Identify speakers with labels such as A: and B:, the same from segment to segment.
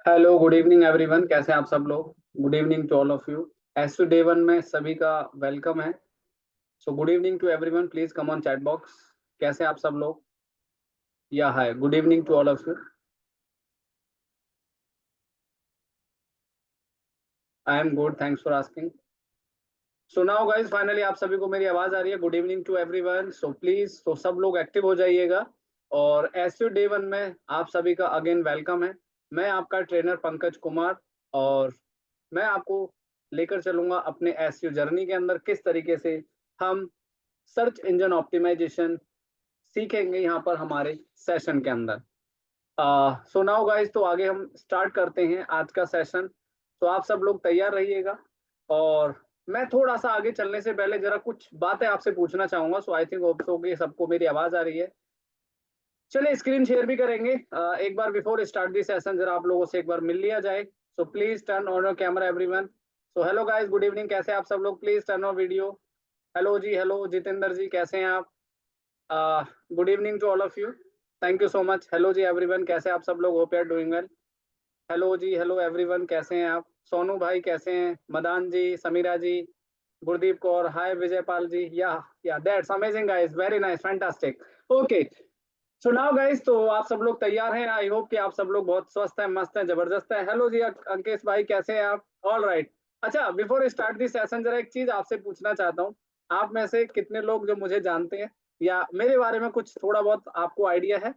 A: Hello, good evening everyone. कैसे हैं आप सब लोग? Good evening to all of you. As today one में सभी का वेलकम है। So good evening to everyone, please come on chat box. कैसे हैं आप सब लोग? या hi, good evening to all of you. I am good, thanks for asking. So now guys, finally आप सभी को मेरी आवाज आ रही है। Good evening to everyone. So please, तो सब लोग एक्टिव हो जाइएगा। और एस टू डे वन में आप सभी का अगेन वेलकम है। मैं आपका ट्रेनर पंकज कुमार। और मैं आपको लेकर चलूंगा अपने एसयू जर्नी के अंदर, किस तरीके से हम सर्च इंजन ऑप्टिमाइजेशन सीखेंगे यहाँ पर हमारे सेशन के अंदर। सो नाउ गाइस, तो आगे हम स्टार्ट करते हैं आज का सेशन। तो आप सब लोग तैयार रहिएगा। और मैं थोड़ा सा आगे चलने से पहले जरा कुछ बातें आपसे पूछना चाहूंगा। सो आई थिंक होप सो कि सबको मेरी आवाज आ रही है। चलिए स्क्रीन शेयर भी करेंगे। एक बार बिफोर स्टार्ट दी सेशन जरा आप लोगों से एक बार मिल लिया जाए। So please turn on your camera everyone. So hello guys, good evening. कैसे हैं आप सब लोग? Please turn on video. Hello ji, hello Jitendra ji, कैसे हैं आप? Good evening to all of you. Thank you so much. Hello ji everyone, कैसे हैं आप सब लोग? Hope you are doing well. Hello ji, hello everyone, कैसे हैं आप? सोनू भाई कैसे हैं? मदान जी, समीरा जी, गुरदीप कौर, हाय विजयपाल जी। या that's amazing guys, very nice, fantastic. Okay, so now guys, तो आप सब लोग तैयार हैं? आई होप कि आप सब लोग बहुत स्वस्थ हैं, मस्त हैं, जबरदस्त हैं। हेलो जी अंकेश भाई, कैसे हैं आप? All right. अच्छा, बिफोर स्टार्ट दिस सेशन जरा एक चीज आपसे पूछना चाहता हूँ। आप में से कितने लोग जो मुझे जानते हैं या मेरे बारे में कुछ थोड़ा बहुत आपको आइडिया है?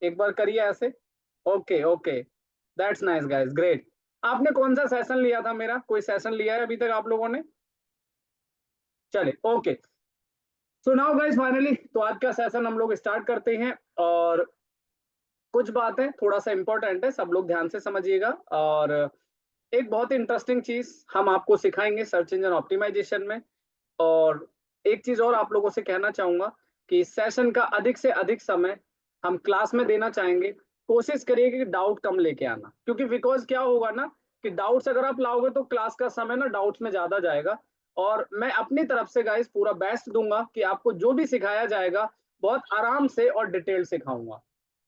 A: एक बार करिए ऐसे। Okay okay, that's nice guys, great. आपने कौन सा सेशन लिया था मेरा? कोई सेशन लिया है अभी तक आप लोगों ने? चले, ओके। सो नाउ गाइस, फाइनली तो आज का सेशन हम लोग स्टार्ट करते हैं। और कुछ बातें थोड़ा सा इंपॉर्टेंट है, सब लोग ध्यान से समझिएगा। और एक बहुत ही इंटरेस्टिंग चीज हम आपको सिखाएंगे सर्च इंजन ऑप्टिमाइजेशन में। और एक चीज और आप लोगों से कहना चाहूंगा कि सेशन का अधिक से अधिक समय हम क्लास में देना चाहेंगे। कोशिश करिए कि डाउट कम लेके आना, क्योंकि बिकॉज क्या होगा ना कि डाउट्स अगर आप लाओगे तो क्लास का समय ना डाउट्स में ज्यादा जाएगा। और मैं अपनी तरफ से गाइस पूरा बेस्ट दूंगा कि आपको जो भी सिखाया जाएगा बहुत आराम से और डिटेल सिखाऊंगा।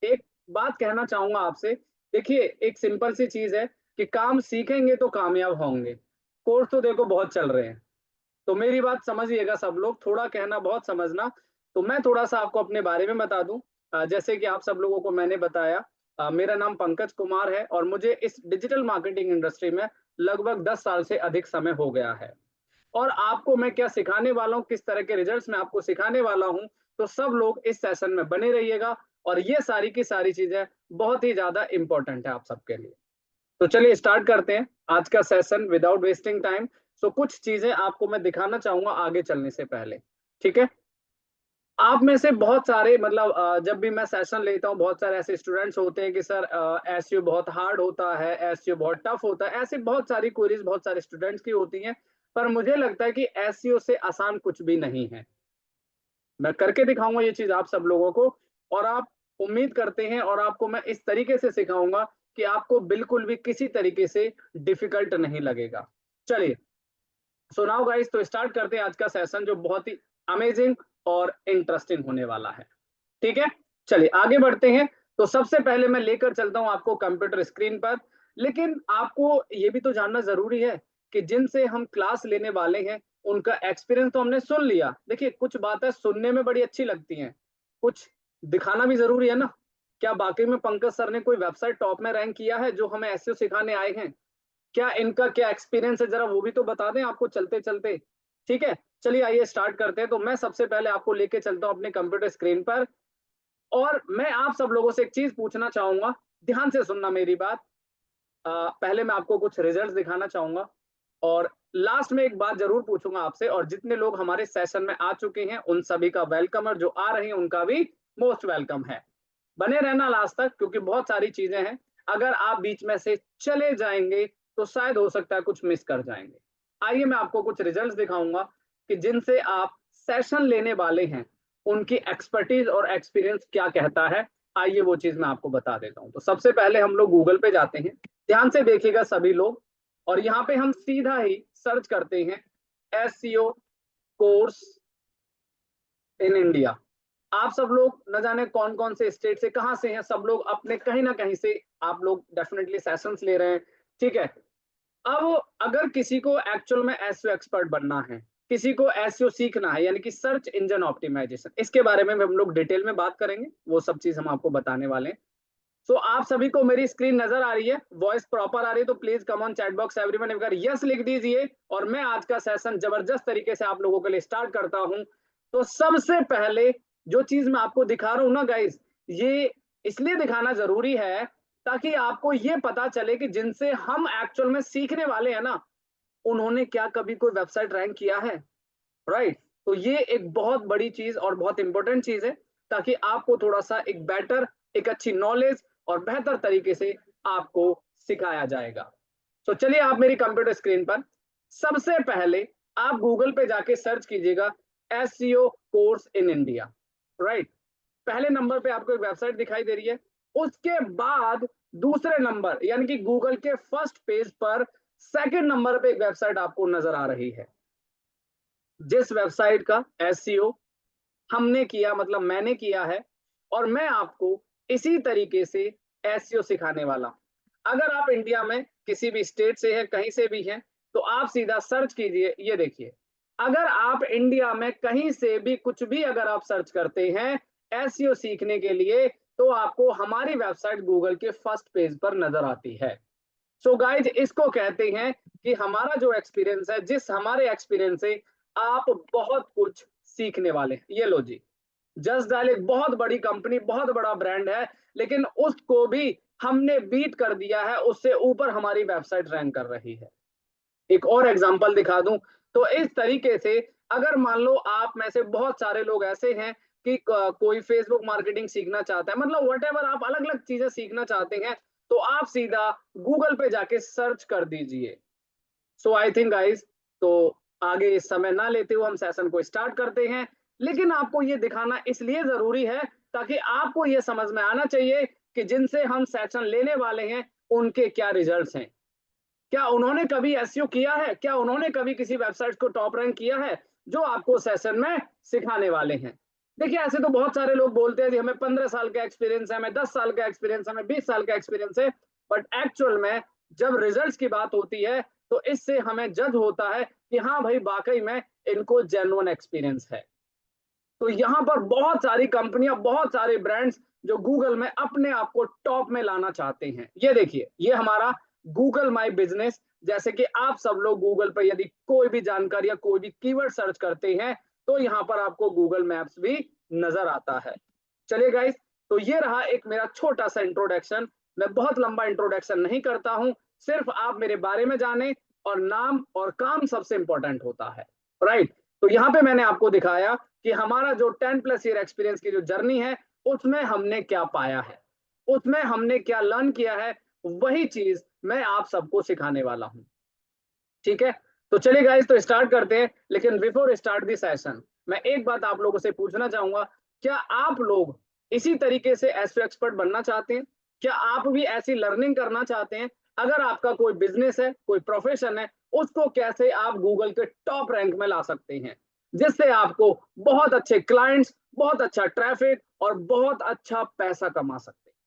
A: एक बात कहना चाहूंगा आपसे। देखिए, एक सिंपल सी चीज है कि काम सीखेंगे तो कामयाब होंगे। कोर्स तो देखो बहुत चल रहे हैं। तो मेरी बात समझिएगा सब लोग, थोड़ा कहना बहुत समझना। तो मैं थोड़ा सा आपको अपने बारे में बता दूं। जैसे कि आप सब लोगों को मैंने बताया, मेरा नाम पंकज कुमार है और मुझे इस डिजिटल मार्केटिंग इंडस्ट्री में लगभग 10 साल से अधिक समय हो गया है। और आपको मैं क्या सिखाने वाला हूँ, किस तरह के रिजल्ट्स मैं आपको सिखाने वाला हूँ, तो सब लोग इस सेशन में बने रहिएगा। और ये सारी की सारी चीजें बहुत ही ज्यादा इंपॉर्टेंट है आप सबके लिए। तो चलिए स्टार्ट करते हैं आज का सेशन विदाउट वेस्टिंग टाइम। सो कुछ चीजें आपको मैं दिखाना चाहूंगा आगे चलने से पहले। ठीक है? आप में से बहुत सारे मतलब जब भी मैं सेशन लेता हूँ बहुत सारे ऐसे स्टूडेंट्स होते हैं कि सर एसयू बहुत हार्ड होता है, एसयू बहुत टफ होता है। ऐसे बहुत सारी क्वेरीज बहुत सारे स्टूडेंट्स की होती हैं। पर मुझे लगता है कि एसयू से आसान कुछ भी नहीं है। मैं करके दिखाऊंगा ये चीज आप सब लोगों को। और आप उम्मीद करते हैं और आपको मैं इस तरीके से सिखाऊंगा कि आपको बिल्कुल भी किसी तरीके से डिफिकल्ट नहीं लगेगा। चलिए, सो नाउ गाइस, तो स्टार्ट करते हैं आज का सेशन जो बहुत ही अमेजिंग और इंटरेस्टिंग होने वाला है। ठीक है? चलिए आगे बढ़ते हैं। तो सबसे पहले मैं लेकर चलता हूं आपको कंप्यूटर स्क्रीन पर। लेकिन आपको ये भी तो जानना जरूरी है कि जिनसे हम क्लास लेने वाले हैं उनका एक्सपीरियंस तो हमने सुन लिया। देखिए, कुछ बातें सुनने में बड़ी अच्छी लगती हैं, कुछ दिखाना भी जरूरी है ना। क्या बाकी में पंकज सर ने कोई वेबसाइट टॉप में रैंक किया है जो हमें एसईओ सिखाने आए हैं? क्या इनका क्या एक्सपीरियंस है, जरा वो भी तो बता दें आपको चलते चलते। ठीक है? चलिए आइए स्टार्ट करते हैं। तो मैं सबसे पहले आपको लेके चलता हूं अपने कंप्यूटर स्क्रीन पर। और मैं आप सब लोगों से एक चीज पूछना चाहूंगा, ध्यान से सुनना मेरी बात। पहले मैं आपको कुछ रिजल्ट्स दिखाना चाहूंगा और लास्ट में एक बात जरूर पूछूंगा आपसे। और जितने लोग हमारे सेशन में आ चुके हैं उन सभी का वेलकम, और जो आ रहे हैं उनका भी मोस्ट वेलकम है। बने रहना लास्ट तक, क्योंकि बहुत सारी चीजें हैं। अगर आप बीच में से चले जाएंगे तो शायद हो सकता है कुछ मिस कर जाएंगे। आइए मैं आपको कुछ रिजल्ट्स दिखाऊंगा कि जिनसे आप सेशन लेने वाले हैं उनकी एक्सपर्टीज और एक्सपीरियंस क्या कहता है। आइए वो चीज मैं आपको बता देता हूं। तो सबसे पहले हम लोग गूगल पे जाते हैं। ध्यान से देखिएगा सभी लोग। और यहाँ पे हम सीधा ही सर्च करते हैं एसईओ कोर्स इन इंडिया। आप सब लोग न जाने कौन कौन से स्टेट से, कहाँ से हैं, सब लोग अपने कहीं ना कहीं से आप लोग डेफिनेटली सेशंस ले रहे हैं, ठीक है। अब अगर किसी को एक्चुअल में एसईओ एक्सपर्ट बनना है, किसी को एसईओ सीखना है, यानी कि सर्च इंजन ऑप्टिमाइजेशन, इसके बारे में हम लोग डिटेल में बात करेंगे, वो सब चीज हम आपको बताने वाले हैं। सो आप सभी को मेरी स्क्रीन नजर आ रही है, वॉइस प्रॉपर आ रही है, तो please come on chat box everyone अगर यस लिख दीजिए, और मैं आज का सेशन जबरदस्त तरीके से आप लोगों के लिए स्टार्ट करता हूं। तो सबसे पहले जो चीज मैं आपको दिखा रहा हूं ना गाइस, ये इसलिए दिखाना जरूरी है ताकि आपको ये पता चले कि जिनसे हम एक्चुअल में सीखने वाले हैं ना, उन्होंने क्या कभी कोई वेबसाइट रैंक किया है, राइट। तो ये एक बहुत बड़ी चीज और बहुत इंपॉर्टेंट चीज है, ताकि आपको थोड़ा सा एक बेटर, एक अच्छी नॉलेज और बेहतर तरीके से आपको सिखाया जाएगा। तो चलिए आप मेरी कंप्यूटर स्क्रीन पर सबसे पहले आप गूगल पे जाके सर्च कीजिएगा SEO course in India, right. पहले नंबर पे आपको एक वेबसाइट दिखाई दे रही है, उसके बाद दूसरे नंबर यानी कि गूगल के फर्स्ट पेज पर सेकंड नंबर पे एक वेबसाइट आपको नजर आ रही है, जिस वेबसाइट का एसईओ हमने किया, मतलब मैंने किया है, और मैं आपको इसी तरीके से एसईओ सिखाने वाला। अगर आप इंडिया में किसी भी स्टेट से हैं, कहीं से भी हैं, तो आप सीधा सर्च कीजिए, ये देखिए, अगर आप इंडिया में कहीं से भी कुछ भी अगर आप सर्च करते हैं एसईओ सीखने के लिए, तो आपको हमारी वेबसाइट गूगल के फर्स्ट पेज पर नजर आती है। सो गाइज, इसको कहते हैं कि हमारा जो एक्सपीरियंस है, जिस हमारे एक्सपीरियंस से आप बहुत कुछ सीखने वाले हैं। ये लो जी, जस्ट डायल एक बहुत बड़ी कंपनी, बहुत बड़ा ब्रांड है, लेकिन उसको भी हमने बीट कर दिया है, उससे ऊपर हमारी वेबसाइट रैंक कर रही है। एक और एग्जांपल दिखा दूं, तो इस तरीके से अगर मान लो आप में से बहुत सारे लोग ऐसे हैं कि कोई फेसबुक मार्केटिंग सीखना चाहता है, मतलब व्हाटएवर आप अलग अलग चीजें सीखना चाहते हैं, तो आप सीधा गूगल पे जाके सर्च कर दीजिए। सो आई थिंक गाइस, तो आगे इस समय ना लेते हुए हम सेशन को स्टार्ट करते हैं। लेकिन आपको ये दिखाना इसलिए जरूरी है ताकि आपको ये समझ में आना चाहिए कि जिनसे हम सेशन लेने वाले हैं उनके क्या रिजल्ट्स हैं, क्या उन्होंने कभी एसईओ किया है, क्या उन्होंने कभी किसी वेबसाइट को टॉप रैंक किया है, जो आपको सेशन में सिखाने वाले हैं। देखिए, ऐसे तो बहुत सारे लोग बोलते हैं कि हमें 15 साल का एक्सपीरियंस है, हमें 10 साल का एक्सपीरियंस है, हमें 20 साल का एक्सपीरियंस है, बट एक्चुअल में जब रिजल्ट्स की बात होती है, तो इससे हमें जज होता है कि हाँ भाई, वाकई में इनको जेन्युइन एक्सपीरियंस है। तो यहाँ पर बहुत सारी कंपनियां, बहुत सारे ब्रांड्स जो गूगल में अपने आप को टॉप में लाना चाहते हैं। ये देखिए, ये हमारा गूगल माई बिजनेस, जैसे कि आप सब लोग गूगल पर यदि कोई भी जानकारी या कोई भी कीवर्ड सर्च करते हैं, तो यहाँ पर आपको गूगल मैप्स भी नजर आता है। चलिए गाइस, तो ये रहा एक मेरा छोटा सा इंट्रोडक्शन। मैं बहुत लंबा इंट्रोडक्शन नहीं करता हूं, सिर्फ आप मेरे बारे में जाने, और नाम और काम सबसे इंपॉर्टेंट होता है, राइट। तो यहाँ पे मैंने आपको दिखाया कि हमारा जो 10+ ईयर एक्सपीरियंस की जो जर्नी है, उसमें हमने क्या पाया है, उसमें हमने क्या लर्न किया है, वही चीज मैं आप सबको सिखाने वाला हूं, ठीक है। तो चलिए गाइस, तो स्टार्ट करते हैं। लेकिन बिफोर स्टार्ट दी सेशन, मैं एक बात आप लोगों से पूछना चाहूंगा, क्या आप लोग इसी तरीके से एसईओ एक्सपर्ट बनना चाहते हैं? क्या आप भी ऐसी लर्निंग करना चाहते हैं? अगर आपका कोई बिजनेस है, कोई प्रोफेशन है, उसको कैसे आप गूगल के टॉप रैंक में ला सकते हैं, जिससे आपको बहुत अच्छे क्लाइंट्स, बहुत अच्छा ट्रैफिक और बहुत अच्छा पैसा कमा सकते हैं।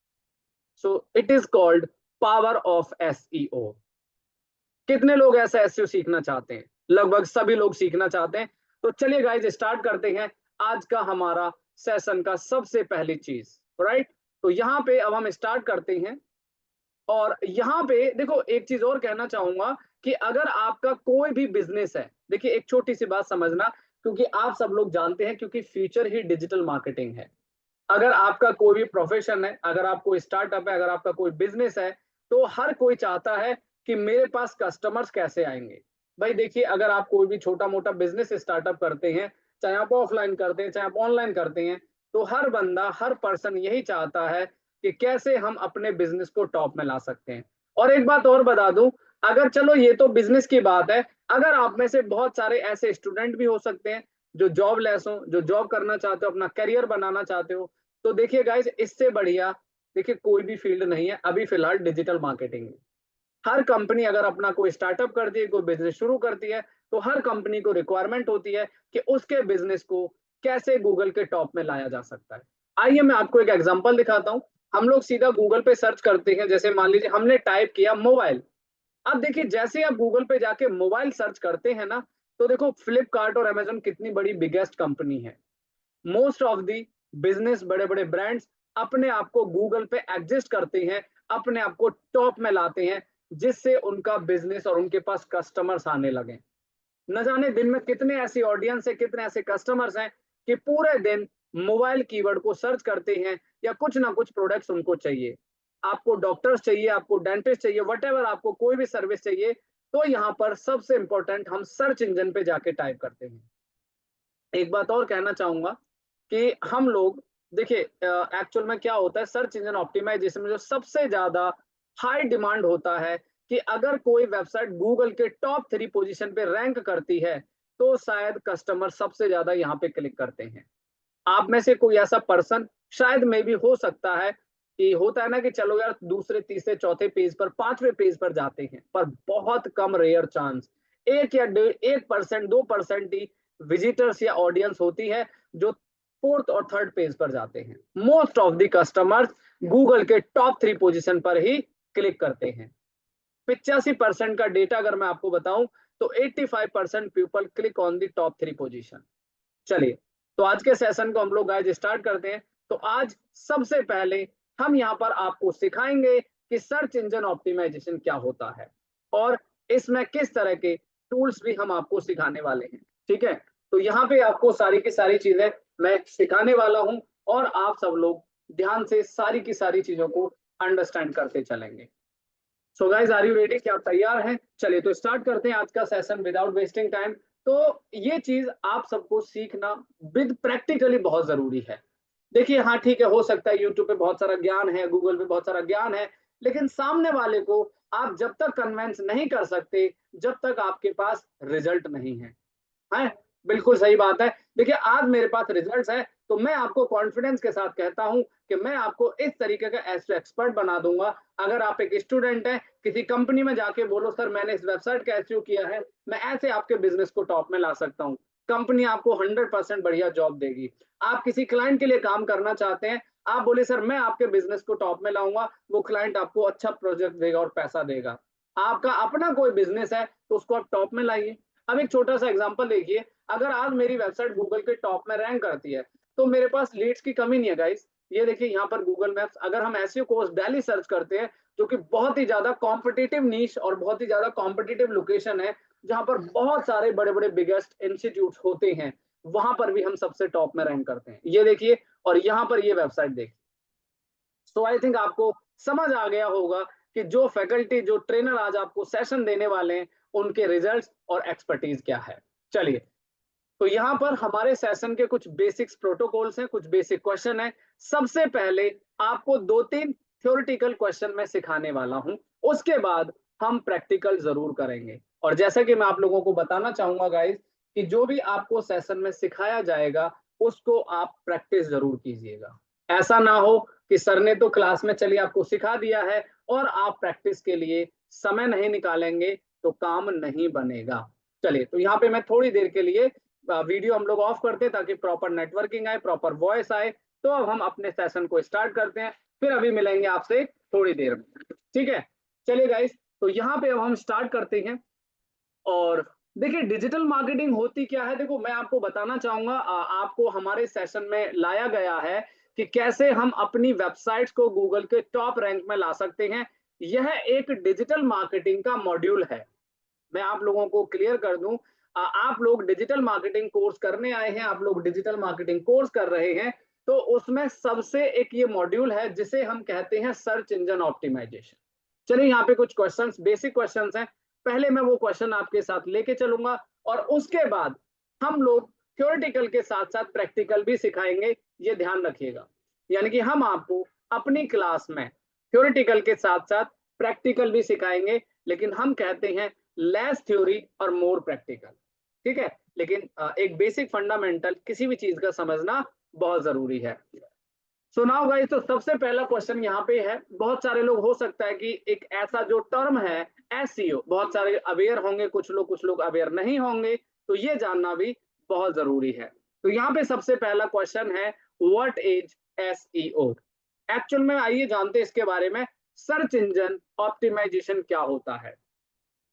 A: So it is called power of SEO. कितने लोग ऐसा एसईओ सीखना चाहते हैं? लगभग सभी लोग सीखना चाहते हैं। तो चलिए गाइस, स्टार्ट करते हैं आज का हमारा सेशन का सबसे पहली चीज, राइट। तो यहाँ पे अब हम स्टार्ट करते हैं, और यहाँ पे देखो, एक चीज और कहना चाहूंगा कि अगर आपका कोई भी बिजनेस है, देखिए एक छोटी सी बात समझना, क्योंकि आप सब लोग जानते हैं, क्योंकि फ्यूचर ही डिजिटल मार्केटिंग है। अगर आपका कोई भी प्रोफेशन है, अगर आप कोई स्टार्टअप है, अगर आपका कोई बिजनेस है, तो हर कोई चाहता है कि मेरे पास कस्टमर्स कैसे आएंगे। भाई देखिए, अगर आप कोई भी छोटा मोटा बिजनेस स्टार्टअप करते हैं, चाहे आप ऑफलाइन करते हैं, चाहे आप ऑनलाइन करते हैं, तो हर बंदा, हर पर्सन यही चाहता है कि कैसे हम अपने बिजनेस को टॉप में ला सकते हैं। और एक बात और बता दूं, अगर चलो ये तो बिजनेस की बात है, अगर आप में से बहुत सारे ऐसे स्टूडेंट भी हो सकते हैं जो जॉब लेस हो, जो जॉब करना चाहते हो, अपना करियर बनाना चाहते हो, तो देखिए गाइस, इससे बढ़िया देखिए कोई भी फील्ड नहीं है अभी फिलहाल डिजिटल मार्केटिंग में। हर कंपनी अगर अपना कोई स्टार्टअप करती है, कोई बिजनेस शुरू करती है, तो हर कंपनी को रिक्वायरमेंट होती है कि उसके बिजनेस को कैसे गूगल के टॉप में लाया जा सकता है। आइए मैं आपको एक एग्जांपल दिखाता हूं। हम लोग सीधा गूगल पे सर्च करते हैं, जैसे मान लीजिए हमने टाइप किया मोबाइल। अब देखिए जैसे आप गूगल पे जाके मोबाइल सर्च करते हैं ना, तो देखो फ्लिपकार्ट और अमेजन कितनी बड़ी बिगेस्ट कंपनी है। मोस्ट ऑफ दी बिजनेस बड़े बड़े ब्रांड्स अपने आप को गूगल पे एग्जिस्ट करते हैं, अपने आप को टॉप में लाते हैं, जिससे उनका बिजनेस और उनके पास कस्टमर्स आने लगे। न जाने दिन में कितने ऐसी ऑडियंस है, कितने ऐसे कस्टमर्स हैं कि पूरे दिन मोबाइल कीवर्ड को सर्च करते हैं या कुछ ना कुछ प्रोडक्ट्स उनको चाहिए। आपको डॉक्टर्स चाहिए, आपको डेंटिस्ट चाहिए, वटेवर आपको कोई भी सर्विस चाहिए, तो यहाँ पर सबसे इंपॉर्टेंट हम सर्च इंजन पे जाके टाइप करते हैं। एक बात और कहना चाहूंगा कि हम लोग देखिए एक्चुअल में क्या होता है, सर्च इंजन ऑप्टिमाइजेशन में जो सबसे ज्यादा हाई डिमांड होता है कि अगर कोई वेबसाइट गूगल के टॉप 3 पोजीशन पे रैंक करती है, तो शायद कस्टमर सबसे ज्यादा यहाँ पे क्लिक करते हैं। आप में से कोई ऐसा पर्सन शायद में भी हो सकता है कि होता है ना कि चलो यार दूसरे तीसरे चौथे पेज पर 5वें पेज पर जाते हैं, पर बहुत कम रेयर चांस, 1% 2% ही विजिटर्स या ऑडियंस होती है जो 4th और 3rd पेज पर जाते हैं। Most of the customers Google के टॉप 3 पोजीशन पर ही क्लिक करते हैं। 85% का डेटा अगर मैं आपको बताऊं तो 85% people click on the top 3 position. चलिए, तो आज के सेशन को हम लोग गाइस स्टार्ट करते हैं। तो आज सबसे पहले हम यहाँ पर आपको सिखाएंगे कि सर्च इंजन ऑप्टिमाइजेशन क्या होता है और इसमें किस तरह के टूल्स भी हम आपको सिखाने वाले हैं। ठीक है, तो यहाँ पे आपको सारी की सारी चीजें मैं सिखाने वाला हूँ और आप सब लोग ध्यान से सारी की सारी चीजों को अंडरस्टैंड करते चलेंगे। So guys, are you ready? क्या आप तैयार हैं? चलिए तो स्टार्ट करते हैं आज का सेशन विदाउट वेस्टिंग टाइम। तो ये चीज आप सबको सीखना विद प्रैक्टिकली बहुत जरूरी है। देखिए हाँ ठीक है, हो सकता है यूट्यूब पे बहुत सारा ज्ञान है, गूगल पे बहुत सारा ज्ञान है, लेकिन सामने वाले को आप जब तक कन्वेंस नहीं कर सकते, जब तक आपके पास रिजल्ट नहीं है। है, बिल्कुल सही बात है। देखिए आज मेरे पास रिजल्ट्स है, तो मैं आपको कॉन्फिडेंस के साथ कहता हूं कि मैं आपको इस तरीके का एसईओ एक्सपर्ट बना दूंगा। अगर आप एक स्टूडेंट हैं, किसी कंपनी में जाके बोलो सर मैंने इस वेबसाइट का एसईओ किया है, मैं ऐसे आपके बिजनेस को टॉप में ला सकता हूँ। कंपनी आपको 100% बढ़िया जॉब देगी। आप किसी क्लाइंट के लिए काम करना चाहते हैं, आप बोले सर मैं आपके बिजनेस को टॉप में लाऊंगा, वो क्लाइंट आपको अच्छा प्रोजेक्ट देगा और पैसा देगा। आपका अपना कोई बिजनेस है तो उसको आप टॉप में लाइए। अब एक छोटा सा एग्जांपल देखिए, अगर आज मेरी वेबसाइट गूगल के टॉप में रैंक करती है, तो मेरे पास लीड्स की कमी नहीं है गाइस। ये देखिए यहाँ पर गूगल मैप्स, अगर हम एसईओ कोर्स दिल्ली सर्च करते हैं, जो कि बहुत ही ज्यादा कॉम्पिटिटिव नीश और बहुत ही ज्यादा कॉम्पिटिटिव लोकेशन है, जहां पर बहुत सारे बड़े बड़े बिगेस्ट इंस्टीट्यूट होते हैं, वहां पर भी हम सबसे टॉप में रैंक करते हैं। ये देखिए, और यहाँ पर ये वेबसाइट देखिए। सो आई थिंक आपको समझ आ गया होगा कि जो फैकल्टी, जो ट्रेनर आज आपको सेशन देने वाले हैं, उनके रिजल्ट्स और एक्सपर्टीज क्या है। चलिए, तो यहाँ पर हमारे सेशन के कुछ बेसिक्स प्रोटोकॉल्स हैं, कुछ बेसिक क्वेश्चन है। सबसे पहले आपको 2-3 थ्योरेटिकल क्वेश्चन मैं सिखाने वाला हूं, उसके बाद हम प्रैक्टिकल जरूर करेंगे। और जैसा कि मैं आप लोगों को बताना चाहूंगा गाइस कि जो भी आपको सेशन में सिखाया जाएगा उसको आप प्रैक्टिस जरूर कीजिएगा। ऐसा ना हो कि सर ने तो क्लास में चलिए आपको सिखा दिया है और आप प्रैक्टिस के लिए समय नहीं निकालेंगे तो काम नहीं बनेगा। चलिए, तो यहाँ पे मैं थोड़ी देर के लिए वीडियो हम लोग ऑफ करते हैं ताकि प्रॉपर नेटवर्किंग आए, प्रॉपर वॉइस आए। तो अब हम अपने सेशन को स्टार्ट करते हैं, फिर अभी मिलेंगे आपसे थोड़ी देर में। ठीक है, चलिए गाइस, तो यहाँ पे अब हम स्टार्ट करते हैं। और देखिए डिजिटल मार्केटिंग होती क्या है, देखो मैं आपको बताना चाहूंगा, आपको हमारे सेशन में लाया गया है कि कैसे हम अपनी वेबसाइट्स को गूगल के टॉप रैंक में ला सकते हैं। यह एक डिजिटल मार्केटिंग का मॉड्यूल है। मैं आप लोगों को क्लियर कर दूं, आप लोग डिजिटल मार्केटिंग कोर्स करने आए हैं, आप लोग डिजिटल मार्केटिंग कोर्स कर रहे हैं, तो उसमें सबसे एक ये मॉड्यूल है जिसे हम कहते हैं सर्च इंजन ऑप्टिमाइजेशन। चलिए यहाँ पे कुछ क्वेश्चंस, बेसिक क्वेश्चंस हैं। पहले मैं वो क्वेश्चन आपके साथ लेके चलूंगा और उसके बाद हम लोग थ्योरेटिकल के साथ साथ प्रैक्टिकल भी सिखाएंगे, ये ध्यान रखिएगा। यानी कि हम आपको अपनी क्लास में थ्योरेटिकल के साथ साथ प्रैक्टिकल भी सिखाएंगे, लेकिन हम कहते हैं लेस थ्योरी और मोर प्रैक्टिकल। ठीक है, लेकिन एक बेसिक फंडामेंटल किसी भी चीज का समझना बहुत जरूरी है। सो नाउ गाइस, तो सबसे पहला क्वेश्चन यहाँ पे है। बहुत सारे लोग, हो सकता है कि एक ऐसा जो टर्म है एसईओ, बहुत सारे अवेयर होंगे, कुछ लोग अवेयर नहीं होंगे, तो ये जानना भी बहुत जरूरी है। तो यहाँ पे सबसे पहला क्वेश्चन है व्हाट इज एसईओ। एक्चुअल में आइए जानते हैं इसके बारे में, सर्च इंजन ऑप्टिमाइजेशन क्या होता है।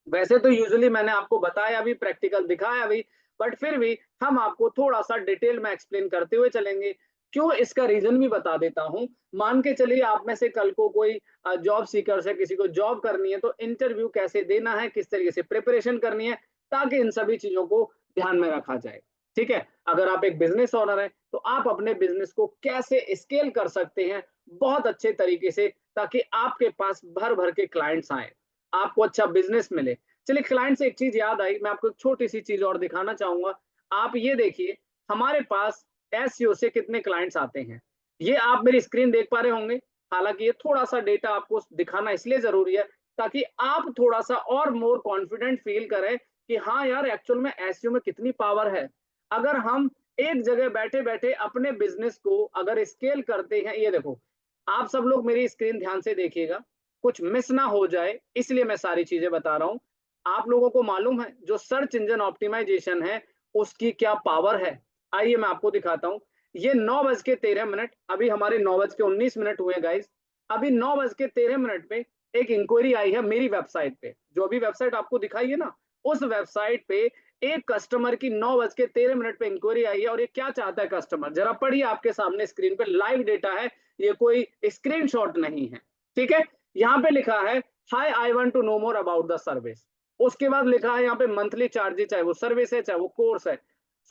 A: वैसे तो यूजुअली मैंने आपको बताया भी, प्रैक्टिकल दिखाया भी, बट फिर भी हम आपको थोड़ा सा डिटेल में एक्सप्लेन करते हुए चलेंगे। क्यों, इसका रीजन भी बता देता हूं। मान के चलिए आप में से कल को कोई जॉब सीकर से किसी को जॉब करनी है, तो इंटरव्यू कैसे देना है, किस तरीके से प्रिपरेशन करनी है, ताकि इन सभी चीजों को ध्यान में रखा जाए। ठीक है, अगर आप एक बिजनेस ओनर है तो आप अपने बिजनेस को कैसे स्केल कर सकते हैं बहुत अच्छे तरीके से, ताकि आपके पास भर भर के क्लाइंट्स आए, आपको अच्छा बिजनेस मिले। चलिए, क्लाइंट से एक चीज याद आई, मैं आपको एक छोटी सी चीज और दिखाना चाहूंगा। आप ये देखिए, हमारे पास एसईओ से कितने क्लाइंट्स आते हैं, ये आप मेरी स्क्रीन देख पा रहे होंगे। हालांकि ये थोड़ा सा डेटा आपको दिखाना इसलिए जरूरी है ताकि आप थोड़ा सा और मोर कॉन्फिडेंट फील करें कि हाँ यार, एक्चुअल में एसईओ में कितनी पावर है। अगर हम एक जगह बैठे बैठे अपने बिजनेस को अगर स्केल करते हैं, ये देखो, आप सब लोग मेरी स्क्रीन ध्यान से देखिएगा, कुछ मिस ना हो जाए इसलिए मैं सारी चीजें बता रहा हूं। आप लोगों को मालूम है जो सर्च इंजन ऑप्टिमाइजेशन है उसकी क्या पावर है। आइए मैं आपको दिखाता हूं। ये 9:13, अभी हमारे 9:19 हुए गाइस। अभी 9:13 पे एक इंक्वायरी आई है मेरी वेबसाइट पे, जो अभी वेबसाइट आपको दिखाई है ना, उस वेबसाइट पे एक कस्टमर की 9:13 पे इंक्वायरी आई है। और ये क्या चाहता है कस्टमर, जरा पढ़िए, आपके सामने स्क्रीन पे लाइव डेटा है, ये कोई स्क्रीनशॉट नहीं है। ठीक है, यहाँ पे लिखा है hi I want to know more about the service. उसके बाद लिखा है यहाँ पे मंथली चार्जेस, चाहे वो सर्विस है चाहे वो कोर्स है।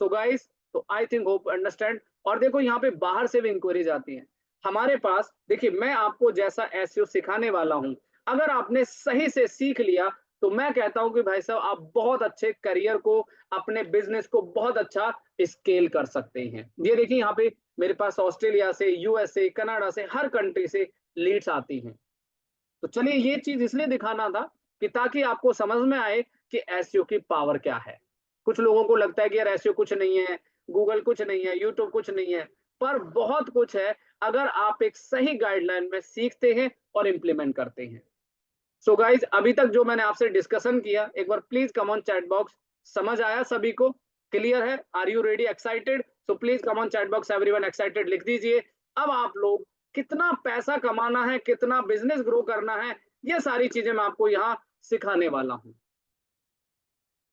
A: सो गाइस, तो आई थिंक होप अंडरस्टैंड। और देखो यहाँ पे बाहर से भी इंक्वायरीज आती हैं हमारे पास। देखिए, मैं आपको जैसा एसईओ सिखाने वाला हूँ, अगर आपने सही से सीख लिया तो मैं कहता हूं कि भाई साहब, आप बहुत अच्छे करियर को, अपने बिजनेस को बहुत अच्छा स्केल कर सकते हैं। ये देखिए, यहाँ पे मेरे पास ऑस्ट्रेलिया से, यूएसए, कनाडा से, हर कंट्री से लीड्स आती हैं। तो चलिए, ये चीज इसलिए दिखाना था कि ताकि आपको समझ में आए कि एसईओ की पावर क्या है। कुछ लोगों को लगता है कि यार एसईओ कुछ नहीं है, गूगल कुछ नहीं है, यूट्यूब कुछ नहीं है, पर बहुत कुछ है अगर आप एक सही गाइडलाइन में सीखते हैं और इंप्लीमेंट करते हैं। सो गाइज, अभी तक जो मैंने आपसे डिस्कशन किया, एक बार please come on chat box. समझ आया सभी को? क्लियर है? Are you ready, excited? So please come on chat box, everyone excited लिख दीजिए। अब आप लोग, कितना पैसा कमाना है, कितना बिजनेस ग्रो करना है, ये सारी चीजें मैं आपको यहाँ सिखाने वाला हूँ।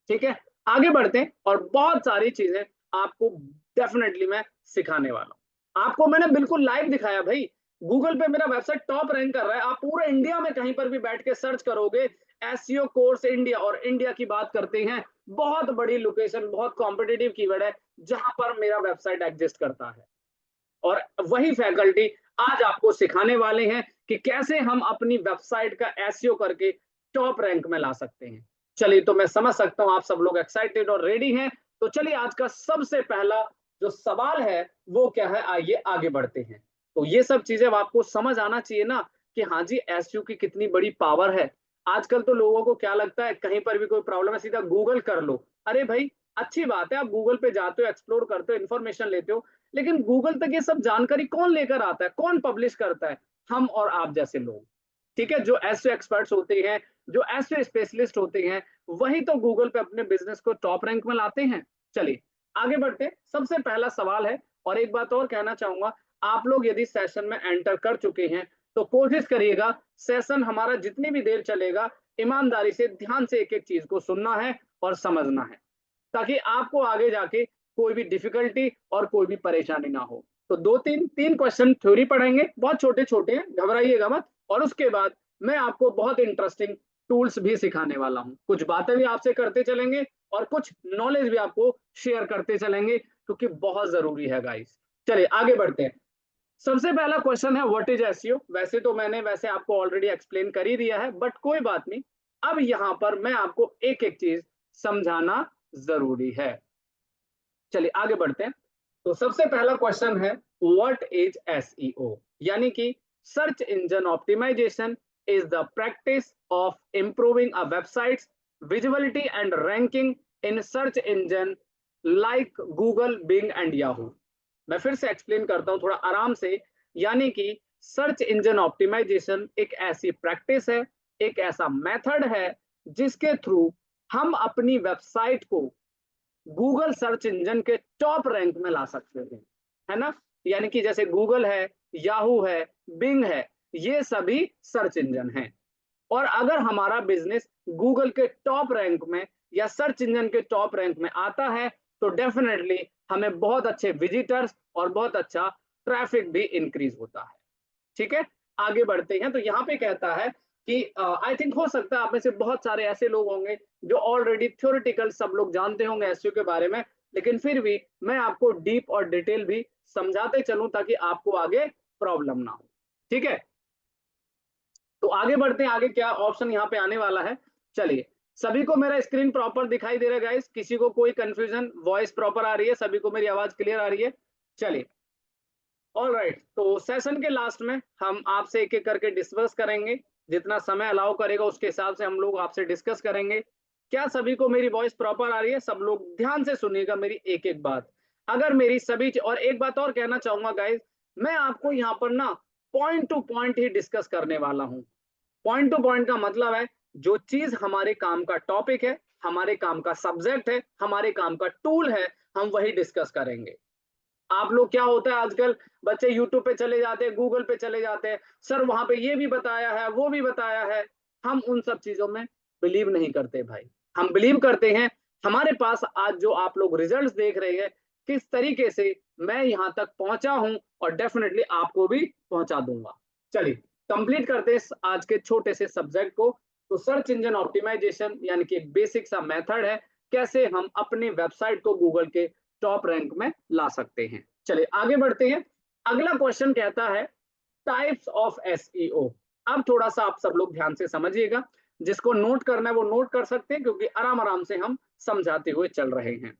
A: ठीक है, आगे बढ़ते हैं और बहुत सारी चीजें आपको डेफिनेटली मैं सिखाने वाला हूँ। आपको मैंने बिल्कुल लाइव दिखाया भाई, गूगल पे मेरा वेबसाइट टॉप रैंक कर रहा है। आप पूरे इंडिया में कहीं पर भी बैठ के सर्च करोगे एसईओ कोर्स इंडिया, और इंडिया की बात करते हैं, बहुत बड़ी लोकेशन, बहुत कॉम्पिटिटिव कीवर्ड है जहां पर मेरा वेबसाइट एग्जिस्ट करता है। और वही फैकल्टी आज आपको सिखाने वाले हैं कि कैसे हम अपनी वेबसाइट का एसईओ करके टॉप रैंक में ला सकते हैं। चलिए, तो मैं समझ सकता हूं आप सब लोग एक्साइटेड और रेडी हैं। तो चलिए, आज का सबसे पहला जो सवाल है वो क्या है, आइए आगे बढ़ते हैं। तो ये सब चीजें आपको समझ आना चाहिए ना कि हाँ जी, एसईओ की कितनी बड़ी पावर है। आजकल तो लोगों को क्या लगता है, कहीं पर भी कोई प्रॉब्लम है सीधा गूगल कर लो। अरे भाई, अच्छी बात है, आप गूगल पे जाते हो, एक्सप्लोर करते हो, इन्फॉर्मेशन लेते हो, लेकिन गूगल तक ये सब जानकारी कौन लेकर आता है, कौन पब्लिश करता है? हम और आप जैसे लोग। ठीक है, जो एसईओ एक्सपर्ट्स होते हैं, जो एसईओ स्पेशलिस्ट होते हैं, वही तो गूगल पे अपने बिजनेस को टॉप रैंक में लाते हैं। चलिए, आगे बढ़ते हैं। सबसे पहला सवाल है, और एक बात और कहना चाहूंगा, आप लोग यदि सेशन में एंटर कर चुके हैं तो कोशिश करिएगा सेशन हमारा जितनी भी देर चलेगा, ईमानदारी से ध्यान से एक एक चीज को सुनना है और समझना है, ताकि आपको आगे जाके कोई भी डिफिकल्टी और कोई भी परेशानी ना हो। तो दो तीन तीन क्वेश्चन थ्योरी पढ़ेंगे, बहुत छोटे छोटे हैं, घबराइएगा मत। और उसके बाद मैं आपको बहुत इंटरेस्टिंग टूल्स भी सिखाने वाला हूँ, कुछ बातें भी आपसे करते चलेंगे और कुछ नॉलेज भी आपको शेयर करते चलेंगे, क्योंकि बहुत जरूरी है गाइस। चलिए, आगे बढ़ते हैं। सबसे पहला क्वेश्चन है व्हाट इज एसईओ। वैसे आपको ऑलरेडी एक्सप्लेन कर ही दिया है, बट कोई बात नहीं, अब यहाँ पर मैं आपको एक एक चीज समझाना जरूरी है। चलिए, आगे बढ़ते हैं। तो सबसे पहला क्वेश्चन है व्हाट इज एसईओ, यानी कि search engine optimization is the practice of improving a website's visibility and ranking in search engine like Google, Bing and Yahoo. मैं फिर से एक्सप्लेन करता हूं थोड़ा आराम से। यानी कि सर्च इंजन ऑप्टिमाइजेशन एक ऐसी प्रैक्टिस है, एक ऐसा मेथड है जिसके थ्रू हम अपनी वेबसाइट को गूगल सर्च इंजन के टॉप रैंक में ला सकते हैं, है ना। यानी कि जैसे गूगल है, याहू है, बिंग है, ये सभी सर्च इंजन हैं। और अगर हमारा बिजनेस गूगल के टॉप रैंक में या सर्च इंजन के टॉप रैंक में आता है तो डेफिनेटली हमें बहुत अच्छे विजिटर्स और बहुत अच्छा ट्रैफिक भी इंक्रीज होता है। ठीक है, आगे बढ़ते हैं। तो यहाँ पे कहता है कि आई थिंक हो सकता है आप में से बहुत सारे ऐसे लोग होंगे जो ऑलरेडी थ्योरेटिकल सब लोग जानते होंगे एसईओ के बारे में, लेकिन फिर भी मैं आपको डीप और डिटेल भी समझाते चलूं ताकि आपको आगे प्रॉब्लम ना हो। ठीक है, तो आगे बढ़ते हैं। आगे क्या ऑप्शन यहाँ पे आने वाला है, चलिए। सभी को मेरा स्क्रीन प्रॉपर दिखाई दे रहा है गाइस? किसी को कोई कंफ्यूजन? वॉइस प्रॉपर आ रही है? सभी को मेरी आवाज क्लियर आ रही है? चलिए, ऑल राइट। तो सेशन के लास्ट में हम आपसे एक एक करके डिस्कस करेंगे, जितना समय अलाउ करेगा उसके हिसाब से हम लोग आपसे डिस्कस करेंगे। क्या सभी को मेरी वॉइस प्रॉपर आ रही है? सब लोग ध्यान से सुनिएगा मेरी एक एक बात। अगर मेरी सभी और एक बात और कहना चाहूंगा गाइस, मैं आपको यहाँ पर ना पॉइंट टू पॉइंट ही डिस्कस करने वाला हूँ। पॉइंट टू पॉइंट का मतलब है जो चीज हमारे काम का टॉपिक है, हमारे काम का सब्जेक्ट है, हमारे काम का टूल है, हम वही डिस्कस करेंगे। आप लोग क्या होता है आजकल, बच्चे यूट्यूब पे चले जाते हैं, गूगल पे चले जाते हैं, सर वहां पे ये भी बताया है, वो भी बताया है। हम उन सब चीजों में बिलीव नहीं करते भाई। हम बिलीव करते हैं हमारे पास आज जो आप लोग रिजल्ट्स देख रहे हैं, किस तरीके से मैं यहाँ तक पहुंचा हूं और डेफिनेटली आपको भी पहुंचा दूंगा। चलिए कंप्लीट करते हैं आज के छोटे से सब्जेक्ट को। तो सर्च इंजन ऑप्टिमाइजेशन यानी कि एक बेसिक सा मेथड है कैसे हम अपनी वेबसाइट को गूगल के टॉप रैंक में ला सकते हैं। चलिए आगे बढ़ते हैं। अगला क्वेश्चन कहता है टाइप्स ऑफ एसईओ। अब थोड़ा सा आप सब लोग ध्यान से समझिएगा, जिसको नोट करना है वो नोट कर सकते हैं क्योंकि आराम आराम से हम समझाते हुए चल रहे हैं।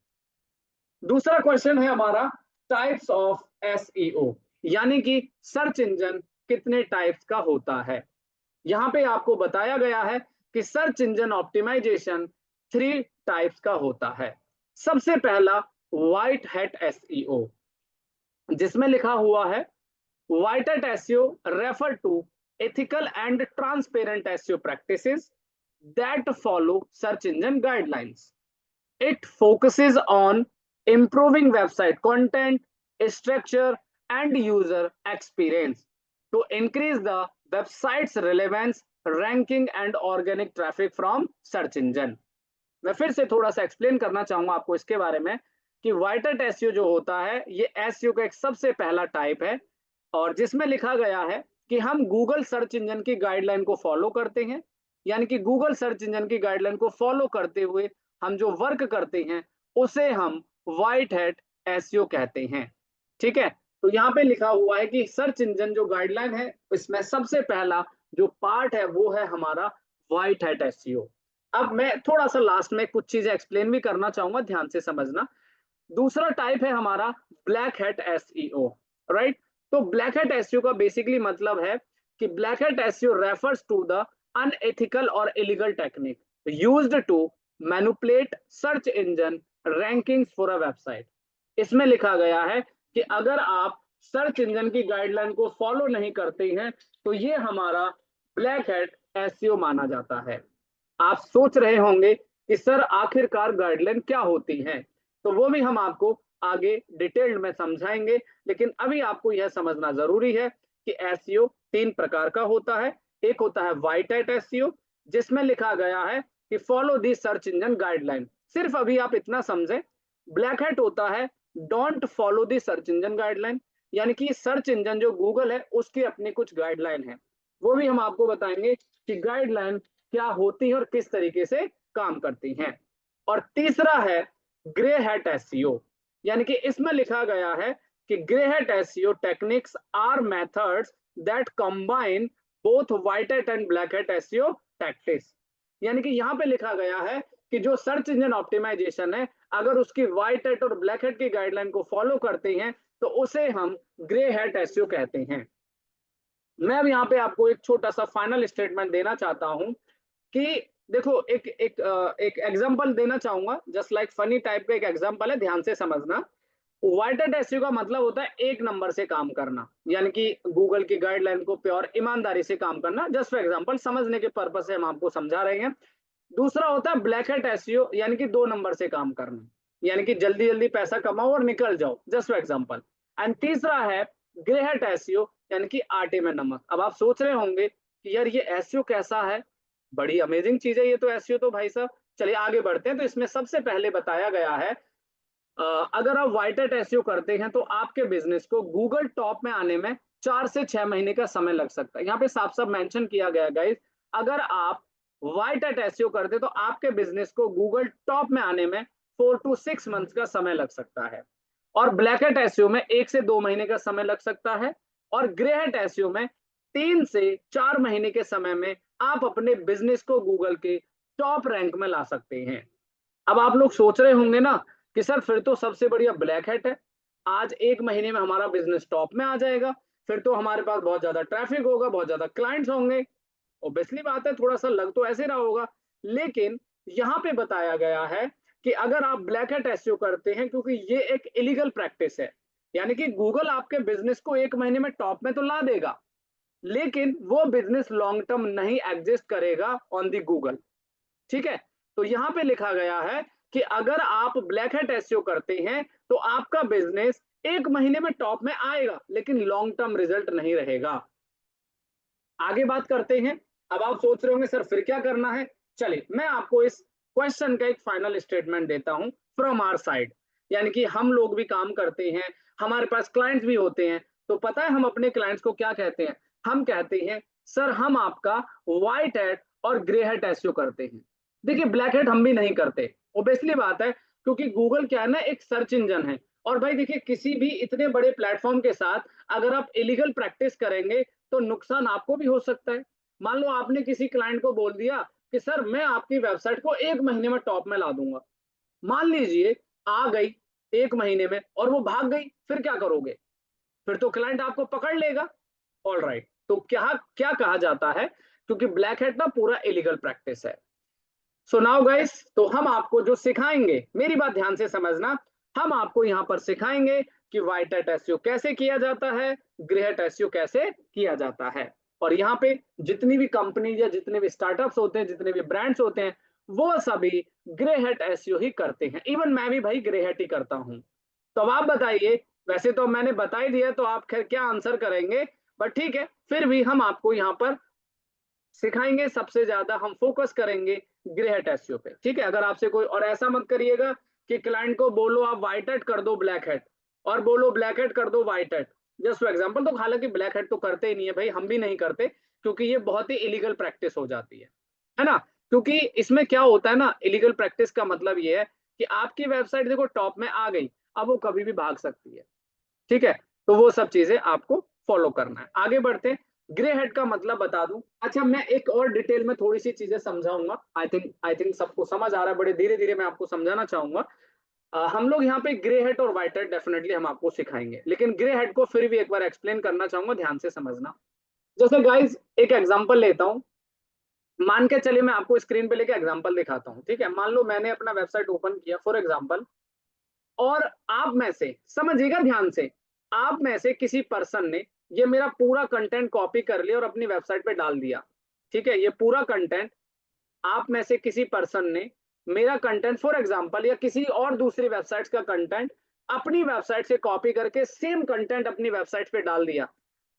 A: दूसरा क्वेश्चन है हमारा टाइप्स ऑफ एसईओ, यानी कि सर्च इंजन कितने टाइप्स का होता है। यहाँ पे आपको बताया गया है कि सर्च इंजन ऑप्टिमाइजेशन 3 टाइप्स का होता है। सबसे पहला व्हाइट हैट एसईओ, जिसमें लिखा हुआ है white hat SEO refer to ethical and transparent SEO practices that follow search engine guidelines. It focuses on improving website content, structure, and user experience to increase the website's relevance, ranking, and organic traffic from search engine. मैं फिर से थोड़ा सा explain करना चाहूंगा आपको इसके बारे में कि व्हाइट हैट एसईओ जो होता है ये एसईओ का एक सबसे पहला टाइप है, और जिसमें लिखा गया है कि हम गूगल सर्च इंजन की गाइडलाइन को फॉलो करते हैं। यानी कि गूगल सर्च इंजन की गाइडलाइन को फॉलो करते हुए हम जो वर्क करते हैं उसे हम व्हाइट हैट एसईओ कहते हैं। ठीक है, तो यहाँ पे लिखा हुआ है कि सर्च इंजन जो गाइडलाइन है इसमें सबसे पहला जो पार्ट है वो है हमारा व्हाइट हैट एसईओ। अब मैं थोड़ा सा लास्ट में कुछ चीजें एक्सप्लेन भी करना चाहूंगा, ध्यान से समझना। दूसरा टाइप है हमारा ब्लैक हैट एसईओ, राइट। तो ब्लैक हैट एसईओ का बेसिकली मतलब है कि black hat SEO refers to the unethical और illegal technique used to manipulate search engine rankings for a website. इसमें लिखा गया है कि अगर आप सर्च इंजन की गाइडलाइन को फॉलो नहीं करते हैं तो ये हमारा ब्लैक हैट एसईओ माना जाता है। आप सोच रहे होंगे कि सर आखिरकार गाइडलाइन क्या होती है, तो वो भी हम आपको आगे डिटेल्ड में समझाएंगे। लेकिन अभी आपको यह समझना जरूरी है कि एसईओ 3 प्रकार का होता है। एक होता है व्हाइट हैट एसईओ, जिसमें लिखा गया है कि follow the search engine guideline. सिर्फ अभी आप इतना समझें। ब्लैक हैट होता है don't follow the search engine guideline, यानी कि सर्च इंजन जो गूगल है उसकी अपनी कुछ गाइडलाइन है, वो भी हम आपको बताएंगे कि गाइडलाइन क्या होती है और किस तरीके से काम करती हैं। और तीसरा है ग्रे हैट एसईओ, यानी कि इसमें लिखा गया है कि grey hat SEO techniques are methods that combine both white hat and black hat SEO tactics. यानी कि यहाँ पे लिखा गया है कि जो सर्च इंजन ऑप्टिमाइजेशन है अगर उसकी व्हाइट हैट और ब्लैक हैट की गाइडलाइन को फॉलो करते हैं तो उसे हम ग्रे हैट एसईओ कहते हैं। मैं अब यहाँ पे आपको एक छोटा सा फाइनल स्टेटमेंट देना चाहता हूँ कि देखो एक एग्जांपल देना चाहूंगा, जस्ट लाइक फनी टाइप का एक एग्जांपल है, ध्यान से समझना। व्हाइट हैट एसईओ का मतलब होता है एक नंबर से काम करना, यानी कि गूगल की गाइडलाइन को प्योर ईमानदारी से काम करना। जस्ट फॉर एग्जांपल समझने के पर्पज से हम आपको समझा रहे हैं। दूसरा होता है ब्लैक हैट एसईओ, यानी कि 2 नंबर से काम करना। यानी कि जल्दी जल्दी पैसा कमाओ और निकल जाओ, जस्ट फॉर एग्जांपल। एंड तीसरा है ग्रे हैट एसईओ, यानी कि आटे में नमक। अब आप सोच रहे होंगे कि यार ये एसईओ कैसा है, बड़ी अमेजिंग चीज है ये तो एसईओ तो भाई साहब। चलिए आगे बढ़ते हैं। तो इसमें सबसे पहले बताया गया है अगर आप वाइट हैट एसईओ करते हैं तो आपके बिजनेस को गूगल टॉप में आने में 4 से 6 महीने का समय लग सकता है। यहाँ पे साफ साफ मेंशन किया गया गाइस, अगर आप वाइट हैट एसईओ करते तो आपके बिजनेस को गूगल टॉप में आने में 4 to 6 मंथ्स का समय लग सकता है। और ब्लैक हैट एसईओ में 1 से 2 महीने का समय लग सकता है। और ग्रे हैट एसईओ में 3 से 4 महीने के समय में आप अपने बिजनेस को गूगल के टॉप रैंक में ला सकते हैं। अब आप लोग सोच रहे होंगे ना कि सर फिर तो सबसे बढ़िया ब्लैक हैट है, आज 1 महीने में हमारा बिजनेस टॉप में आ जाएगा, फिर तो हमारे पास बहुत ज्यादा ट्रैफिक होगा, बहुत ज्यादा क्लाइंट्स होंगे। ऑब्वियसली बात है, थोड़ा सा लग तो ऐसे रहा होगा, लेकिन यहाँ पे बताया गया है कि अगर आप ब्लैक हैट एसईओ करते हैं, क्योंकि ये एक इलीगल प्रैक्टिस है, यानी कि गूगल आपके बिजनेस को 1 महीने में टॉप में तो ला देगा, लेकिन वो बिजनेस लॉन्ग टर्म नहीं एग्जिस्ट करेगा ऑन दी गूगल। ठीक है, तो यहाँ पे लिखा गया है कि अगर आप ब्लैक हैट एसईओ करते हैं तो आपका बिजनेस 1 महीने में टॉप में आएगा, लेकिन लॉन्ग टर्म रिजल्ट नहीं रहेगा। आगे बात करते हैं। अब आप सोच रहे होंगे सर फिर क्या करना है। चलिए मैं आपको इस क्वेश्चन का एक फाइनल स्टेटमेंट देता हूं फ्रॉम आवर साइड, यानी कि हम लोग भी काम करते हैं, हमारे पास क्लाइंट्स भी होते हैं, तो पता है हम अपने क्लाइंट्स को क्या कहते हैं, हम कहते हैं सर हम आपका व्हाइट हैट और ग्रे हैट एसईओ करते हैं। देखिए ब्लैक हैट हम भी नहीं करते, ओबियसली बात है, क्योंकि गूगल क्या है ना, एक सर्च इंजन है। और भाई देखिए किसी भी इतने बड़े प्लेटफॉर्म के साथ अगर आप इलीगल प्रैक्टिस करेंगे तो नुकसान आपको भी हो सकता है। मान लो आपने किसी क्लाइंट को बोल दिया कि सर मैं आपकी वेबसाइट को 1 महीने में टॉप में ला दूंगा, मान लीजिए आ गई 1 महीने में और वो भाग गई, फिर क्या करोगे, फिर तो क्लाइंट आपको पकड़ लेगा। ऑल राइट, तो क्या क्या कहा जाता है, क्योंकि ब्लैक हैट ना पूरा इलीगल प्रैक्टिस है। सो नाउ गाइस, तो हम आपको जो सिखाएंगे, मेरी बात ध्यान से समझना, हम आपको यहाँ पर सिखाएंगे कि व्हाइट हैट एसईओ कैसे किया जाता है, ग्रे हैट एसईओ कैसे किया जाता है। और यहाँ पे जितनी भी कंपनी या जितने भी स्टार्टअप्स होते हैं, जितने भी ब्रांड्स होते हैं, वो सभी ग्रे हैट एसईओ ही करते हैं। इवन मैं भी भाई ग्रे हैट ही करता हूँ। तो अब आप बताइए, वैसे तो मैंने बता ही दिया, तो आप खैर क्या आंसर करेंगे, बट ठीक है, फिर भी हम आपको यहाँ पर सिखाएंगे। सबसे ज्यादा हम फोकस करेंगे ग्रे हैट एसईओ पे। ठीक है, अगर आपसे कोई, और ऐसा मत करिएगा कि क्लाइंट को बोलो आप व्हाइट हैट कर दो ब्लैक हैट, और बोलो ब्लैक हैट कर दो white hat, just for example. तो हालांकि ब्लैक हैट तो करते ही नहीं है भाई, हम भी नहीं करते, क्योंकि ये बहुत ही इलीगल प्रैक्टिस हो जाती है ना। क्योंकि इसमें क्या होता है ना, इलीगल प्रैक्टिस का मतलब ये है कि आपकी वेबसाइट देखो टॉप में आ गई, अब वो कभी भी भाग सकती है। ठीक है, तो वो सब चीजें आपको फॉलो करना है। आगे बढ़ते हैं, ग्रे हेड का मतलब बता दूं। अच्छा, मैं एक और डिटेल में थोड़ी सी चीजें समझाऊंगा, आई थिंक सबको समझ आ रहा है, बड़े धीरे धीरे मैं आपको समझाना चाहूंगा। हम लोग यहाँ पे ग्रे हेड और व्हाइट हेड डेफिनेटली हम आपको सिखाएंगे, लेकिन ग्रे हेड को फिर भी एक बार एक्सप्लेन करना चाहूंगा, ध्यान से समझना। जैसे गाइज एक एग्जांपल लेता हूँ, मान के चलिए मैं आपको स्क्रीन पे लेके एग्जांपल दिखाता हूँ। ठीक है, मान लो मैंने अपना वेबसाइट ओपन किया फॉर एग्जांपल, और आप में से, समझिएगा ध्यान से, आप में से किसी पर्सन ने ये मेरा पूरा कंटेंट कॉपी कर लिया और अपनी वेबसाइट पे डाल दिया। ठीक है, ये पूरा कंटेंट आप में से किसी पर्सन ने मेरा कंटेंट फॉर एग्जांपल या किसी और दूसरी वेबसाइट्स का कंटेंट अपनी वेबसाइट से कॉपी करके सेम कंटेंट अपनी वेबसाइट पे डाल दिया,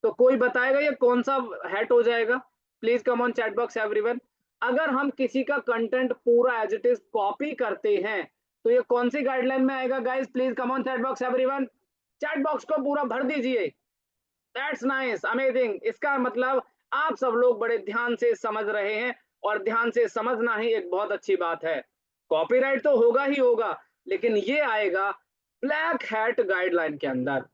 A: तो कोई बताएगा ये कौन सा हैट हो जाएगा। Please come on chat box everyone. अगर हम किसी का कंटेंट पूरा एज इट इज कॉपी करते हैं तो ये कौन सी गाइडलाइन में आएगा guys, please come on chat box everyone. Chat box को पूरा भर दीजिए। That's nice, amazing. इसका मतलब आप सब लोग बड़े ध्यान से समझ रहे हैं, और ध्यान से समझना ही एक बहुत अच्छी बात है। कॉपीराइट तो होगा ही होगा, लेकिन ये आएगा ब्लैक हैट गाइडलाइन के अंदर।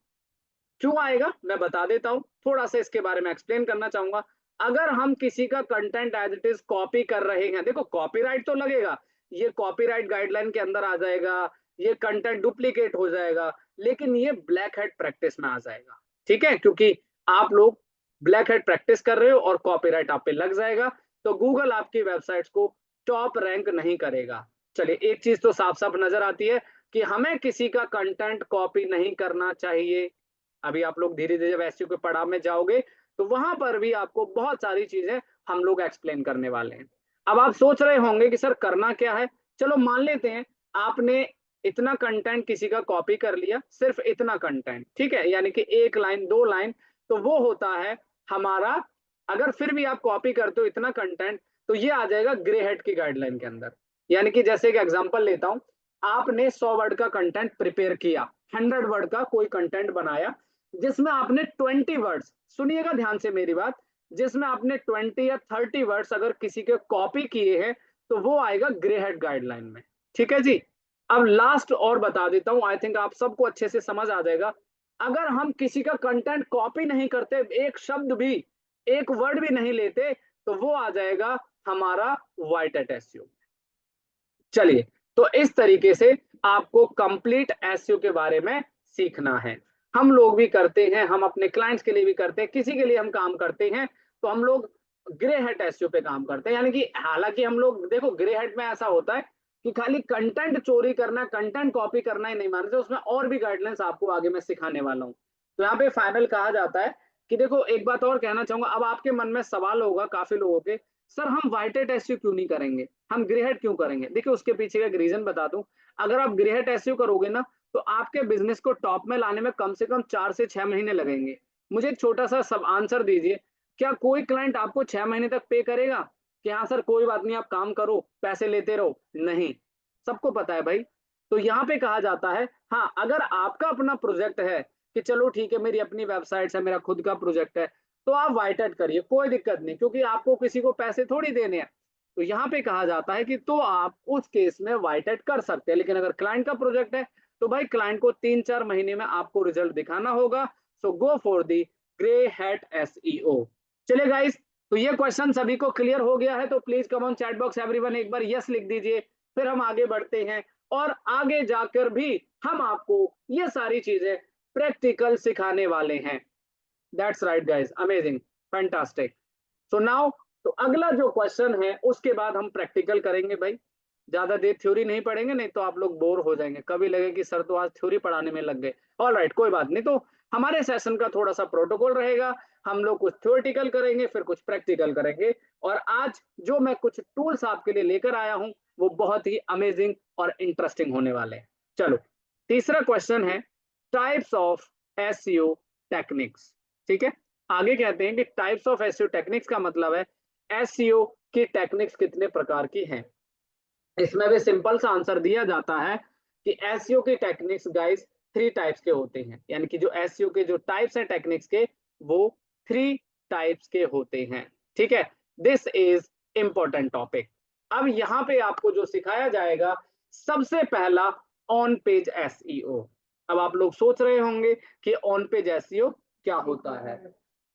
A: क्यों आएगा मैं बता देता हूं, थोड़ा सा इसके बारे में एक्सप्लेन करना चाहूंगा। अगर हम किसी का content as it is copy कर रहे हैं, देखो कॉपीराइट तो लगेगा, ये कॉपीराइट गाइडलाइन के अंदर आ जाएगा, ये कंटेंट डुप्लीकेट हो जाएगा, लेकिन ये ब्लैक हैट प्रैक्टिस में आ जाएगा। ठीक है, क्योंकि आप लोग ब्लैक हैट प्रैक्टिस कर रहे हो और कॉपीराइट आप पे लग जाएगा, तो गूगल आपकी वेबसाइट्स को टॉप रैंक नहीं करेगा। चलिए एक चीज तो साफ साफ नजर आती है कि हमें किसी का कंटेंट कॉपी नहीं करना चाहिए। अभी आप लोग धीरे धीरे एसईओ के पड़ाव में जाओगे तो वहां पर भी आपको बहुत सारी चीजें हम लोग एक्सप्लेन करने वाले हैं। अब आप सोच रहे होंगे कि सर करना क्या है। चलो मान लेते हैं आपने इतना कंटेंट किसी का कॉपी कर लिया, सिर्फ इतना कंटेंट, ठीक है, यानी कि 1 लाइन 2 लाइन, तो वो होता है हमारा, अगर फिर भी आप कॉपी करते हो इतना कंटेंट, तो ये आ जाएगा ग्रे हेड की गाइडलाइन के अंदर। यानी कि जैसे एक एग्जांपल लेता हूं, आपने 100 वर्ड का कंटेंट प्रिपेयर किया, 100 वर्ड का कोई कंटेंट बनाया, जिसमें आपने 20 वर्ड्स, सुनिएगा ध्यान से मेरी बात, जिसमें आपने 20 या 30 वर्ड्स अगर किसी के कॉपी किए हैं, तो वो आएगा ग्रे हेड गाइडलाइन में। ठीक है जी। अब लास्ट और बता देता हूं, आई थिंक आप सबको अच्छे से समझ आ जाएगा। अगर हम किसी का कंटेंट कॉपी नहीं करते, एक शब्द भी, एक वर्ड भी नहीं लेते, तो वो आ जाएगा हमारा व्हाइट एट एसईओ। चलिए, तो इस तरीके से आपको कंप्लीट एसईओ के बारे में सीखना है। हम लोग भी करते हैं, हम अपने क्लाइंट्स के लिए भी करते हैं, किसी के लिए हम काम करते हैं, तो हम लोग ग्रे हेड एसईओ पे काम करते हैं। यानी कि हालांकि हम लोग देखो, ग्रे हेड में ऐसा होता है कि खाली कंटेंट चोरी करना, कंटेंट कॉपी करना ही नहीं मानते, उसमें और भी गाइडलाइंस आपको आगे मैं सिखाने वाला हूँ। तो यहाँ पे फाइनल कहा जाता है कि देखो, एक बात और कहना चाहूंगा, अब आपके मन में सवाल होगा काफी लोगों के, सर हम व्हाइट एट एसईओ क्यों नहीं करेंगे, हम ग्रे हेड क्यों करेंगे? देखिए, उसके पीछे का एक रीजन बता दूं। अगर आप ग्रे हेड एसईओ करोगे ना, तो आपके बिजनेस को टॉप में लाने में कम से कम 4 से 6 महीने लगेंगे। मुझे एक छोटा सा सब आंसर दीजिए, क्या कोई क्लाइंट आपको 6 महीने तक पे करेगा कि हाँ सर कोई बात नहीं, आप काम करो, पैसे लेते रहो? नहीं, सबको पता है भाई। तो यहाँ पे कहा जाता है, हाँ अगर आपका अपना प्रोजेक्ट है कि चलो ठीक है, मेरी अपनी वेबसाइट है, मेरा खुद का प्रोजेक्ट है, तो आप व्हाइट एट करिए, कोई दिक्कत नहीं, क्योंकि आपको किसी को पैसे थोड़ी देने हैं। तो यहाँ पे कहा जाता है कि तो आप उस केस में व्हाइट एट कर सकते हैं। लेकिन अगर क्लाइंट का प्रोजेक्ट है, तो भाई क्लाइंट को 3-4 महीने में आपको रिजल्ट दिखाना होगा। So go for the grey hat SEO. चलिए गाइस, तो ये क्वेश्चन सभी को क्लियर हो गया है, तो please come on chat box everyone एक बार यस लिख दीजिए, फिर हम आगे बढ़ते हैं और आगे जाकर भी हम आपको ये सारी चीजें प्रैक्टिकल सिखाने वाले हैं। That's right guys, amazing, fantastic. So now, तो अगला जो क्वेश्चन है उसके बाद हम प्रैक्टिकल करेंगे भाई। ज्यादा देर थ्योरी नहीं पढ़ेंगे, नहीं तो आप लोग बोर हो जाएंगे, कभी लगे कि सर तो आज थ्योरी पढ़ाने में लग गए। ऑल राइट, कोई बात नहीं, तो हमारे सेशन का थोड़ा सा प्रोटोकॉल रहेगा, हम लोग कुछ थ्योरेटिकल करेंगे, फिर कुछ प्रैक्टिकल करेंगे। और आज जो मैं कुछ टूल्स आपके लिए लेकर आया हूं, वो बहुत ही अमेजिंग और इंटरेस्टिंग होने वाले हैं। चलो, तीसरा क्वेश्चन है टाइप्स ऑफ एसईओ टेक्निक्स। ठीक है, आगे कहते हैं कि टाइप्स ऑफ एसईओ टेक्निक्स का मतलब है एसईओ की टेक्निक्स कितने प्रकार की हैं। इसमें भी सिंपल सा आंसर दिया जाता है कि एसईओ की टेक्निक्स गाइस 3 टाइप्स के होते हैं। यानी कि जो एसईओ के जो टाइप्स हैं टेक्निक्स के, वो 3 टाइप्स के होते हैं। ठीक है, दिस इज इंपॉर्टेंट टॉपिक। अब यहाँ पे आपको जो सिखाया जाएगा, सबसे पहला ऑन पेज एसईओ। अब आप लोग सोच रहे होंगे कि ऑन पेज एसईओ क्या होता है।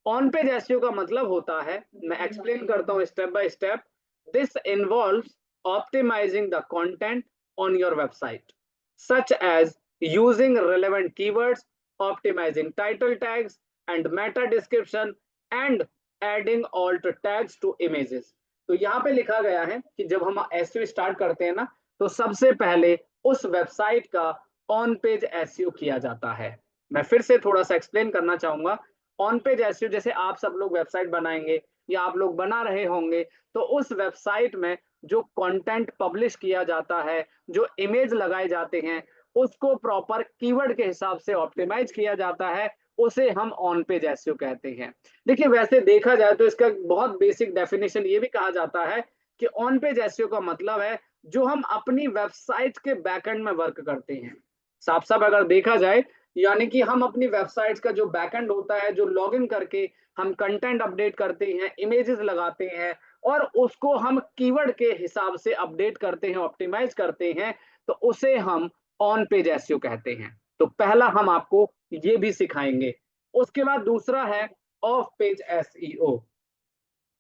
A: ऑन पेज एसईओ का मतलब होता है, मैं एक्सप्लेन करता हूं step by step. This involves optimizing the content on your website, such as using relevant keywords, optimizing title tags and meta description, and adding alt tags to images। तो यहाँ पे लिखा गया है कि जब हम एसईओ स्टार्ट करते हैं ना, तो सबसे पहले उस वेबसाइट का ऑन पेज एसईओ किया जाता है। मैं फिर से थोड़ा सा एक्सप्लेन करना चाहूंगा। ऑन पेज एसईओ, जैसे आप सब लोग वेबसाइट बनाएंगे या आप लोग बना रहे होंगे, तो उस वेबसाइट में जो कंटेंट पब्लिश किया जाता है, जो इमेज लगाए जाते हैं, उसको प्रॉपर कीवर्ड के हिसाब से ऑप्टिमाइज किया जाता है, उसे हम ऑन पेज एसईओ कहते हैं। देखिए, वैसे देखा जाए तो इसका बहुत बेसिक डेफिनेशन ये भी कहा जाता है कि ऑन पेज एसईओ का मतलब है जो हम अपनी वेबसाइट के बैकएंड में वर्क करते हैं। साफ साफ अगर देखा जाए, यानी कि हम अपनी वेबसाइट का जो बैकएंड होता है, जो लॉगिन करके हम कंटेंट अपडेट करते हैं, इमेजेस लगाते हैं, और उसको हम कीवर्ड के हिसाब से अपडेट करते हैं, ऑप्टिमाइज करते हैं, तो उसे हम ऑन पेज एसईओ कहते हैं। तो पहला हम आपको ये भी सिखाएंगे। उसके बाद दूसरा है ऑफ पेज एसईओ।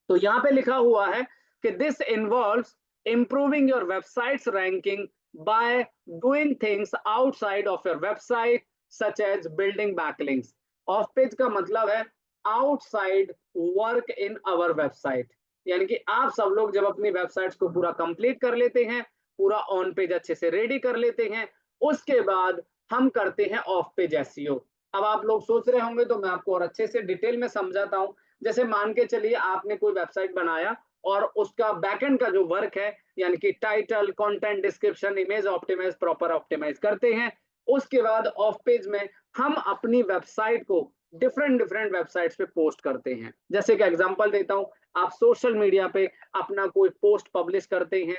A: तो यहाँ पे लिखा हुआ है कि this involves improving your website's ranking by doing things outside of your website, such as building backlinks. Off page का मतलब है outside work in our website. यानी कि आप सब लोग जब अपनी वेबसाइट्स को पूरा कंप्लीट कर लेते हैं, पूरा ऑन पेज अच्छे से रेडी कर लेते हैं, उसके बाद हम करते हैं ऑफ पेज एसईओ। अब आप लोग सोच रहे होंगे, तो मैं आपको और अच्छे से डिटेल में समझाता हूं। जैसे मान के चलिए आपने कोई वेबसाइट बनाया और उसका बैकएंड का जो वर्क है यानी कि title, content, description, image optimize, proper optimize करते हैं। उसके बाद ऑफ पेज में हम अपनी वेबसाइट को डिफरेंट डिफरेंट वेबसाइट्स पे पोस्ट करते हैं। जैसे कि एग्जांपल देता हूं, आप सोशल मीडिया पे अपना कोई पोस्ट पब्लिश करते हैं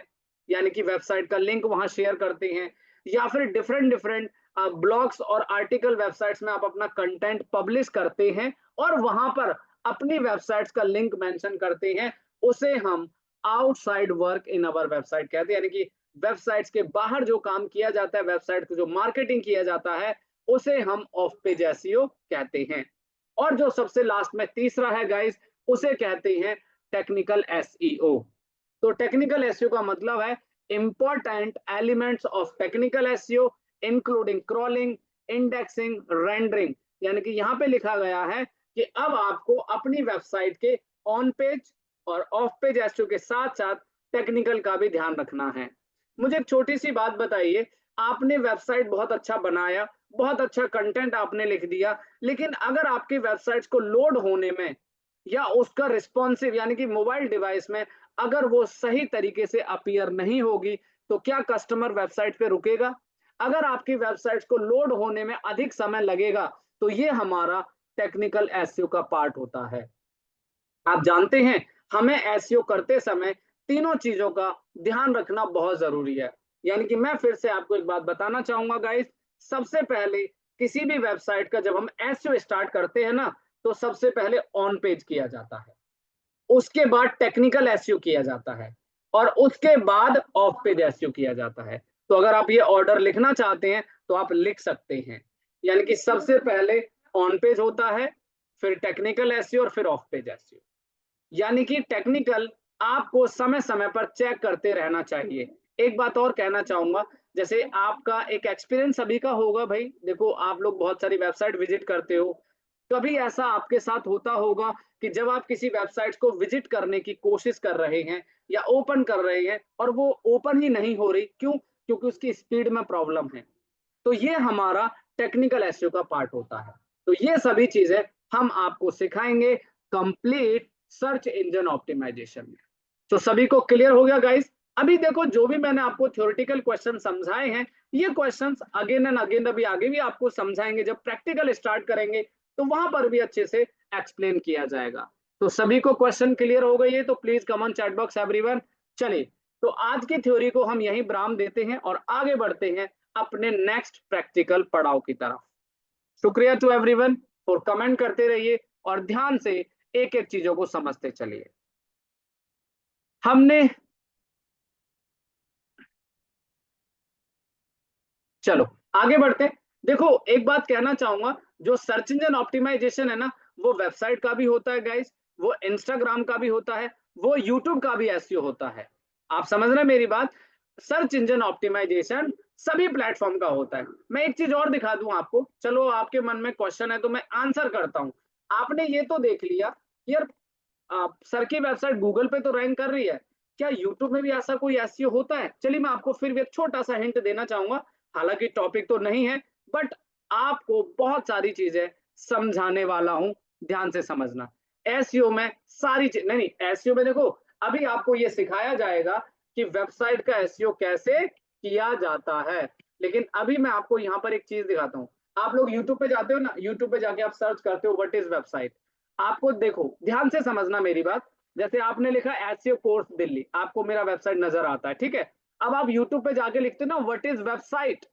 A: यानी कि वेबसाइट का लिंक वहां शेयर करते हैं, या फिर डिफरेंट डिफरेंट ब्लॉग्स और आर्टिकल वेबसाइट्स में आप अपना कंटेंट पब्लिश करते हैं और वहां पर अपनी वेबसाइट्स का लिंक मेंशन करते हैं। उसे हम outside work in our website कहते हैं, यानी कि वेबसाइट्स के बाहर जो काम किया जाता है, वेबसाइट को जो मार्केटिंग किया जाता है, उसे हम ऑफ पेज एसईओ कहते हैं। और जो सबसे लास्ट में तीसरा है गाइस, उसे कहते हैं टेक्निकल एसईओ। तो टेक्निकल एसईओ का मतलब है important elements of technical SEO including crawling, indexing, rendering. यानी कि यहाँ पे लिखा गया है कि अब आपको अपनी वेबसाइट के ऑन पेज और ऑफ पेज एसईओ के साथ साथ टेक्निकल का भी ध्यान रखना है। मुझे एक छोटी सी बात बताइए, आपने वेबसाइट बहुत अच्छा बनाया, बहुत अच्छा कंटेंट आपने लिख दिया, लेकिन अगर आपकी वेबसाइट्स को लोड होने में या उसका रिस्पॉन्सिव यानी कि मोबाइल डिवाइस में अगर वो सही तरीके से अपीयर नहीं होगी, तो क्या कस्टमर वेबसाइट पे रुकेगा? अगर आपकी वेबसाइट्स को लोड होने में अधिक समय लगेगा, तो ये हमारा टेक्निकल एसईओ का पार्ट होता है। आप जानते हैं, हमें एसईओ करते समय तीनों चीजों का ध्यान रखना बहुत जरूरी है। यानी कि मैं फिर से आपको एक बात बताना चाहूंगा गाइस, सबसे पहले किसी भी वेबसाइट का जब हम एसईओ स्टार्ट करते हैं ना, तो सबसे पहले ऑन पेज किया जाता है, उसके बाद टेक्निकल एसईओ किया जाता है और उसके बाद ऑफ पेज एसईओ किया जाता है। तो अगर आप ये ऑर्डर लिखना चाहते हैं तो आप लिख सकते हैं, यानी कि सबसे पहले ऑन पेज होता है, फिर टेक्निकल एसईओ और फिर ऑफ पेज एसईओ। यानी कि टेक्निकल आपको समय समय पर चेक करते रहना चाहिए। एक बात और कहना चाहूंगा, जैसे आपका एक एक्सपीरियंस सभी का होगा भाई, देखो आप लोग बहुत सारी वेबसाइट विजिट करते हो, कभी ऐसा आपके साथ होता होगा कि जब आप किसी वेबसाइट को विजिट करने की कोशिश कर रहे हैं या ओपन कर रहे हैं और वो ओपन ही नहीं हो रही, क्यों? क्योंकि उसकी स्पीड में प्रॉब्लम है। तो ये हमारा टेक्निकल एसईओ का पार्ट होता है। तो ये सभी चीजें हम आपको सिखाएंगे कंप्लीट सर्च इंजन ऑप्टिमाइजेशन में। तो सभी को क्लियर हो गया गाइस? अभी देखो, जो भी मैंने आपको थ्योरेटिकल क्वेश्चन समझाए हैं, ये क्वेश्चंस अगेन एंड अगेन अभी आगे भी आपको समझाएंगे। जब प्रैक्टिकल स्टार्ट करेंगे तो वहां पर भी अच्छे से एक्सप्लेन किया जाएगा। तो सभी को क्वेश्चन क्लियर हो गई है तो please come on chat box everyone. चलिए, तो आज की थ्योरी को हम यहीं विराम देते हैं और आगे बढ़ते हैं अपने नेक्स्ट प्रैक्टिकल पड़ाव की तरफ। शुक्रिया टू एवरीवन फॉर कमेंट करते रहिए और ध्यान से एक एक चीजों को समझते चलिए। हमने, चलो आगे बढ़ते। देखो, एक बात कहना चाहूंगा, जो सर्च इंजन ऑप्टिमाइजेशन है ना, वो वेबसाइट का भी होता है गाइस, वो इंस्टाग्राम का भी होता है, वो यूट्यूब का भी एसईओ होता है। आप समझ रहे हैं मेरी बात? सर्च इंजन ऑप्टिमाइजेशन सभी प्लेटफॉर्म का होता है। मैं एक चीज और दिखा दूं आपको, चलो आपके मन में क्वेश्चन है तो मैं आंसर करता हूं। आपने ये तो देख लिया कि यार सर की वेबसाइट गूगल पे तो रैंक कर रही है, क्या यूट्यूब में भी ऐसा कोई एसईओ होता है? चलिए मैं आपको फिर भी एक छोटा सा हिंट देना चाहूंगा, हालांकि टॉपिक तो नहीं है, बट आपको बहुत सारी चीजें समझाने वाला हूं, ध्यान से समझना। एसईओ में सारी चीज नहीं, एसईओ में देखो, अभी आपको ये सिखाया जाएगा कि वेबसाइट का एसईओ कैसे किया जाता है, लेकिन अभी मैं आपको यहाँ पर एक चीज दिखाता हूँ। आप लोग यूट्यूब पे जाते हो ना, यूट्यूब पे जाके आप सर्च करते हो व्हाट इज वेबसाइट, आपको देखो ध्यान से समझना मेरी बात। जैसे आपने लिखा एसईओ कोर्स दिल्ली, आपको मेरा वेबसाइट नजर आता है, ठीक है। अब आप यूट्यूब पे जाके लिखते हो ना व्हाट इज वेबसाइट,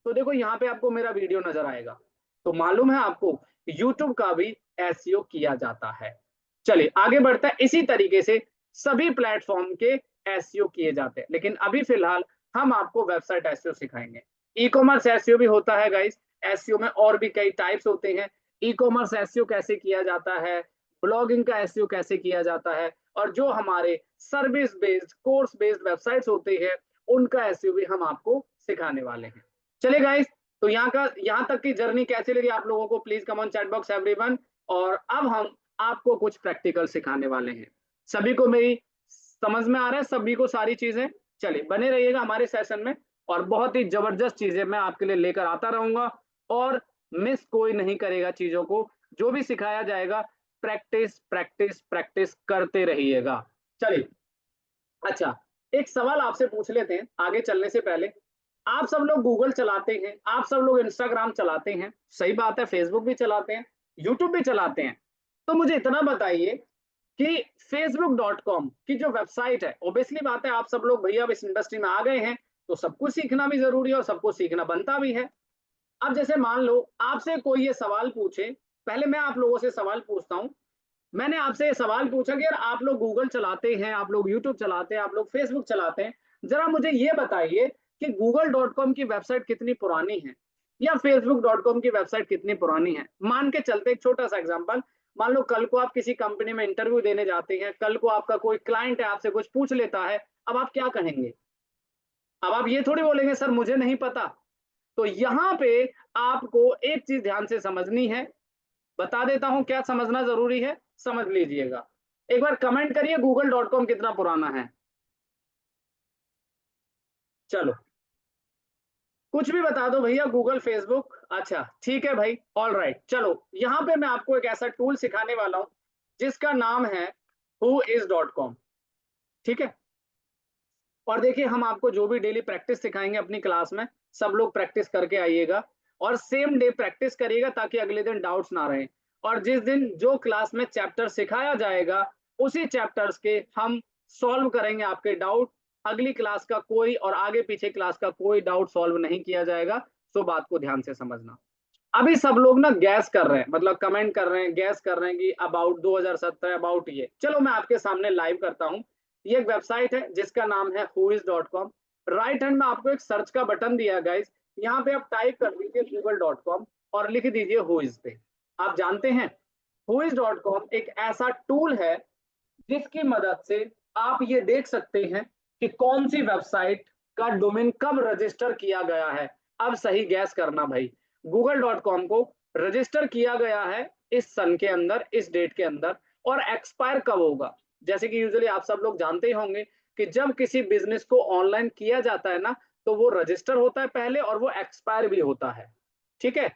A: तो देखो यहाँ पे आपको मेरा वीडियो नजर आएगा। तो मालूम है आपको, यूट्यूब का भी एसईओ किया जाता है। चलिए आगे बढ़ता है। इसी तरीके से सभी प्लेटफॉर्म के एसईओ किए जाते हैं, लेकिन अभी फिलहाल हम आपको वेबसाइट एसईओ सिखाएंगे। ई कॉमर्स एसईओ भी होता है गाइस, एसईओ में और भी कई टाइप्स होते हैं। ई कॉमर्स एसईओ कैसे किया जाता है, ब्लॉगिंग का एसईओ कैसे किया जाता है, और जो हमारे service based course based websites होते हैं उनका एसईओ भी हम आपको सिखाने वाले हैं। चलिए गाइस, तो यहाँ तक की जर्नी कैसी लगी आप लोगों को, please come on chat box everyone. और अब हम आपको कुछ प्रैक्टिकल सिखाने वाले हैं। सभी को मेरी समझ में आ रहा है, सभी को सारी चीजें? चलिए बने रहिएगा हमारे सेशन में, और बहुत ही जबरदस्त चीजें मैं आपके लिए लेकर आता रहूंगा, और मिस कोई नहीं करेगा चीजों को। जो भी सिखाया जाएगा प्रैक्टिस प्रैक्टिस प्रैक्टिस करते रहिएगा। चलिए अच्छा, एक सवाल आपसे पूछ लेते हैं आगे चलने से पहले। आप सब लोग गूगल चलाते हैं, आप सब लोग इंस्टाग्राम चलाते हैं, सही बात है, फेसबुक भी चलाते हैं, यूट्यूब भी चलाते हैं। तो मुझे इतना बताइए कि facebook.com की जो वेबसाइट है, ऑब्वियसली बात है आप सब लोग भैया अब इस इंडस्ट्री में आ गए हैं, तो सब कुछ सीखना भी जरूरी है और सब कुछ सीखना बनता भी है। अब जैसे मान लो आपसे कोई ये सवाल पूछे, पहले मैं आप लोगों से सवाल पूछता हूँ। मैंने आपसे ये सवाल पूछा कि यार आप लोग गूगल चलाते हैं, आप लोग यूट्यूब चलाते हैं, आप लोग फेसबुक चलाते हैं, जरा मुझे ये बताइए कि google.com की वेबसाइट कितनी पुरानी है या facebook.com की वेबसाइट कितनी पुरानी है। मान के चलते एक छोटा सा एग्जांपल, मान लो कल को आप किसी कंपनी में इंटरव्यू देने जाते हैं, कल को आपका कोई क्लाइंट है आपसे कुछ पूछ लेता है, अब आप क्या कहेंगे? अब आप ये थोड़ी बोलेंगे सर मुझे नहीं पता। तो यहाँ पे आपको एक चीज ध्यान से समझनी है, बता देता हूं क्या समझना जरूरी है, समझ लीजिएगा। एक बार कमेंट करिए google.com कितना पुराना है। चलो कुछ भी बता दो भैया, गूगल, फेसबुक, अच्छा ठीक है भाई, ऑल राइट। चलो यहाँ पे मैं आपको एक ऐसा टूल सिखाने वाला हूं जिसका नाम है whois.com। ठीक है, और देखिए हम आपको जो भी डेली प्रैक्टिस सिखाएंगे अपनी क्लास में, सब लोग प्रैक्टिस करके आइएगा और सेम डे प्रैक्टिस करिएगा ताकि अगले दिन डाउट्स ना रहे। और जिस दिन जो क्लास में चैप्टर सिखाया जाएगा उसी चैप्टर्स के हम सॉल्व करेंगे आपके डाउट। अगली क्लास का कोई और आगे पीछे क्लास का कोई डाउट सॉल्व नहीं किया जाएगा। तो बात को ध्यान से समझना। अभी सब लोग ना गैस कर रहे हैं, मतलब कमेंट कर रहे हैं, गैस कर रहे हैं कि अबाउट 2017, अबाउट ये। चलो मैं आपके सामने लाइव करता हूँ। ये एक वेबसाइट है जिसका नाम है whois.com। राइट हैंड में आपको एक सर्च का बटन दिया है गाइस, यहाँ पे आप टाइप कर दीजिए google.com और लिख दीजिए whois पे। आप जानते हैं whois.com एक ऐसा टूल है जिसकी मदद से आप ये देख सकते हैं कि कौन सी वेबसाइट का डोमेन कब रजिस्टर किया गया है। अब सही गैस करना भाई, google.com को रजिस्टर किया गया है इस सन के अंदर, इस डेट के अंदर, और एक्सपायर कब होगा। जैसे कि यूजुअली आप सब लोग जानते ही होंगे कि जब किसी बिजनेस को ऑनलाइन किया जाता है ना, तो वो रजिस्टर होता है पहले और वो एक्सपायर भी होता है। ठीक है,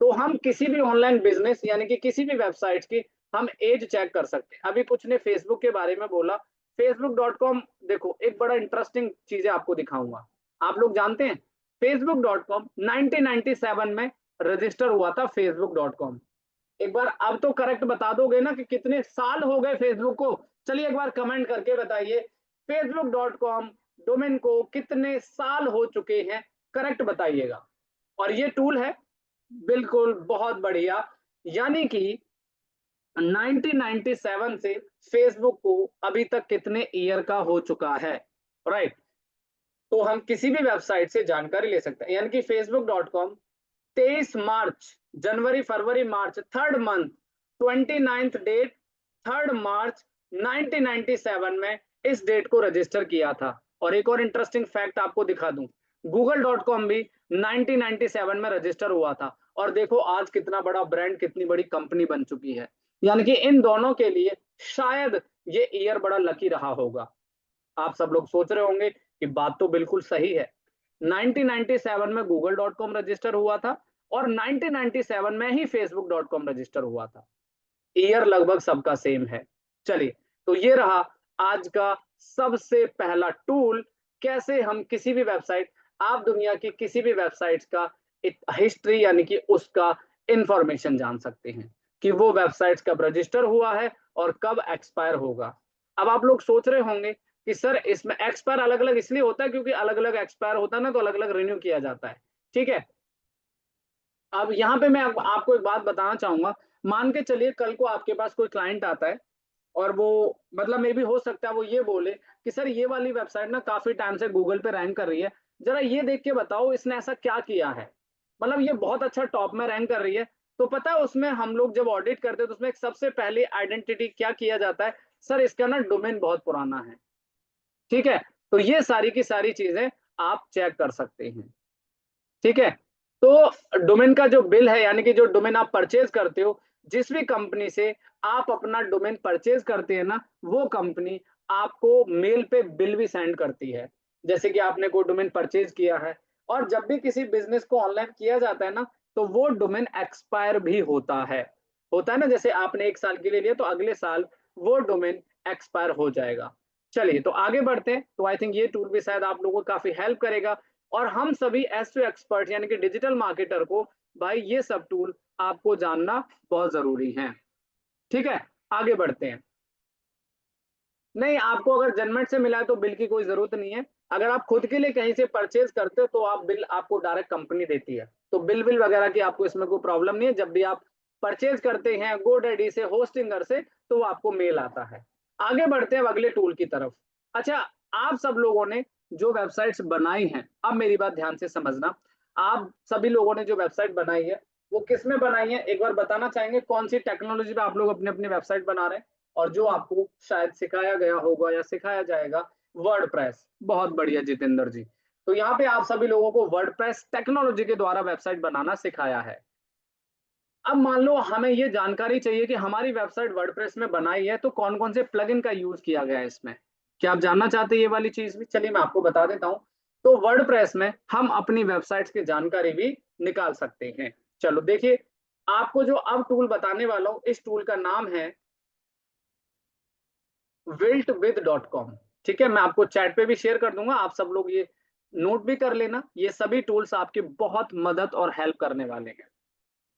A: तो हम किसी भी ऑनलाइन बिजनेस यानी कि किसी भी वेबसाइट की हम एज चेक कर सकते हैं। अभी कुछ ने फेसबुक के बारे में बोला, facebook.com, देखो एक बड़ा इंटरेस्टिंग चीज है आपको दिखाऊंगा। आप लोग जानते हैं facebook.com 1997 में रजिस्टर हुआ था facebook.com। एक बार अब तो करेक्ट बता दोगे ना कि कितने साल हो गए फेसबुक को? चलिए एक बार कमेंट करके बताइए facebook.com डोमेन को कितने साल हो चुके हैं, करेक्ट बताइएगा। और ये टूल है, बिल्कुल बहुत बढ़िया, यानी कि 1997 से फेसबुक को अभी तक कितने ईयर का हो चुका है, राइट। तो हम किसी भी वेबसाइट से जानकारी ले सकते हैं, यानी कि facebook.com 23 मार्च, जनवरी फरवरी मार्च, थर्ड मंथ, 29th डेट, 3 मार्च 1997 में इस डेट को रजिस्टर किया था। और एक और इंटरेस्टिंग फैक्ट आपको दिखा दूं, google.com भी 1997 में रजिस्टर हुआ था। और देखो आज कितना बड़ा ब्रांड, कितनी बड़ी कंपनी बन चुकी है। यानी कि इन दोनों के लिए शायद ये ईयर बड़ा लकी रहा होगा। आप सब लोग सोच रहे होंगे कि बात तो बिल्कुल सही है, 1997 में google.com रजिस्टर हुआ था और 1997 में ही facebook.com रजिस्टर हुआ था। ईयर लगभग सबका सेम है। चलिए, तो ये रहा आज का सबसे पहला टूल, कैसे हम किसी भी वेबसाइट, आप दुनिया की किसी भी वेबसाइट का हिस्ट्री यानी कि उसका इंफॉर्मेशन जान सकते हैं कि वो वेबसाइट कब रजिस्टर हुआ है और कब एक्सपायर होगा। अब आप लोग सोच रहे होंगे कि सर इसमें एक्सपायर अलग अलग इसलिए होता है क्योंकि अलग अलग एक्सपायर होता है ना, तो अलग अलग रिन्यू किया जाता है। ठीक है, अब यहाँ पे मैं आपको एक बात बताना चाहूंगा। मान के चलिए कल को आपके पास कोई क्लाइंट आता है और वो, मतलब मे भी हो सकता है वो ये बोले कि सर ये वाली वेबसाइट ना काफी टाइम से गूगल पे रैंक कर रही है, जरा ये देख के बताओ इसने ऐसा क्या किया है, मतलब ये बहुत अच्छा टॉप में रैंक कर रही है। तो पता है उसमें हम लोग जब ऑडिट करते हैं तो उसमें एक सबसे पहले आइडेंटिटी क्या किया जाता है, सर इसका ना डोमेन बहुत पुराना है। ठीक है, तो ये सारी की सारी चीजें आप चेक कर सकते हैं। ठीक है, तो डोमेन का जो बिल है यानी कि जो डोमेन आप परचेज करते हो, जिस भी कंपनी से आप अपना डोमेन परचेज करते हैं ना, वो कंपनी आपको मेल पे बिल भी सेंड करती है, जैसे कि आपने कोई डोमेन परचेज किया है। और जब भी किसी बिजनेस को ऑनलाइन किया जाता है ना, तो वो डोमेन एक्सपायर भी होता है ना, जैसे आपने 1 साल के लिए लिया तो अगले साल वो डोमेन एक्सपायर हो जाएगा। चलिए तो आगे बढ़ते हैं। तो आई थिंक ये टूल भी शायद आप लोगों को काफी हेल्प करेगा, और हम सभी एसईओ एक्सपर्ट यानी कि डिजिटल मार्केटर को भाई ये सब टूल आपको जानना बहुत जरूरी है। ठीक है, आगे बढ़ते हैं। नहीं, आपको अगर जनमेट से मिला है तो बिल की कोई जरूरत नहीं है। अगर आप खुद के लिए कहीं से परचेज करते हो तो आप बिल आपको डायरेक्ट कंपनी देती है, तो बिल वगैरह की आपको इसमें कोई प्रॉब्लम नहीं है। जब भी आप परचेज करते हैं गोडैडी से, होस्टिंगर से, तो आपको मेल आता है। आगे बढ़ते हैं अगले टूल की तरफ। अच्छा, आप सब लोगों ने जो वेबसाइट्स बनाई हैं, अब मेरी बात ध्यान से समझना। आप सभी लोगों ने जो वेबसाइट बनाई है वो किस में बनाई है, एक बार बताना चाहेंगे कौन सी टेक्नोलॉजी पे आप लोग अपनी अपनी वेबसाइट बना रहे हैं? और जो आपको शायद सिखाया गया होगा या सिखाया जाएगा, वर्डप्रेस। बहुत बढ़िया जितेंद्र जी। तो यहाँ पे आप सभी लोगों को वर्डप्रेस टेक्नोलॉजी के द्वारा वेबसाइट बनाना सिखाया है। अब मान लो हमें ये जानकारी चाहिए कि हमारी वेबसाइट वर्डप्रेस में बनाई है तो कौन कौन से प्लगइन का यूज किया गया है इसमें। क्या आप जानना चाहते हैं ये वाली चीज भी? चलिए मैं आपको बता देता हूँ। तो वर्डप्रेस में हम अपनी वेबसाइट्स की जानकारी भी निकाल सकते हैं। चलो देखिए, आपको जो अब टूल बताने वाला हूँ, इस टूल का नाम है wiltwith.com। ठीक है, मैं आपको चैट पे भी शेयर कर दूंगा, आप सब लोग ये नोट भी कर लेना। ये सभी टूल्स आपकी बहुत मदद और हेल्प करने वाले हैं।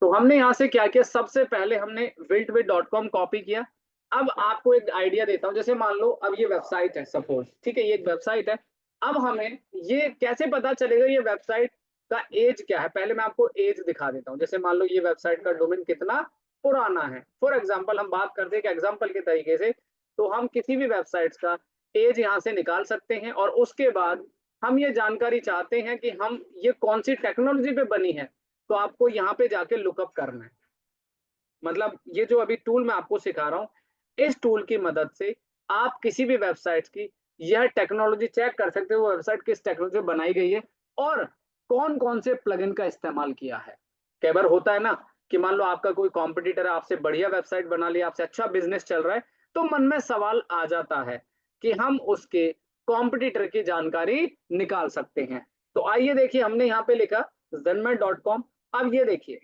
A: तो हमने यहाँ से क्या किया, सबसे पहले हमने wiltwith.com कॉपी किया। अब आपको एक आइडिया देता हूँ, जैसे मान लो अब ये वेबसाइट है सपोज, ठीक है, ये एक वेबसाइट है। अब हमें ये कैसे पता चलेगा ये वेबसाइट का एज क्या है? पहले मैं आपको एज दिखा देता हूँ। जैसे मान लो ये वेबसाइट का डोमेन कितना पुराना है, फॉर एग्जाम्पल हम बात करते हैं कि एग्जाम्पल के तरीके से, तो हम किसी भी वेबसाइट का एज यहाँ से निकाल सकते हैं। और उसके बाद हम ये जानकारी चाहते हैं कि हम ये कौन सी टेक्नोलॉजी पे बनी है, तो आपको यहाँ पे जाके लुकअप करना है। मतलब ये जो अभी टूल मैं आपको सिखा रहा हूँ, इस टूल की मदद से आप किसी भी वेबसाइट की यह टेक्नोलॉजी चेक कर सकते हो, वो वेबसाइट किस टेक्नोलॉजी बनाई गई है और कौन कौन से प्लगइन का इस्तेमाल किया है। कई बार होता है ना कि मान लो आपका कोई कॉम्पिटिटर है, आपसे बढ़िया वेबसाइट बना लिया, आपसे अच्छा बिजनेस चल रहा है, तो मन में सवाल आ जाता है कि हम उसके कॉम्पिटिटर की जानकारी निकाल सकते हैं। तो आइए देखिए, हमने यहाँ पे लिखा zenmat.com। अब ये देखिए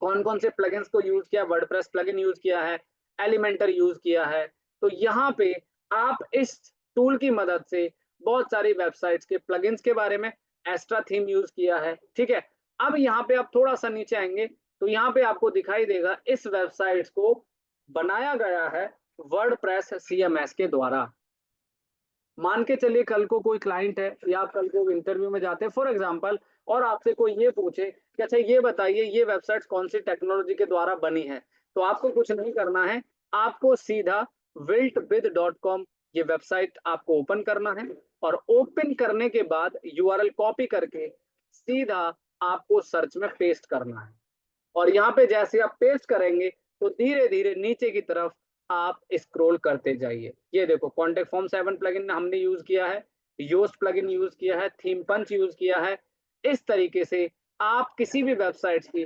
A: कौन कौन से प्लगइन्स को यूज किया, वर्डप्रेस प्लगइन यूज किया है, एलिमेंटर यूज किया है। तो यहाँ पे आप इस टूल की मदद से बहुत सारी वेबसाइट्स के प्लगइन्स के बारे में, एक्स्ट्रा थीम यूज किया है। ठीक है, अब यहाँ पे आप थोड़ा सा नीचे आएंगे तो यहाँ पे आपको दिखाई देगा इस वेबसाइट को बनाया गया है वर्डप्रेस सीएमएस के द्वारा। मान के चलिए कल को कोई क्लाइंट है या आप कल को इंटरव्यू में जाते हैं फॉर एग्जांपल, और आपसे कोई ये पूछे कि अच्छा ये बताइए ये वेबसाइट कौन सी टेक्नोलॉजी के द्वारा बनी है, तो आपको कुछ नहीं करना है, आपको सीधा wiltwith.com ये वेबसाइट आपको ओपन करना है। और ओपन करने के बाद यूआरएल कॉपी करके सीधा आपको सर्च में पेस्ट करना है। और यहाँ पे जैसे आप पेस्ट करेंगे तो धीरे धीरे नीचे की तरफ आप स्क्रॉल करते जाइए। ये देखो कॉन्टेक्ट फॉर्म 7 प्लगइन हमने यूज किया है, योस्ट प्लगइन यूज किया है, थीम पंच यूज किया है। इस तरीके से आप किसी भी वेबसाइट की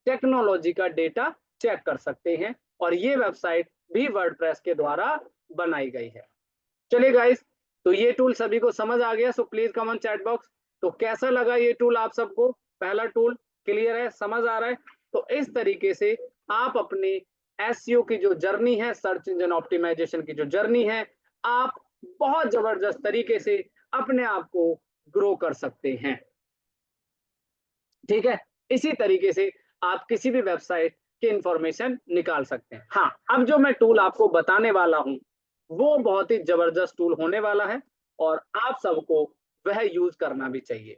A: टेक्नोलॉजी का डेटा चेक कर सकते हैं, और ये वेबसाइट भी वर्डप्रेस के द्वारा बनाई गई है। चलिए गाइस, तो ये टूल सभी को समझ आ गया, सो please come on chat box. तो कैसा लगा ये टूल आप सबको? पहला टूल क्लियर है, समझ आ रहा है? तो इस तरीके से आप अपने एसईओ की जो जर्नी है, सर्च इंजन ऑप्टिमाइजेशन की जो जर्नी है, आप बहुत जबरदस्त तरीके से अपने आप को ग्रो कर सकते हैं। ठीक है, इसी तरीके से आप किसी भी वेबसाइट की इंफॉर्मेशन निकाल सकते हैं। हाँ, अब जो मैं टूल आपको बताने वाला हूं वो बहुत ही जबरदस्त टूल होने वाला है, और आप सबको वह यूज करना भी चाहिए।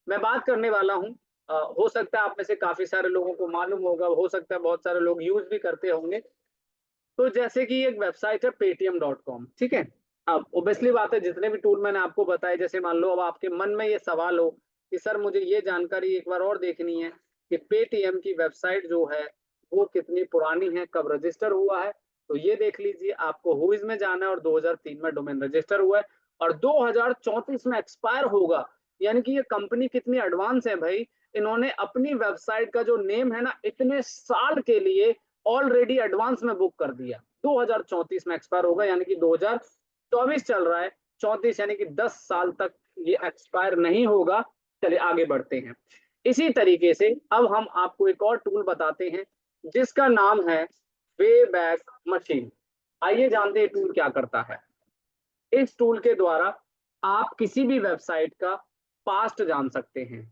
A: मैं बात करने वाला हूं, हो सकता है आप में से काफी सारे लोगों को मालूम होगा, हो सकता है बहुत सारे लोग यूज भी करते होंगे। तो जैसे कि एक वेबसाइट है paytm.com। ठीक है, अब ओबियसली बात है जितने भी टूल मैंने आपको बताए, जैसे मान लो अब आपके मन में ये सवाल हो कि सर मुझे ये जानकारी एक बार और देखनी है कि पेटीएम की वेबसाइट जो है वो कितनी पुरानी है, कब रजिस्टर हुआ है। तो ये देख लीजिए, आपको हुइज में जाना है और 2003 में डोमेन रजिस्टर हुआ है और 2034 में एक्सपायर होगा। यानी कि ये कंपनी कितनी एडवांस है भाई, इन्होंने अपनी वेबसाइट का जो नेम है ना इतने साल के लिए ऑलरेडी एडवांस में बुक कर दिया। 2034 में एक्सपायर होगा, यानी कि 2024 चल रहा है, 34 यानी कि 10 साल तक ये एक्सपायर नहीं होगा। चलिए आगे बढ़ते हैं। इसी तरीके से अब हम आपको एक और टूल बताते हैं जिसका नाम है वे बैक मशीन। आइए जानते हैं टूल क्या करता है। इस टूल के द्वारा आप किसी भी वेबसाइट का पास्ट जान सकते हैं।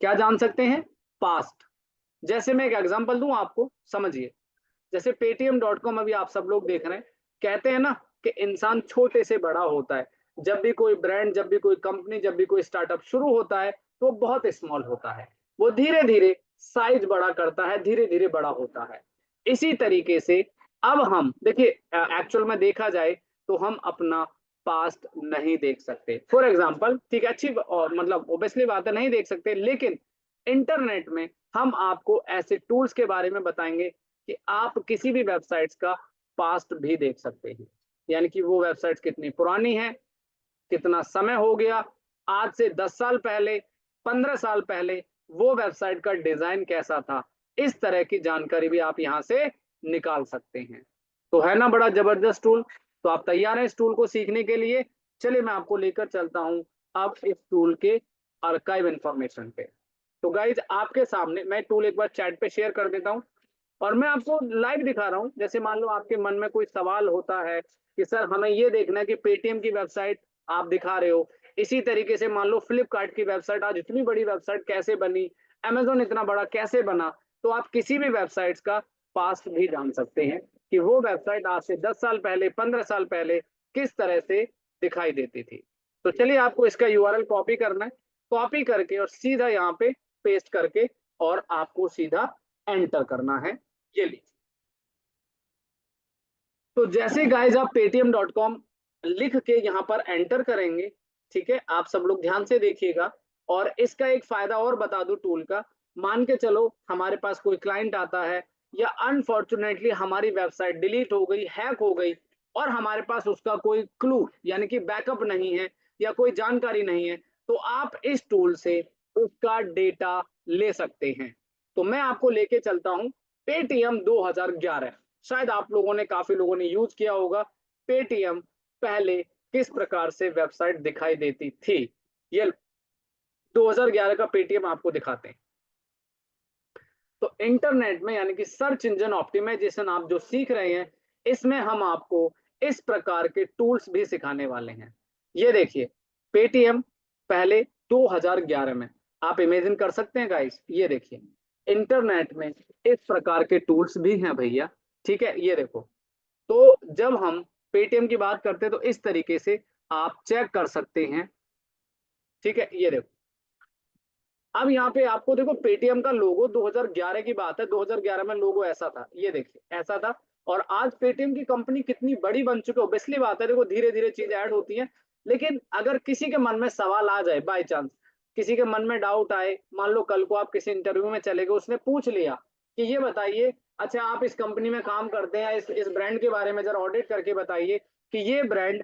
A: क्या जान सकते हैं? पास्ट। जैसे मैं एक एग्जांपल दूं आपको, समझिए। जैसे पेटीएम.com अभी आप सब लोग देख रहे हैं, कहते हैं ना कि इंसान छोटे से बड़ा होता है। जब भी कोई ब्रांड, जब भी कोई कंपनी, जब भी कोई स्टार्टअप शुरू होता है तो बहुत स्मॉल होता है, वो धीरे धीरे साइज बड़ा करता है, धीरे धीरे बड़ा होता है। इसी तरीके से अब हम देखिए, एक्चुअल में देखा जाए तो हम अपना पास्ट नहीं देख सकते। फॉर एग्जाम्पल, ठीक है, अच्छी और मतलब ओबियसली बात है, नहीं देख सकते, लेकिन इंटरनेट में हम आपको ऐसे टूल्स के बारे में बताएंगे कि आप किसी भी वेबसाइट्स का पास्ट भी देख सकते हैं। यानी कि वो वेबसाइट्स कितनी पुरानी है, कितना समय हो गया, आज से 10 साल पहले, 15 साल पहले वो वेबसाइट का डिजाइन कैसा था, इस तरह की जानकारी भी आप यहां से निकाल सकते हैं। तो है ना बड़ा जबरदस्त टूल। तो आप तैयार हैं इस टूल को सीखने के लिए? चलिए मैं आपको लेकर चलता हूं अब इस टूल के आर्काइव इंफॉर्मेशन पे। तो गाइज आपके सामने मैं टूल एक बार चैट पे शेयर कर देता हूं और मैं आपको लाइव दिखा रहा हूं। जैसे मान लो आपके मन में कोई सवाल होता है कि सर हमें ये देखना है कि पेटीएम की वेबसाइट आप दिखा रहे हो, इसी तरीके से मान लो फ्लिपकार्ट की वेबसाइट आज इतनी बड़ी वेबसाइट कैसे बनी, अमेजोन इतना बड़ा कैसे बना, तो आप किसी भी वेबसाइट्स का पास्ट भी जान सकते हैं कि वो वेबसाइट आज से 10 साल पहले, 15 साल पहले किस तरह से दिखाई देती थी। तो चलिए आपको इसका यूआरएल कॉपी करना है, कॉपी करके और सीधा यहाँ पे पेस्ट करके और आपको सीधा एंटर करना है। ये लीजिए। तो जैसे गाइज आप paytm.com लिख के यहाँ पर एंटर करेंगे, ठीक है, आप सब लोग ध्यान से देखिएगा। और इसका एक फायदा और बता दूं टूल का, मान के चलो हमारे पास कोई क्लाइंट आता है या अनफॉर्चुनेटली हमारी वेबसाइट डिलीट हो गई, हैक हो गई और हमारे पास उसका कोई क्लू यानी कि बैकअप नहीं है या कोई जानकारी नहीं है, तो आप इस टूल से उसका डेटा ले सकते हैं। तो मैं आपको लेके चलता हूं पेटीएम 2011। शायद आप लोगों ने, काफी लोगों ने यूज किया होगा। पेटीएम पहले किस प्रकार से वेबसाइट दिखाई देती थी, ये 2011 का पेटीएम आपको दिखाते हैं। तो इंटरनेट में यानी कि सर्च इंजन ऑप्टिमाइजेशन आप जो सीख रहे हैं, इसमें हम आपको इस प्रकार के टूल्स भी सिखाने वाले हैं। ये देखिए, पेटीएम पहले 2011 में, आप इमेजिन कर सकते हैं गाइस, ये देखिए इंटरनेट में इस प्रकार के टूल्स भी हैं भैया। ठीक है, ये देखो। तो जब हम पेटीएम की बात करते हैं तो इस तरीके से आप चेक कर सकते हैं। ठीक है, ये देखो। अब यहाँ पे आपको देखो पेटीएम का लोगो 2011 की बात है, 2011 में लोगो ऐसा था, ये देखिए ऐसा था। और आज पेटीएम की कंपनी कितनी बड़ी बन चुकी है, ऑब्वियसली बात है, देखो धीरे धीरे चीजें ऐड होती हैं। लेकिन अगर किसी के मन में सवाल आ जाए, बाय चांस किसी के मन में डाउट आए, मान लो कल को आप किसी इंटरव्यू में चले गए, उसने पूछ लिया कि ये बताइए, अच्छा आप इस कंपनी में काम करते हैं, इस ब्रांड के बारे में जरा ऑडिट करके बताइए कि ये ब्रांड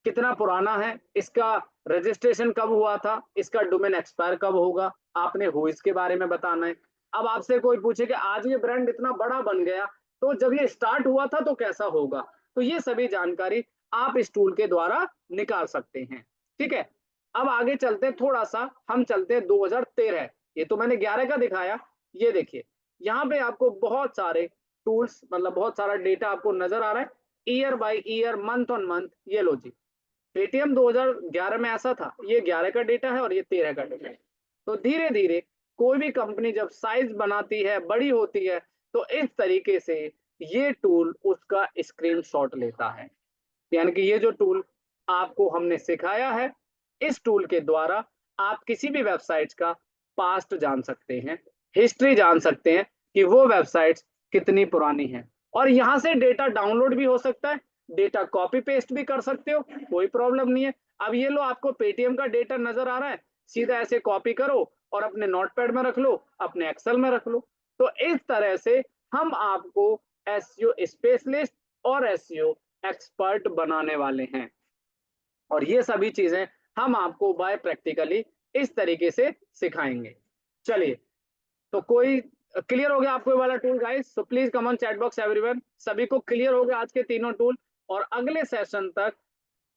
A: कितना पुराना है, इसका रजिस्ट्रेशन कब हुआ था, इसका डोमेन एक्सपायर कब होगा, आपने हुइस के बारे में बताना है। अब आपसे कोई पूछे कि आज ये ब्रांड इतना बड़ा बन गया, तो जब ये स्टार्ट हुआ था तो कैसा होगा, तो ये सभी जानकारी आप इस टूल के द्वारा निकाल सकते हैं। ठीक है, अब आगे चलते हैं, थोड़ा सा हम चलते हैं 2013। ये तो मैंने 11 का दिखाया, ये देखिए यहाँ पे आपको बहुत सारे टूल्स, मतलब बहुत सारा डेटा आपको नजर आ रहा है, year by year, month on month. ये लो जी, पेटीएम 2011 में ऐसा था, ये 11 का डेटा है और ये 13 का डेटा है। तो धीरे धीरे कोई भी कंपनी जब साइज बनाती है, बड़ी होती है, तो इस तरीके से ये टूल उसका स्क्रीनशॉट लेता है। यानी कि ये जो टूल आपको हमने सिखाया है, इस टूल के द्वारा आप किसी भी वेबसाइट का पास्ट जान सकते हैं, हिस्ट्री जान सकते हैं कि वो वेबसाइट्स कितनी पुरानी है। और यहाँ से डेटा डाउनलोड भी हो सकता है, डेटा कॉपी पेस्ट भी कर सकते हो, कोई प्रॉब्लम नहीं है। अब ये लो, आपको पेटीएम का डेटा नजर आ रहा है, सीधा ऐसे कॉपी करो और अपने नोटपैड में रख लो, अपने एक्सेल में रख लो। तो इस तरह से हम आपको एसईओ स्पेशलिस्ट और एसईओ एक्सपर्ट बनाने वाले हैं। और ये सभी चीजें हम आपको बाय प्रैक्टिकली इस तरीके से सिखाएंगे। चलिए, तो कोई क्लियर हो गया आपको वाला tool guys? So please come on chat box everyone, सभी को क्लियर हो गया आज के तीनों टूल? और अगले सेशन तक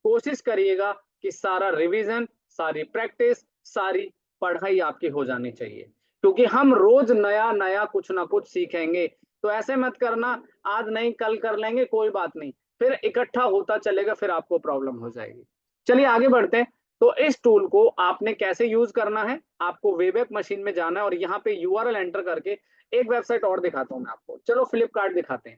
A: कोशिश करिएगा कि सारा रिवीजन, सारी प्रैक्टिस, सारी पढ़ाई आपकी हो जानी चाहिए, क्योंकि हम रोज नया नया कुछ ना कुछ सीखेंगे। तो ऐसे मत करना आज नहीं कल कर लेंगे, कोई बात नहीं, फिर इकट्ठा होता चलेगा, फिर आपको प्रॉब्लम हो जाएगी। चलिए आगे बढ़ते हैं। तो इस टूल को आपने कैसे यूज करना है, आपको वेबएप मशीन में जाना है और यहाँ पे यूआरएल एंटर करके एक वेबसाइट और दिखाता हूँ मैं आपको। चलो फ्लिपकार्ट दिखाते हैं।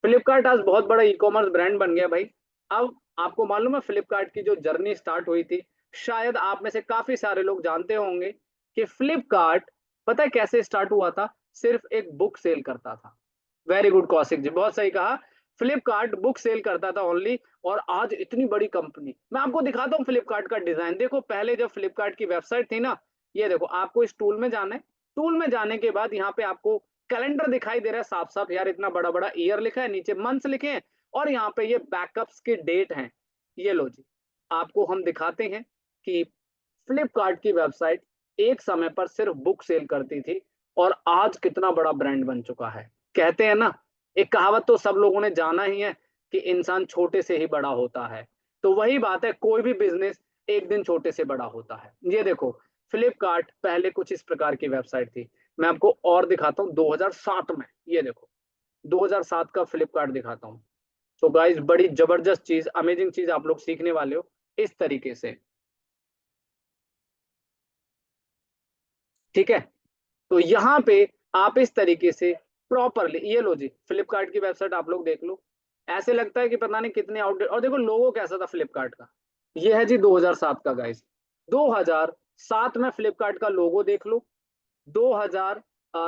A: फ्लिपकार्ट आज बहुत बड़ा ई कॉमर्स ब्रांड बन गया भाई। अब आपको मालूम है फ्लिपकार्ट की जो जर्नी स्टार्ट हुई थी, शायद आप में से काफी सारे लोग जानते होंगे कि फ्लिपकार्ट पता है कैसे स्टार्ट हुआ था, सिर्फ एक बुक सेल करता था। वेरी गुड कौशिक जी, बहुत सही कहा। फ्लिपकार्ट बुक सेल करता था ओनली, और आज इतनी बड़ी कंपनी। मैं आपको दिखाता हूँ फ्लिपकार्ट का डिजाइन। देखो पहले जब फ्लिपकार्ट की वेबसाइट थी ना, ये देखो, आपको इस टूल में जाना है। टूल में जाने के बाद यहाँ पे आपको कैलेंडर दिखाई दे रहा है साफ साफ यार, इतना बड़ा बड़ा ईयर लिखा है, नीचे मंथ्स लिखे हैं, और यहाँ पे ये बैकअप्स की डेट हैं। ये लो जी, आपको हम दिखाते हैं कि फ्लिपकार्ट की वेबसाइट एक समय पर सिर्फ बुक सेल करती थी, और आज कितना बड़ा ब्रांड बन चुका है। कहते हैं ना, एक कहावत तो सब लोगों ने जाना ही है कि इंसान छोटे से ही बड़ा होता है। तो वही बात है, कोई भी बिजनेस एक दिन छोटे से बड़ा होता है। ये देखो, फ्लिपकार्ट पहले कुछ इस प्रकार की वेबसाइट थी। मैं आपको और दिखाता हूँ 2007 में, ये देखो 2007 का फ्लिपकार्ट दिखाता हूँ। तो गाइस बड़ी जबरदस्त चीज, अमेजिंग चीज आप लोग सीखने वाले हो इस तरीके से। ठीक है, तो यहाँ पे आप इस तरीके से प्रॉपरली, ये लो जी फ्लिपकार्ट की वेबसाइट आप लोग देख लो। ऐसे लगता है कि पता नहीं कितने आउटडेट, और देखो लोगो कैसा था फ्लिपकार्ट का। ये है जी 2007 का गाइस। 2007 में फ्लिपकार्ट का लोगो देख लो। 2000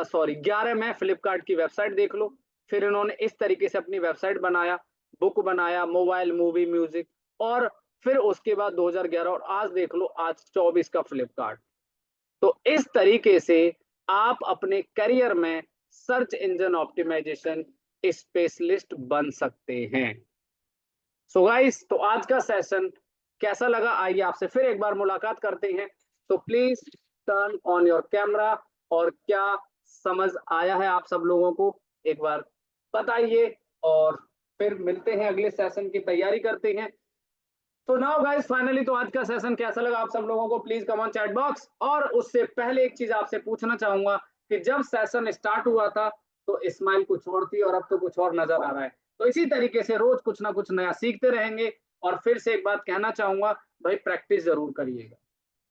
A: सॉरी 11 में फ्लिपकार्ट की वेबसाइट देख लो। फिर इन्होंने इस तरीके से अपनी वेबसाइट बनाया, बुक बनाया, मोबाइल, मूवी, म्यूजिक, और फिर उसके बाद 2011, और आज देख लो आज 24 का फ्लिपकार्ट। तो इस तरीके से आप अपने करियर में सर्च इंजन ऑप्टिमाइजेशन स्पेशलिस्ट बन सकते हैं। सो गाइस, तो आज का सेशन कैसा लगा, आइए आपसे फिर एक बार मुलाकात करते हैं। तो please turn on your camera, और क्या समझ आया है आप सब लोगों को एक बार बताइए, और फिर मिलते हैं, अगले सेशन की तैयारी करते हैं। तो नाउ गाइस फाइनली, तो आज का सेशन कैसा लगा आप सब लोगों को, please come on chat box. और उससे पहले एक चीज आपसे पूछना चाहूंगा कि जब सेशन स्टार्ट हुआ था तो स्माइल कुछ और थी, और अब तो कुछ और नजर आ रहा है। तो इसी तरीके से रोज कुछ ना कुछ नया सीखते रहेंगे। और फिर से एक बात कहना चाहूंगा, भाई प्रैक्टिस जरूर करिएगा,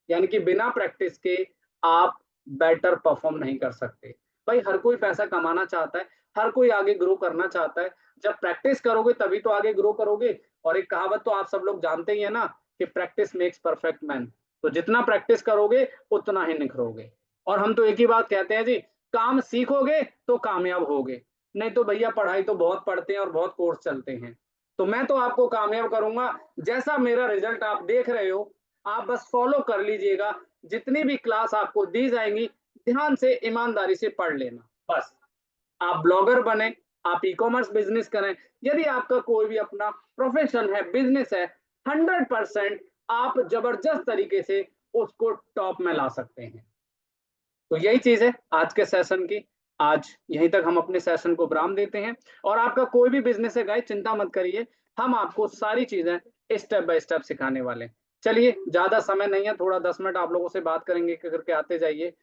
A: यानी कि बिना प्रैक्टिस के आप बेटर परफॉर्म नहीं कर सकते। भाई हर कोई पैसा कमाना चाहता है, हर कोई आगे ग्रो करना चाहता है। जब प्रैक्टिस करोगे तभी तो आगे ग्रो करोगे। और एक कहावत तो आप सब लोग जानते ही है ना, कि प्रैक्टिस मेक्स परफेक्ट मैन। तो जितना प्रैक्टिस करोगे उतना ही निखरोगे। और हम तो एक ही बात कहते हैं जी, काम सीखोगे तो कामयाब होगे, नहीं तो भैया पढ़ाई तो बहुत पढ़ते हैं और बहुत कोर्स चलते हैं। तो मैं तो आपको कामयाब करूंगा, जैसा मेरा रिजल्ट आप देख रहे हो, आप बस फॉलो कर लीजिएगा। जितनी भी क्लास आपको दी जाएंगी, ध्यान से ईमानदारी से पढ़ लेना बस। आप ब्लॉगर बने, आप ई कॉमर्स बिजनेस करें, यदि आपका कोई भी अपना प्रोफेशन है, बिजनेस है, 100% आप जबरदस्त तरीके से उसको टॉप में ला सकते हैं। तो यही चीज है आज के सेशन की। आज यहीं तक हम अपने सेशन को विराम देते हैं। और आपका कोई भी बिजनेस है गाइस, चिंता मत करिए, हम आपको सारी चीजें स्टेप बाय स्टेप सिखाने वाले हैं। चलिए ज्यादा समय नहीं है, थोड़ा 10 मिनट आप लोगों से बात करेंगे करके आते जाइए।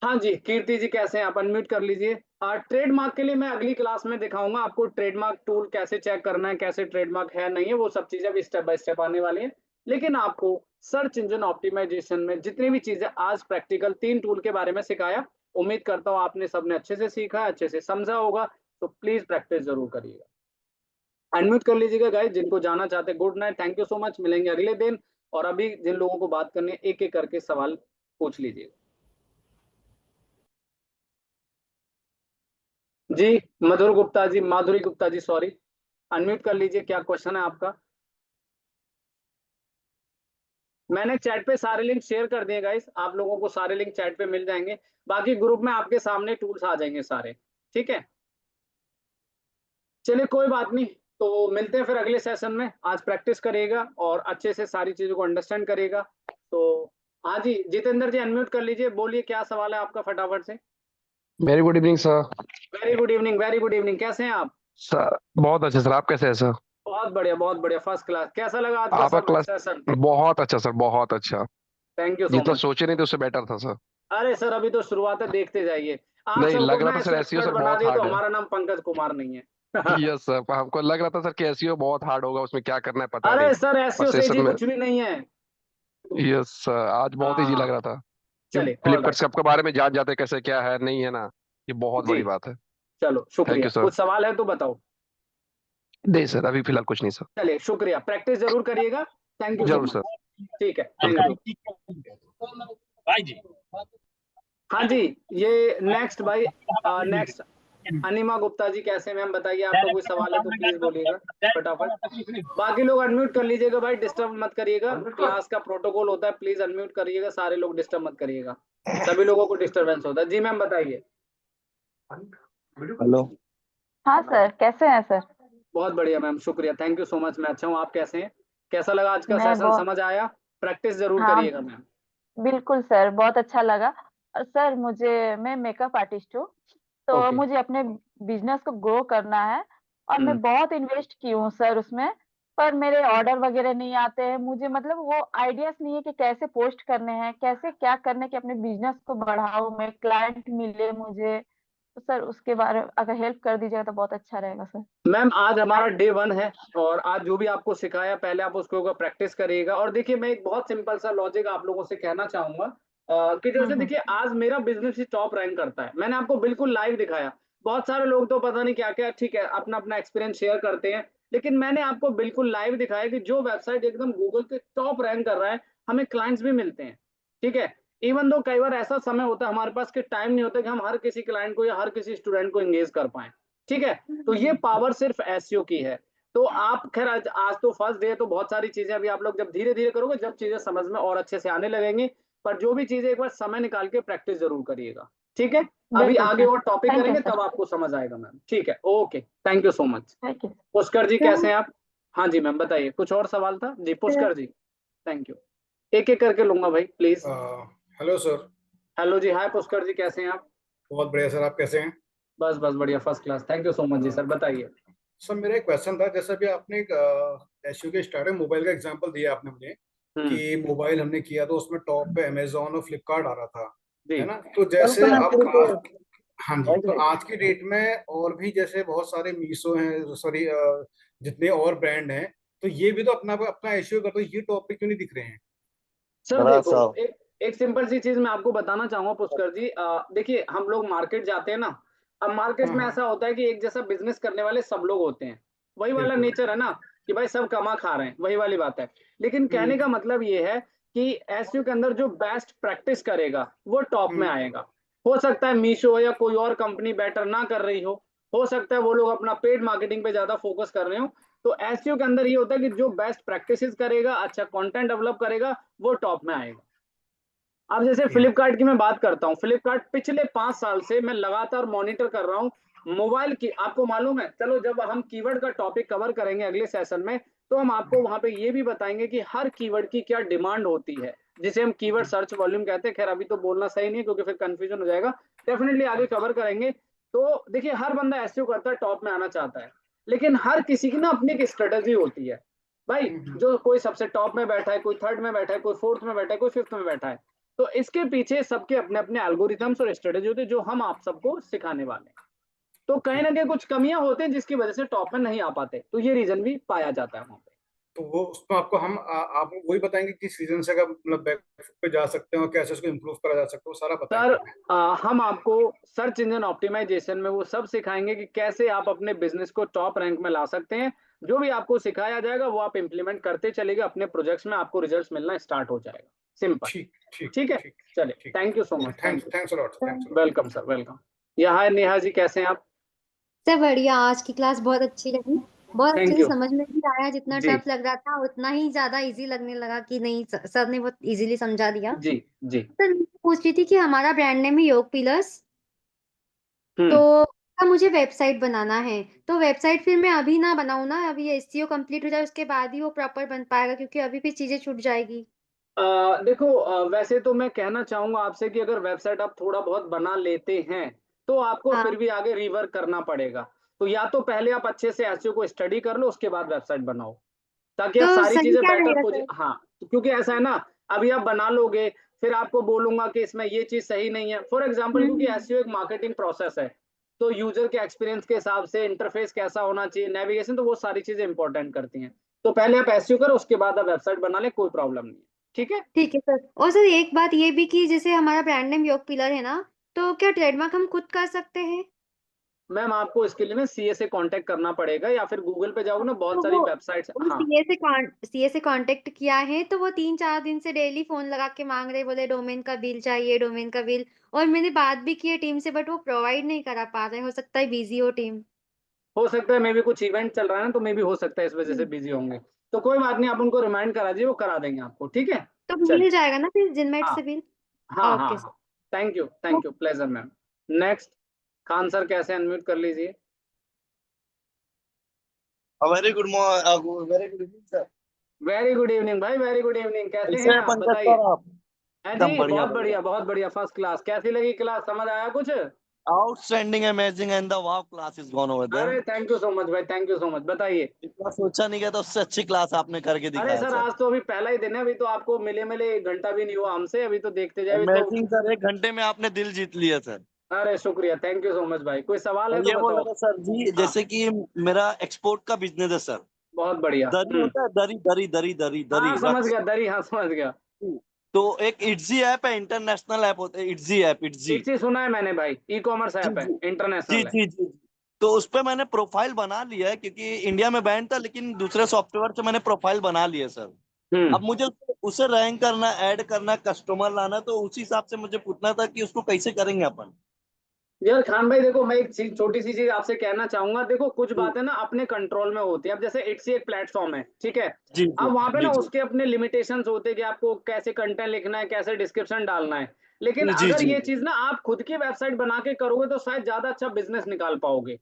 A: हाँ जी कीर्ति जी, कैसे हैं आप, अनम्यूट कर लीजिए। ट्रेडमार्क के लिए मैं अगली क्लास में दिखाऊंगा आपको ट्रेडमार्क टूल कैसे चेक करना है, कैसे ट्रेडमार्क है नहीं है, वो सब चीजें भी स्टेप बाय स्टेप आने वाली हैं। लेकिन आपको सर्च इंजन ऑप्टिमाइजेशन में जितनी भी चीजें आज प्रैक्टिकल 3 टूल के बारे में सिखाया, उम्मीद करता हूँ आपने सबने अच्छे से सीखा, अच्छे से समझा होगा। तो प्लीज प्रैक्टिस जरूर करिएगा। अनम्यूट कर लीजिएगा गाइस, जिनको जाना चाहते हैं good night, thank you so much, मिलेंगे अगले दिन। और अभी जिन लोगों को बात करनी है एक एक करके सवाल पूछ लीजिएगा। जी मधुर गुप्ता जी, माधुरी गुप्ता जी सॉरी, अनम्यूट कर लीजिए, क्या क्वेश्चन है आपका। मैंने चैट पे सारे लिंक शेयर कर दिए गाइस, आप लोगों को सारे लिंक चैट पे मिल जाएंगे। बाकी ग्रुप में आपके सामने टूल्स आ जाएंगे सारे। ठीक है, चलिए कोई बात नहीं। तो मिलते हैं फिर अगले सेशन में। आज प्रैक्टिस करिएगा और अच्छे से सारी चीजों को अंडरस्टैंड करिएगा। तो हाँ जी जितेंद्र जी अनम्यूट कर लीजिए, बोलिए क्या सवाल है आपका फटाफट से।
B: Very good evening sir.
A: Very good evening, very good evening, कैसे हैं आप।
B: सर बहुत अच्छे सर, आप कैसे हैं सर?
A: बहुत बढ़िया फर्स्ट क्लास। कैसा लगा आज का
B: आपका क्लास
A: सेशन।
B: बहुत अच्छा सर, बहुत अच्छा।
A: थैंक यू सो
B: जितना
A: मच।
B: सोचे नहीं थे उससे बेटर था सर।
A: अरे सर अभी तो शुरुआत है, देखते जाइए। आप
B: नहीं
A: सबको
B: लग रहा
A: मैं
B: था
A: ऐसे
B: सर, एसईओ
A: एक्सपर्ट
B: सर
A: बना
B: बहुत
A: दिया तो
B: हार्ड है।
A: हमारा नाम पंकज कुमार नहीं है।
B: यस सर, हमको लग रहा था सर कि एसईओ बहुत हार्ड होगा, उसमें क्या करना है पता नहीं।
A: अरे सर,
B: पर
A: एसईओ से
B: सेशन
A: इजी
B: में
A: कुछ भी नहीं है।
B: यस सर, आज बहुत इजी लग
A: हाँ,
B: रहा था कि
A: चलिए, ऑल
B: फ्लिपकार्ट
A: राइट।
B: सबके बारे में जान जाते कैसे क्या है नहीं है ना। ये बहुत
A: जी,
B: बड़ी बात है।
A: चलो
B: थैंक
A: शुक्रिया।
B: You sir.
A: कुछ सवाल है तो बताओ।
B: नहीं सर, अभी फिलहाल कुछ नहीं सर।
A: चलिए, शुक्रिया, प्रैक्टिस जरूर करिएगा। थैंक यू सो
B: जरूर
A: मच।
B: सर।
A: ठीक है, थैंक
B: वेलकम।
A: यू। हाँ जी, ये नेक्स्ट भाई, नेक्स्ट अनिमा गुप्ता जी, कैसे हैं मैम? बताइए, आपका कोई सवाल है तो प्लीज बोलिएगा फटाफट। बाकी लोग अनम्यूट कर लीजिएगा भाई, डिस्टर्ब मत करिएगा। क्लास का प्रोटोकॉल होता है, प्लीज अनम्यूट करिएगा, सारे लोग डिस्टर्ब मत करिएगा। सभी लोगों को डिस्टरबेंस होता है। जी मैम, बताइए।
C: हेलो।
D: हाँ सर, कैसे हैं सर?
A: बहुत बढ़िया मैम, शुक्रिया, थैंक यू सो मच। मैं अच्छा हूँ, आप कैसे हैं? कैसा लगा आज का
D: मैं
A: सेशन,
D: बहुत
A: समझ आया? प्रैक्टिस जरूर
D: हाँ,
A: करिएगा मैम।
D: बिल्कुल सर, बहुत अच्छा लगा। और सर, मैं मेकअप आर्टिस्ट हूँ, तो
A: ओके।
D: मुझे अपने बिजनेस को ग्रो करना है। और
A: हम्म।
D: मैं बहुत इन्वेस्ट की हूँ सर उसमें, पर मेरे ऑर्डर वगैरह नहीं आते हैं। मुझे मतलब वो आइडियाज नहीं है कि कैसे पोस्ट करने हैं, कैसे क्या करने के अपने बिजनेस को बढ़ाऊं, मैं क्लाइंट मिले मुझे। तो सर, उसके बारे में अगर हेल्प कर दीजिएगा तो बहुत अच्छा रहेगा सर।
A: मैम, आज हमारा डे 1 है, और आज जो भी आपको सिखाया, पहले आप उसको प्रैक्टिस करिएगा। और देखिए, मैं एक बहुत सिंपल सा लॉजिक आप लोगों से कहना चाहूंगा, कि जैसे
D: हम्म।
A: देखिए, आज मेरा बिजनेस ही टॉप रैंक करता है, मैंने आपको बिल्कुल लाइव दिखाया। बहुत सारे लोग तो पता नहीं क्या क्या, ठीक है, अपना अपना एक्सपीरियंस शेयर करते हैं, लेकिन मैंने आपको बिल्कुल लाइव दिखाया कि जो वेबसाइट एकदम गूगल के टॉप रैंक कर रहा है, हमें क्लाइंट्स भी मिलते हैं। ठीक है। इवन दो कई बार ऐसा समय होता है हमारे पास कि टाइम नहीं होता कि हम हर किसी क्लाइंट को या हर किसी स्टूडेंट को एंगेज कर पाए। ठीक है। तो ये पावर सिर्फ एसईओ की है। तो आप खैर, आज तो फर्स्ट डे है, तो बहुत सारी चीजें अभी आप लोग जब धीरे धीरे करोगे, जब चीजें समझ में और अच्छे से आने लगेंगी। पर जो भी चीजें, एक बार समय निकाल के प्रैक्टिस जरूर करिएगा। ठीक है। अभी
D: बिल्कुल
A: आगे
D: सर।
A: और टॉपिक
D: थैंक यू
A: करेंगे,
D: सर।
A: तब आपको समझ आएगा मैम। ठीक है, okay, thank you so much.
D: Thank you
A: Pushkar ji, कैसे
D: सर।
A: हैं आप? हाँ जी मैम, बताइए, कुछ और सवाल था जी
D: sir,
A: Pushkar ji? Thank you. एक एक करके लूंगा भाई, प्लीज।
C: Hello sir.
A: हेलो जी, हाय पुष्कर जी, कैसे हैं आप?
C: बहुत बढ़िया सर, आप कैसे हैं?
A: बस बस बढ़िया, first class, thank you so much जी सर, बताइए।
C: सर, मेरा एक क्वेश्चन था। जैसे अभी आपने एक एसयू के स्टार्टिंग मोबाइल का एग्जांपल दिया आपने मुझे,
A: हम्म।
C: कि मोबाइल हमने किया तो उसमें टॉप पे अमेजोन और फ्लिपकार्ट आ रहा था,
A: जी।
C: है ना? तो जैसे अब आज, हाँ जी, तो आज की डेट में और भी जैसे बहुत सारे मीशो हैं, सॉरी, जितने और ब्रांड हैं, तो ये भी तो अपना अपना एसयू कर, तो ये टॉप पे क्यों नहीं दिख रहे हैं?
A: सर देखो, एक एक सिंपल सी चीज मैं आपको बताना चाहूंगा पुष्कर जी। देखिए, हम लोग मार्केट जाते हैं ना। अब मार्केट
C: हाँ
A: में
C: हाँ,
A: ऐसा होता है कि एक जैसा बिजनेस करने वाले सब लोग होते हैं। वही वाला
C: बिल्कुल।
A: नेचर है ना, कि भाई सब कमा खा रहे हैं, वही वाली बात है। लेकिन कहने
C: हम्म
A: का मतलब ये है कि एसयू के अंदर जो बेस्ट प्रैक्टिस करेगा वो टॉप में
C: हम्म
A: आएगा। हो सकता है मीशो या कोई और कंपनी बेटर ना कर रही हो सकता है वो लोग अपना पेड मार्केटिंग पे ज्यादा फोकस कर रहे हो। तो एसईओ के अंदर ये होता है कि जो बेस्ट प्रैक्टिसेस करेगा, अच्छा कंटेंट डेवलप करेगा, वो टॉप में आएगा। अब जैसे
C: ओके।
A: फ्लिपकार्ट की मैं बात करता हूँ, फ्लिपकार्ट पिछले 5 साल से मैं लगातार मॉनिटर कर रहा हूँ मोबाइल की। आपको मालूम है, चलो जब हम कीवर्ड का टॉपिक कवर करेंगे अगले सेशन में, तो हम आपको वहां पे ये भी बताएंगे कि हर कीवर्ड की क्या डिमांड होती है, जिसे हम कीवर्ड सर्च वॉल्यूम कहते हैं। खैर अभी तो बोलना सही नहीं है, क्योंकि फिर कंफ्यूजन हो जाएगा। डेफिनेटली आगे कवर करेंगे। तो देखिए, हर बंदा एसईओ करता है, टॉप में आना चाहता है, लेकिन हर किसी की ना अपनी एक स्ट्रेटेजी होती है भाई।
C: हम्म
A: जो कोई सबसे टॉप में बैठा है, कोई थर्ड में बैठा है, कोई फोर्थ में बैठा है, कोई फिफ्थ में बैठा है। तो इसके पीछे सबके अपने अपने एल्गोरिथम्स और स्ट्रेटेजी होती है, जो हम आप सबको सिखाने वाले हैं। तो कहीं
C: ठीक।
A: ना कहीं कुछ कमियां होती हैं, जिसकी वजह से टॉप में नहीं आ पाते, तो ये रीजन भी पाया जाता है वहां पे।
C: तो वो उसमें आपको हम आप वही बताएंगे किस रीजन से अगर मतलब बैक पे जा सकते हैं और कैसे उसको इम्प्रूव करा जा सकता है, वो सारा
A: सर,
C: बताएंगे हमें।
A: हम आपको सर्च इंजन ऑप्टिमाइजेशन में वो सब सिखाएंगे कि कैसे आप अपने बिजनेस को टॉप रैंक में ला सकते हैं। जो भी आपको सिखाया जाएगा वो आप इंप्लीमेंट करते चलेंगे, अपने प्रोजेक्ट्स में आपको रिजल्ट्स मिलना स्टार्ट हो जाएगा। सिंपल।
C: ठीक ठीक
A: ठीक है।
C: ठीक।
A: चलिए,
C: ठीक।
A: Thank you so
C: okay,
A: much, thank
C: thanks
A: you.
C: Thanks a lot, thanks a lot.
A: Welcome sir, welcome. या हाय नेहा जी, कैसे हैं आप?
E: सब बढ़िया। आज की क्लास बहुत अच्छी लगी। बहुत अच्छे
A: थैंक
E: से
A: यू।
E: समझ में भी आया। जितना
A: जी,
E: टफ लग रहा था उतना ही ज्यादा इजी लगने लगा कि नहीं, सर ने बहुत इजीली समझा दिया।
A: जी, जी।
E: सर, मैं पूछ रही थी कि हमारा ब्रांड नेम है योग पिलर्स, तो
A: हम्म।
E: उसका मुझे वेबसाइट बनाना है। तो वेबसाइट फिर मैं अभी ना बनाऊं ना, अभी एसईओ कंप्लीट हो जाए उसके बाद ही वो प्रॉपर बन पाएगा, क्योंकि अभी भी चीजें छूट जाएगी।
A: देखो, वैसे तो मैं कहना चाहूंगा आपसे कि अगर वेबसाइट आप थोड़ा बहुत बना लेते हैं, तो आपको
E: हाँ,
A: फिर भी आगे रिवर्क करना पड़ेगा। तो या तो पहले आप अच्छे से एसईओ को स्टडी कर लो, उसके बाद वेबसाइट बनाओ, ताकि आप
E: तो
A: सारी
E: सही
A: चीजें
E: क्या
A: बेटर
E: रहेगा
A: पोजी।
E: सर?
A: हाँ, तो क्योंकि ऐसा है ना, अभी आप बना लोगे, फिर आपको बोलूंगा कि इसमें ये चीज सही नहीं है, फॉर एग्जाम्पल, क्योंकि
E: हम्म
A: एसईओ एक मार्केटिंग प्रोसेस है। तो यूजर के एक्सपीरियंस के हिसाब से इंटरफेस कैसा होना चाहिए, नेविगेशन, तो वो सारी चीजें इंपॉर्टेंट करती हैं। तो पहले आप एसईओ करो, उसके बाद आप वेबसाइट बना ले, कोई प्रॉब्लम नहीं है। ठीक है।
E: ठीक है सर। और सर एक बात ये भी कि जैसे हमारा ब्रांड नेम योग पिलर है ना, तो क्या ट्रेडमार्क हम खुद कर सकते हैं?
A: मैम आपको इसके लिए ना सीए से कांटेक्ट करना पड़ेगा, या फिर गूगल पे जाओगे ना, बहुत
E: तो
A: सारी वेबसाइट्स।
E: वो
A: हाँ
E: सीए से कांटेक्ट किया है, तो वो 3-4 दिन से डेली फोन लगा के मांग रहे, बोले डोमेन का बिल चाहिए, डोमेन का बिल। और मैंने बात भी की है टीम से, बट वो प्रोवाइड नहीं करा पा रहे। हो सकता है बिजी हो टीम।
A: हो सकता है, मे भी कुछ इवेंट चल रहा है ना, तो मे भी हो सकता है इस वजह से बिजी होंगे। तो कोई बात नहीं, आप उनको रिमाइंड करा दीजिए, वो करा देंगे आपको। ठीक है।
E: तो
A: चलिए।
E: मिल जाएगा ना फिर जिनमेट
A: हाँ
E: से बिल?
A: हाँ हाँ
E: ओके
A: हाँ।
E: Sir.
A: Thank you pleasure ma'am. Next, Khan sir कैसे, अनम्यूट कर लीजिए।
F: Very good morning, very good evening sir.
A: Very good evening भाई, वेरी गुड इवनिंग। कैसे
F: कैसे
A: हैं
F: हैं
A: आप,
F: पंकज
A: बताइए।
F: सर आप?
A: हैं
F: एकदम
A: जी,
F: बढ़िया
A: बहुत
F: बढ़िया।
A: बढ़िया बहुत बढ़िया, फर्स्ट क्लास। कैसी लगी क्लास, समझ आया कुछ?
F: Outstanding, amazing and the wow class is gone over there.
A: अरे थैंक यू सो मच भाई, थैंक यू सो मच। बताइए।
F: इतना सोचा नहीं गया था, उससे अच्छी क्लास आपने करके
A: अरे
F: दिखाया
A: सर,
F: सर।
A: आज तो अभी पहला ही दिन है, अभी तो आपको मिले मिले 1 घंटा भी नहीं हुआ हमसे, अभी तो देखते जाए, अभी तो।
F: अमेजिंग सर, 1 घंटे में आपने दिल जीत लिया सर।
A: अरे शुक्रिया, थैंक यू सो मच भाई। कोई सवाल है
F: मैं
A: तो
F: ये बोल
A: बताओ।
F: रहा था सर जी,
A: हाँ,
F: जैसे कि मेरा एक्सपोर्ट का बिजनेस है सर।
A: बहुत बढ़िया।
F: दरी होता है, दरी दरी दरी दरी दरी
A: हाँ समझ
F: रक्स।
A: गया, दरी, हाँ समझ गया।
F: तो एक इट्जी ऐप है, इंटरनेशनल ऐप होता है, इट्जी ऐप, इट्जी।
A: एक चीज सुना है मैंने भाई, ई कॉमर्स
F: जी
A: ऐप है,
F: जी जी
A: इंटरनेशनल है।
F: जी जी। तो उस पे मैंने प्रोफाइल बना लिया है, क्योंकि इंडिया में बैन था, लेकिन दूसरे सॉफ्टवेयर से मैंने प्रोफाइल बना लिया सर। अब मुझे उसे रैंक करना, ऐड करना, कस्टमर लाना, तो उसी हिसाब से मुझे पूछना था कि उसको कैसे करेंगे अपन।
A: यार खान भाई देखो, मैं एक चीज, छोटी सी चीज आपसे कहना चाहूंगा। देखो कुछ
F: जी
A: बातें ना अपने कंट्रोल में होती है। अब जैसे इट्सी एक प्लेटफॉर्म है, ठीक है।
F: जी
A: अब वहां पे
F: जी
A: ना
F: जी
A: उसके अपने लिमिटेशंस होते हैं कि आपको कैसे कंटेंट लिखना है, कैसे डिस्क्रिप्शन डालना है। लेकिन
F: जी जी
A: अगर
F: जी
A: ये
F: जी।
A: चीज ना आप खुद की वेबसाइट बना के करोगे, तो शायद ज्यादा अच्छा बिजनेस निकाल पाओगे।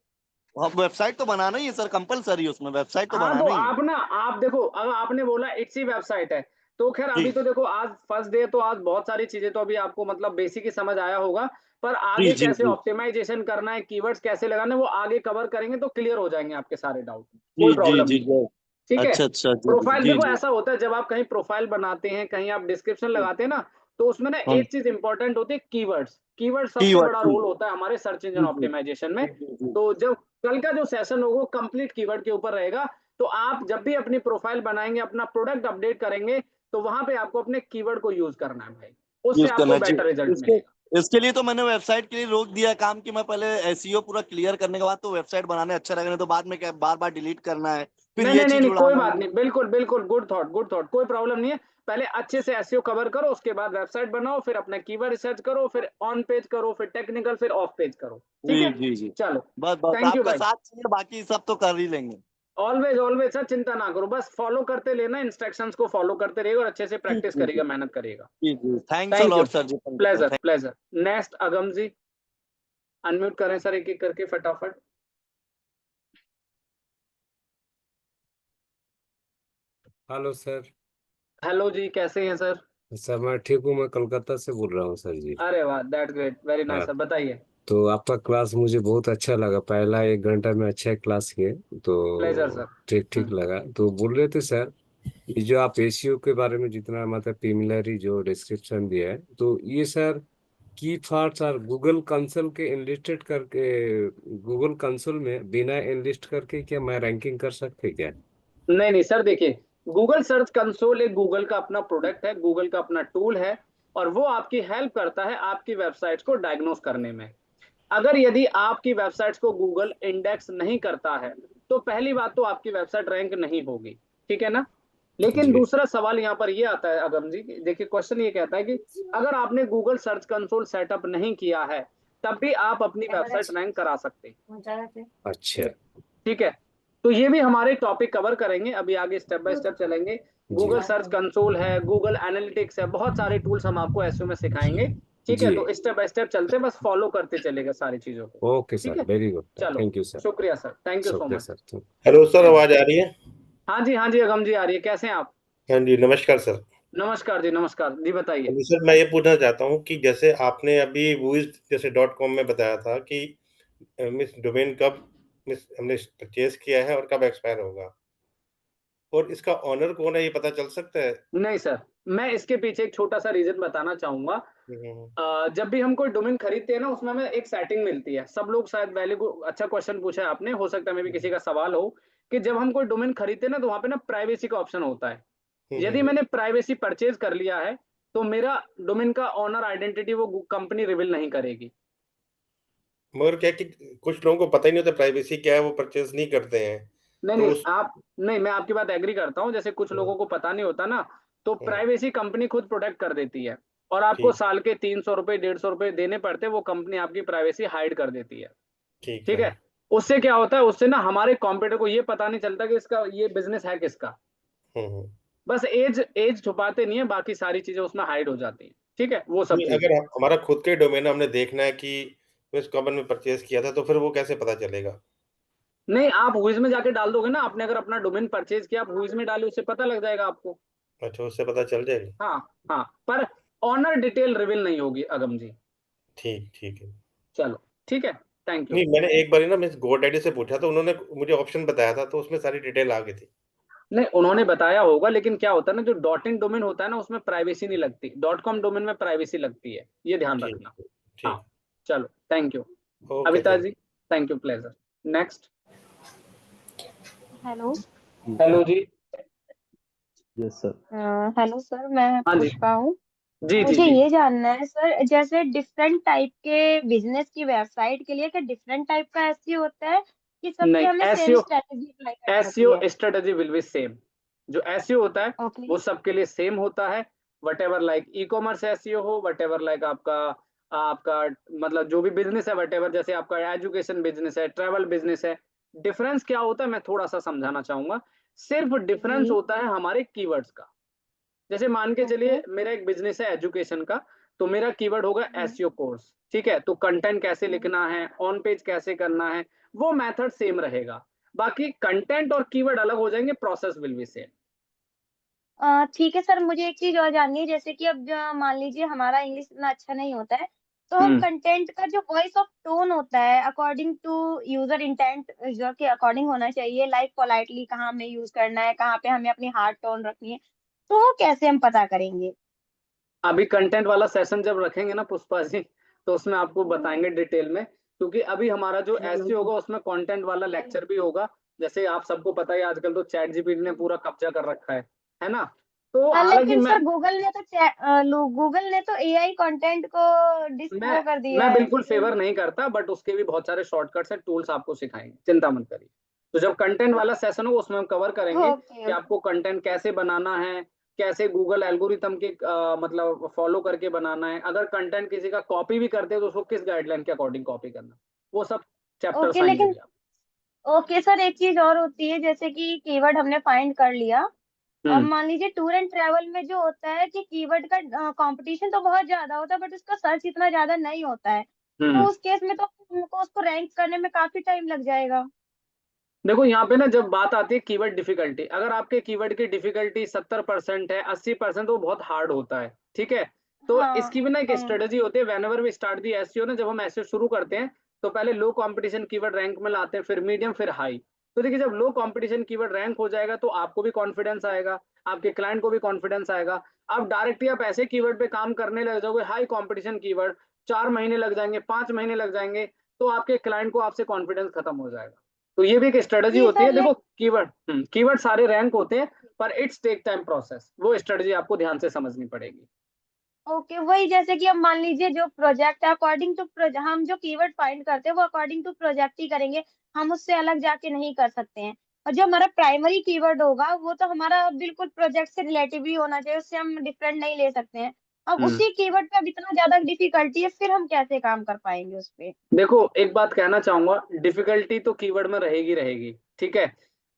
F: अब वेबसाइट तो बनाना ही है सर, कंपलसरी, उसमें वेबसाइट तो
A: हाँ तो
F: बनाना ही है।
A: आप ना, आप देखो, अगर आपने बोला इट्सी वेबसाइट है, तो खैर
F: जी
A: अभी तो देखो आज फर्स्ट डे, तो आज बहुत सारी चीजें तो अभी आपको मतलब बेसिक ही समझ आया होगा। पर
F: जी
A: आगे
F: जी
A: कैसे
F: जी
A: ऑप्टिमाइजेशन करना है, कीवर्ड्स कैसे लगाने, वो आगे कवर करेंगे, तो क्लियर हो जाएंगे आपके सारे डाउट।
F: जी
A: कोई
F: जी
A: प्रॉब्लम
F: जी
A: नहीं है।
F: जी।
A: ठीक है।
F: अच्छा अच्छा, जी जी
A: प्रोफाइल
F: जी
A: देखो
F: जी।
A: ऐसा होता है, जब आप कहीं प्रोफाइल बनाते हैं, कहीं आप डिस्क्रिप्शन लगाते हैं ना, तो उसमें ना
F: हाँ,
A: एक चीज इंपॉर्टेंट होती है, कीवर्ड्स। कीवर्ड सबसे
F: कीवर्ड
A: बड़ा
F: की।
A: रोल होता है हमारे सर्च इंजन
F: जी जी
A: ऑप्टिमाइजेशन में।
F: जी जी जी।
A: तो जब कल का जो सेशन होगा, वो कंप्लीट कीवर्ड के ऊपर रहेगा। तो आप जब भी अपनी प्रोफाइल बनाएंगे, अपना प्रोडक्ट अपडेट करेंगे, तो वहां पे आपको अपने कीवर्ड को यूज करना है भाई। उससे
F: यूज
A: आपको
F: करना जी।
A: बेटर रिजल्ट
F: इसके
A: मिलेगा।
F: इसके लिए तो मैंने वेबसाइट के लिए रोक दिया काम, कि मैं पहले एसईओ पूरा क्लियर करने के बाद तो वेबसाइट बनाने अच्छा लगेगा, नहीं तो बाद में क्या बार बार डिलीट करना है, फिर
A: नहीं
F: ये
A: नहीं नहीं
F: चीज
A: नहीं, कोई
F: उड़ाना
A: बात
F: है।
A: नहीं, बिल्कुल बिल्कुल, गुड थॉट, गुड थॉट, कोई प्रॉब्लम नहीं है। पहले अच्छे से एसईओ कवर करो, उसके बाद वेबसाइट बनाओ, फिर अपना कीवर्ड रिसर्च करो, फिर ऑन पेज करो, फिर टेक्निकल, फिर ऑफ पेज करो। ठीक
F: जी
A: है।
F: जी जी।
A: चलो।
F: बस बस
A: थैंक यू
F: आपका
A: भाई।
F: साथ चाहिए, बाकी सब तो कर ही लेंगे।
A: ऑलवेज ऑलवेज सर, चिंता ना करो, बस फॉलो करते लेना, इंस्ट्रक्शंस को फॉलो करते रहिएगा, और अच्छे से
F: जी
A: प्रैक्टिस
F: जी जी
A: करिएगा, मेहनत करिएगा।
F: जी जी। Thanks a
A: thank you.
F: Lot sir जी, thank
A: pleasure
F: you.
A: Pleasure. Next Agam ji, unmute करें सर, एक एक करके फटाफट।
G: Hello sir.
A: हेलो जी, कैसे हैं सर?
G: सर मैं ठीक हूँ, मैं कोलकाता से बोल रहा हूँ सर जी।
A: अरे वाह, दैट ग्रेट, वेरी नाइस
G: हाँ,
A: सर, बताइए।
G: तो आपका क्लास मुझे बहुत अच्छा लगा, पहला 1 घंटा में अच्छा क्लास किए,
A: प्लेजर
G: तो
A: सर।
G: ठीक ठीक लगा। तो बोल रहे थे सर, ये जो आप एसीओ के बारे में जितना मतलब प्रीमिलरी जो डिस्क्रिप्शन दिया है, तो ये सर की पार्ट्स और गूगल कंसोल के एनलिस्टेड करके, गूगल कंसोल में बिना एनलिस्ट करके क्या मैं रैंकिंग कर सकते क्या?
A: नहीं नहीं सर, देखिए, गूगल सर्च कंसोल एक गूगल का अपना प्रोडक्ट है, गूगल का अपना टूल है। और वो आपकी हेल्प करता है आपकी वेबसाइट्स को डायग्नोस करने में। अगर यदि आपकी वेबसाइट्स को गूगल इंडेक्स नहीं करता है, तो पहली बात तो आपकी वेबसाइट रैंक नहीं होगी। ठीक है ना। लेकिन
G: जी।
A: दूसरा सवाल यहाँ पर ये आता है अगम जी, देखिए क्वेश्चन ये कहता है कि अगर आपने गूगल सर्च कंसोल सेटअप नहीं किया है, तब भी आप अपनी वेबसाइट रैंक करा सकते हैं।
G: अच्छा।
A: ठीक है। तो ये भी हमारे टॉपिक कवर करेंगे, अभी आगे स्टेप बाय स्टेप चलेंगे।
G: जी
A: गूगल सर्च कंसोल है, गूगल एनालिटिक्स है, बहुत सारे टूल्स हम आपको एसईओ में सिखाएंगे। ठीक है,
G: जी।
A: तो स्टेप बाय स्टेप चलते, बस फॉलो करते चलेगा सारी चीजों को।
G: ओके
A: ठीक
G: सर,
A: है।
G: वेरी गुड,
A: चलो,
G: थैंक यू सर।
A: शुक्रिया सर, थैंक यू सो
G: शुक्रिया
A: मच।
G: सर।
H: हेलो सर, आवाज आ रही है?
A: हाँ जी अगम जी, आ रही है। कैसे हैं आप?
H: हाँ जी, नमस्कार सर।
A: नमस्कार जी, नमस्कार जी, बताइए।
H: हाँ जी सर, मैं ये पूछना चाहता हूँ कि जैसे आपने अभी वूइज जैसे .com में बताया था कि मिस डोमेन कब मिस हमने परचेज किया है और कब एक्सपायर होगा, और इसका ऑनर कौन है, ये पता चल सकता है?
A: नहीं सर, मैं इसके पीछे एक छोटा सा रीजन बताना चाहूंगा। जब भी हम कोई डोमेन खरीदते हैं ना, उसमें हमें एक सेटिंग मिलती है। सब लोग शायद वैल्यू को, अच्छा क्वेश्चन पूछा है आपने, हो सकता है मैं भी किसी का सवाल हो कि जब हम कोई डोमेन खरीदते हैं ना, तो वहां पे ना प्राइवेसी का ऑप्शन होता है। यदि मैंने प्राइवेसी परचेज कर लिया है तो मेरा डोमेन का ऑनर आइडेंटिटी वो कंपनी रिवील नहीं करेगी।
H: मगर क्या कि कुछ लोगों को पता ही नहीं होता प्राइवेसी क्या है, वो परचेज नहीं करते हैं।
A: नहीं
H: तो
A: नहीं
H: उस
A: आप नहीं, मैं आपकी बात एग्री करता हूँ। जैसे कुछ लोगों को पता नहीं होता ना, तो प्राइवेसी कंपनी खुद प्रोटेक्ट कर देती है, और आपको
H: ठीक
A: साल के 300 रुपए 150 रुपए देने पड़ते हैं, वो कंपनी आपकी प्राइवेसी हाइड कर देती है।
H: ठीक
A: ठीक
H: है।
A: है। उससे क्या होता है, उससे ना हमारे कॉम्पिटिटर को ये पता नहीं चलता कि इसका ये बिजनेस है किसका।
H: हम्म।
A: बस एज छुपाते नहीं है, बाकी सारी चीजें उसमें हाइड हो जाती हैं। ठीक है, वो सब
H: नहीं,
A: चीजें।
H: अगर हमारा खुद के डोमेन हमने देखना है कि इस कंपनी में परचेज किया था, तो फिर वो कैसे पता चलेगा?
A: नहीं, आप हुइज में जाके डाल दोगे ना, आपने अगर अपना डोमेन परचेज किया, आप हुइज में डाले, उससे पता लग जाएगा आपको।
H: अच्छा, उससे पता चल जाएगा।
A: हाँ हाँ, पर ऑनर डिटेल रिवील नहीं होगी अगम जी।
H: ठीक ठीक है।
A: चलो ठीक है, थैंक यू।
H: नहीं, मैंने एक बार ना मिस गोडैडी से पूछा, तो उन्होंने मुझे ऑप्शन बताया था, तो उसमें सारी डिटेल आ गई थी।
A: नहीं, उन्होंने बताया होगा, लेकिन क्या होता है ना, जो डॉट इन डोमेन होता है ना, उसमें प्राइवेसी नहीं लगती। .com डोमेन में प्राइवेसी लगती है, ये ध्यान
H: ठीक
A: रखना। हाँ,
H: ठीक।
A: चलो thank you
H: okay,
A: Avita
H: thank
A: जी, thank you, pleasure. Next.
I: Hello.
A: Hello जी।
I: Yes sir. हेलो सर, मैं
A: हाँ जी,
I: पुष्पा हूँ।
A: जी जी
I: मुझे
A: जी।
I: ये जानना है सर, जैसे डिफरेंट टाइप के बिजनेस की वेबसाइट के लिए क्या डिफरेंट टाइप का एसईओ होता है कि सबकी
A: नहीं,
I: हमें सेम
A: एसईओ
I: स्ट्रेटेजी अप्लाई करनी होती
A: एसईओ
I: है?
A: Strategy will be same. जो एसईओ होता है
I: ओके।
A: वो सबके लिए सेम होता है। What ever like e commerce SEO हो, वट एवर लाइक आपका आपका मतलब जो भी बिजनेस है, वट एवर, जैसे आपका एजुकेशन बिजनेस है, ट्रैवल बिजनेस है। डिफरेंस क्या होता है, मैं थोड़ा सा समझाना चाहूंगा। सिर्फ डिफरेंस
I: जी।
A: होता है हमारे कीवर्ड्स का। जैसे मान के
I: ओके।
A: चलिए मेरा एक बिजनेस है एजुकेशन का, तो मेरा कीवर्ड होगा
I: हम्म,
A: एसईओ कोर्स। ठीक है, तो कंटेंट कैसे
I: हम्म।
A: लिखना है, ऑन पेज कैसे करना है, वो मेथड सेम रहेगा। बाकी कंटेंट और कीवर्ड अलग हो जाएंगे, प्रोसेस विल बी सेम।
I: ठीक है सर, मुझे एक चीज और जाननी है। जैसे कि अब मान लीजिए हमारा इंग्लिश इतना अच्छा नहीं होता है, तो हम
A: हम्म
I: कंटेंट का जो वॉइस ऑफ टोन होता है अकॉर्डिंग टू यूजर इंटेंट जो के अकॉर्डिंग होना चाहिए, लाइक पोलाइटली कहाँ हमें यूज करना है, कहाँ पे हमें अपनी हार्ड टोन रखनी है, तो वो कैसे हम पता करेंगे?
A: अभी कंटेंट वाला सेशन जब रखेंगे ना पुष्पा जी, तो उसमें आपको बताएंगे डिटेल में। क्योंकि अभी हमारा जो एसईओ होगा उसमें कंटेंट वाला लेक्चर भी होगा। जैसे आप सबको पता है आजकल तो चैट जीपीटी ने पूरा कब्जा कर रखा है ना। तो हालांकि
I: लेकिन सर गूगल ने तो एआई कंटेंट को
A: मैं
I: वो कर दिया
A: मैं
I: है
A: बिल्कुल
I: कि
A: फेवर नहीं करता, बट उसके भी बहुत सारे शॉर्टकट्स हैं, टूल्स आपको सिखाएंगे, चिंता मत करिए। तो जब कंटेंट वाला सेशन हो उसमें हम कवर करेंगे
I: ओके
A: कि आपको कंटेंट कैसे बनाना है, कैसे गूगल एल्गोरिथम के मतलब फॉलो करके बनाना है। अगर कंटेंट किसी का कॉपी भी करते हैं तो उसको किस गाइडलाइन के अकॉर्डिंग कॉपी करना, वो सब चैप्टर्स
I: ओके।
A: आएंगे
I: लेकिन
A: भी आप।
I: ओके सर, एक चीज और होती है, जैसे कि कीवर्ड हमने फाइंड कर लिया। अब
A: हम्म
I: मान लीजिए टूर एंड ट्रैवल में जो होता है कि कीवर्ड का कंपटीशन तो बहुत ज्यादा होता है, बट उसका सर्च इतना ज्यादा नहीं होता है,
A: हम्म
I: तो उस केस में तो हमको उसको रैंक करने में काफी टाइम लग जाएगा।
A: देखो यहाँ पे ना, जब बात आती है कीवर्ड डिफिकल्टी, अगर आपके कीवर्ड की डिफिकल्टी 70% है, 80%, तो बहुत हार्ड होता है। ठीक है, तो
I: हाँ।
A: इसकी भी ना एक
I: हाँ।
A: स्ट्रेटजी होती है। Whenever we start the SEO ना, जब हम एसईओ शुरू करते हैं तो पहले लो कंपटीशन कीवर्ड रैंक में लाते हैं, फिर मीडियम, फिर हाई। तो देखिए, जब लो कंपटीशन कीवर्ड रैंक हो जाएगा तो आपको भी कॉन्फिडेंस आएगा, आपके क्लाइंट को भी कॉन्फिडेंस आएगा। अब डायरेक्टली आप ऐसे कीवर्ड पे काम करने लग जाओगे, हाई कंपटीशन कीवर्ड, 4 महीने लग जाएंगे, 5 महीने लग जाएंगे, तो आपके क्लाइंट को आपसे कॉन्फिडेंस खत्म हो जाएगा। तो ये भी एक स्ट्रेटजी
I: जी
A: होती
I: सर।
A: है। देखो, कीवर्ड सारे रैंक होते हैं, पर इट्स टेक टाइम प्रोसेस, वो स्ट्रेटजी आपको ध्यान से समझनी पड़ेगी।
I: ओके, वही जैसे कि अब मान लीजिए जो प्रोजेक्ट है अकॉर्डिंग टू हम जो कीवर्ड फाइंड करते हैं वो अकॉर्डिंग टू प्रोजेक्ट ही करेंगे, हम उससे अलग जाके नहीं कर सकते हैं। और जो हमारा प्राइमरी कीवर्ड होगा वो तो हमारा बिल्कुल प्रोजेक्ट से रिलेटिव ही होना चाहिए, उससे हम डिफरेंट नहीं ले सकते हैं। अब
A: हम्म
I: उसी कीवर्ड पे अब इतना ज्यादा डिफिकल्टी है, फिर हम कैसे काम कर पाएंगे उस पे?
A: देखो, एक बात कहना चाहूंगा, डिफिकल्टी तो कीवर्ड में रहेगी रहेगी। ठीक है,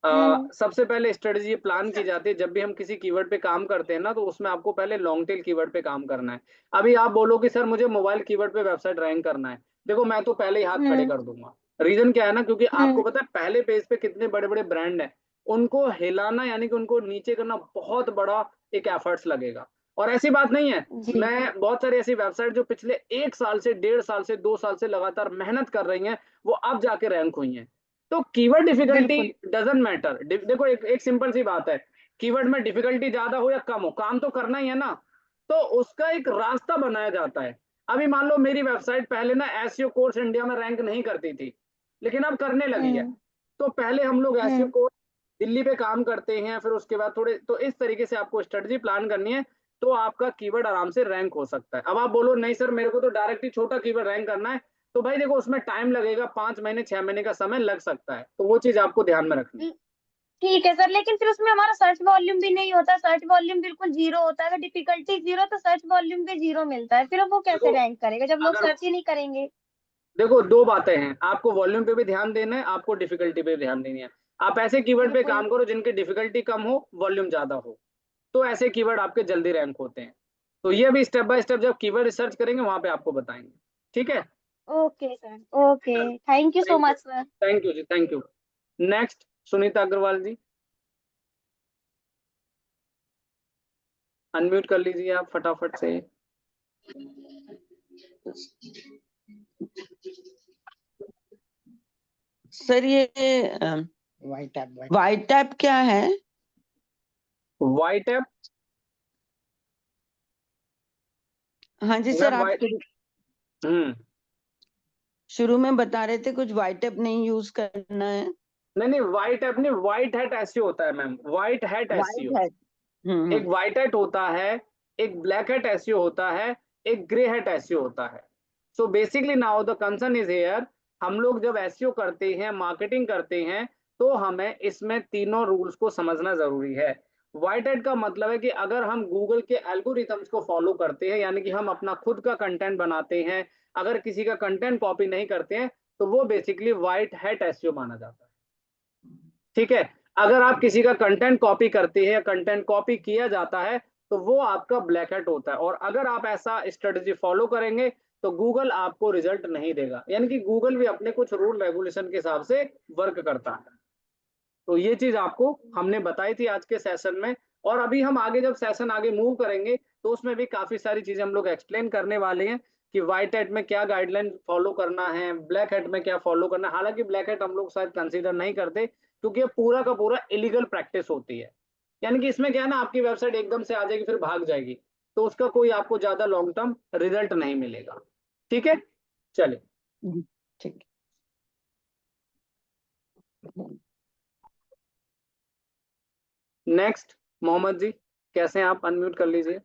I: हम्म।
A: सबसे पहले स्ट्रेटजी ये प्लान की जाती है, जब भी हम किसी कीवर्ड पे काम करते हैं ना, तो उसमें आपको पहले लॉन्ग टेल कीवर्ड पे काम करना है। अभी आप बोलो कि सर मुझे मोबाइल कीवर्ड पे वेबसाइट रैंक करना है, देखो मैं तो पहले ही हाथ खड़े
I: हम्म।
A: कर दूंगा। रीजन क्या है ना, क्योंकि आपको
I: हम्म।
A: पता है पहले पेज पे कितने बड़े बड़े ब्रांड हैं, उनको हिलाना यानी कि उनको नीचे करना बहुत बड़ा एक एफर्ट्स लगेगा। और ऐसी बात नहीं है,
I: जी।
A: मैं बहुत सारी ऐसी वेबसाइट जो पिछले 1 साल से 1.5 साल से 2 साल से लगातार मेहनत कर रही हैं, वो अब जाके रैंक हुई हैं। तो कीवर्ड डिफिकल्टी
I: बिल्कुल।
A: Doesn't matter. देखो, एक सिंपल सी बात है, कीवर्ड में डिफिकल्टी ज्यादा हो या कम हो, काम तो करना ही है ना, तो उसका एक रास्ता बनाया जाता है। अभी मान लो मेरी वेबसाइट पहले ना एसईओ कोर्स इंडिया में रैंक नहीं करती थी, लेकिन अब करने लगी है। तो पहले हम लोग एसईओ कोर्स दिल्ली पे काम करते हैं, फिर उसके बाद थोड़े, तो इस तरीके से आपको स्ट्रेटजी प्लान करनी है, तो आपका कीवर्ड आराम से रैंक हो सकता है। अब आप बोलो नहीं सर मेरे को तो डायरेक्ट ही छोटा कीवर्ड रैंक करना है, तो भाई देखो उसमें टाइम लगेगा, 5 महीने 6 महीने का समय लग सकता है, तो वो चीज आपको ध्यान में रखनी है।
I: ठीक है सर, लेकिन फिर उसमें हमारा सर्च वॉल्यूम भी नहीं होता, सर्च वॉल्यूम बिल्कुल जीरो होता है, अगर डिफिकल्टी जीरो तो सर्च वॉल्यूम भी जीरो मिलता है, फिर वो कैसे रैंक करेगा जब लोग सर्च ही नहीं करेंगे।
A: देखो 2 बातें हैं, आपको वॉल्यूम पे भी ध्यान देना है, आपको डिफिकल्टी पे भी ध्यान देनी है। आप ऐसे कीवर्ड पे काम करो जिनकी डिफिकल्टी कम हो, वॉल्यूम ज्यादा हो, तो ऐसे कीवर्ड आपके जल्दी रैंक होते हैं। तो ये भी स्टेप बाय स्टेप जब कीवर्ड रिसर्च करेंगे वहां पे आपको बताएंगे, ठीक है।
I: Okay sir, okay, thank you so much sir.
A: Thank you जी, thank you. Next Sunita Agarwal ji, unmute कर लीजिए आप फटाफट से।
J: सर ये वाइट ऐप क्या है?
A: व्हाइट ऐप,
J: हाँ जी सर, आप शुरू में बता रहे थे कुछ वाइट ऐप नहीं यूज करना है।
A: नहीं व्हाइट ऐप नहीं, व्हाइट हैट एसईओ होता है मैम, व्हाइट हैट एसईओ। एक व्हाइट हैट होता है, एक ब्लैक हैट एसईओ होता है, एक ग्रे हैट एसईओ होता है। So basically now the concern is here, हम लोग जब एसईओ करते हैं, मार्केटिंग करते हैं, तो हमें इसमें तीनों रूल्स को समझना जरूरी है। व्हाइट हैट का मतलब है कि अगर हम गूगल के एल्गोरिथम्स को फॉलो करते हैं, यानी कि हम अपना खुद का कंटेंट बनाते हैं, अगर किसी का कंटेंट कॉपी नहीं करते हैं, तो वो बेसिकली व्हाइट हैट एसईओ माना जाता है, ठीक है। अगर आप किसी का कंटेंट कॉपी करते हैं, कंटेंट कॉपी किया जाता है, तो वो आपका ब्लैक हैट होता है। और अगर आप ऐसा स्ट्रेटजी फॉलो करेंगे तो गूगल आपको रिजल्ट नहीं देगा, यानी कि गूगल भी अपने कुछ रूल रेगुलेशन के हिसाब से वर्क करता है। तो ये चीज आपको हमने बताई थी आज के सेशन में, और अभी हम आगे जब सेशन आगे मूव करेंगे तो उसमें भी काफी सारी चीजें हम लोग एक्सप्लेन करने वाले हैं कि व्हाइट हैट में क्या गाइडलाइन फॉलो करना है, ब्लैक हैट में क्या फॉलो करना है। हालांकि ब्लैक हैट हम लोग शायद कंसीडर नहीं करते, क्योंकि ये पूरा का पूरा इलीगल प्रैक्टिस होती है। यानी कि इसमें क्या है ना, आपकी वेबसाइट एकदम से आ जाएगी फिर भाग जाएगी, तो उसका कोई आपको ज्यादा लॉन्ग टर्म रिजल्ट नहीं मिलेगा, ठीक है। चलिए
J: ठीक।
A: नेक्स्ट मोहम्मद जी, कैसे हैं आप? अनम्यूट कर लीजिए।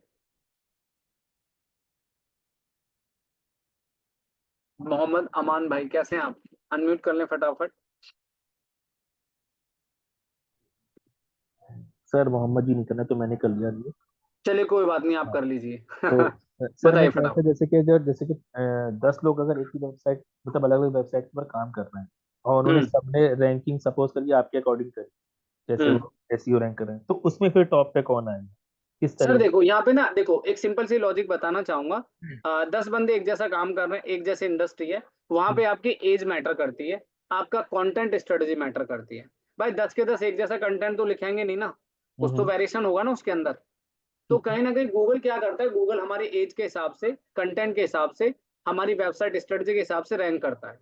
A: मोहम्मद अमान भाई कैसे हैं आप? अनम्यूट कर लें फटाफट।
K: सर मोहम्मद जी नहीं करना तो मैंने कर लिया ये।
A: चलिए कोई बात नहीं, आप कर लीजिए।
K: तो सर
A: बताइए
K: मैं कह रहा था जैसे कि 10 लोग अगर एक ही वेबसाइट मतलब अलग अलग वेबसाइट पर काम कर रहे हैं और उन्होंने सबने रैंकिंग सपोज करिए आपके अकॉर्डिंग करी, जैसे वो एसईओ रैंक कर रहे हैं, तो उसमें फिर टॉप पे कौन आएगा, किस तरह?
A: सर देखो यहाँ पे ना, देखो एक सिंपल सी लॉजिक बताना चाहूंगा। 10 बंदे एक जैसा काम कर रहे हैं, एक जैसे इंडस्ट्री है, वहां पे आपकी एज मैटर करती है, आपका कंटेंट स्ट्रेटजी मैटर करती है। भाई 10 के 10 एक जैसा कंटेंट तो लिखेंगे नहीं ना, कुछ तो वेरिएशन होगा ना उसके अंदर। तो कहीं ना कहीं गूगल क्या करता है, गूगल हमारी एज के हिसाब से, कंटेंट के हिसाब से, हमारी वेबसाइट स्ट्रेटजी के हिसाब से रैंक करता है,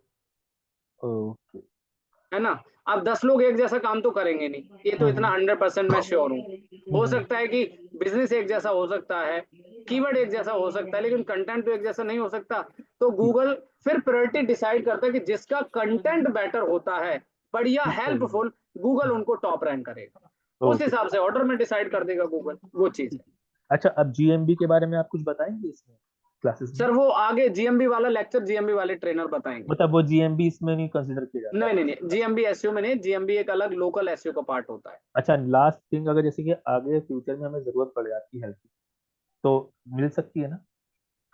A: है ना। अब 10 लोग एक जैसा काम तो करेंगे नहीं, ये तो इतना 100% मैं श्योर हूँ। हो सकता है कि बिजनेस एक जैसा हो सकता है, कीवर्ड एक जैसा हो सकता है, लेकिन कंटेंट तो एक जैसा नहीं हो सकता। तो गूगल फिर प्रायोरिटी डिसाइड करता है कि जिसका कंटेंट बेटर होता है, बढ़िया हेल्पफुल, गूगल उनको टॉप रैंक करेगा, उस हिसाब से ऑर्डर में डिसाइड कर देगा गूगल, वो चीज है।
K: अच्छा, अब जीएमबी के बारे में आप कुछ बताएंगे इसमें क्लासेस में?
A: सर वो आगे जीएमबी वाला लेक्चर जीएमबी वाले ट्रेनर बताएंगे।
K: मतलब वो जीएमबी इसमें नहीं कंसीडर किया जाता?
A: नहीं, जीएमबी एसईओ में नहीं, जीएमबी एक अलग लोकल एसईओ का पार्ट होता है।
K: अच्छा, लास्ट थिंग, अगर जैसे कि आगे फ्यूचर में हमें जरूरत पड़े आपकी हेल्प की, तो मिल सकती है ना?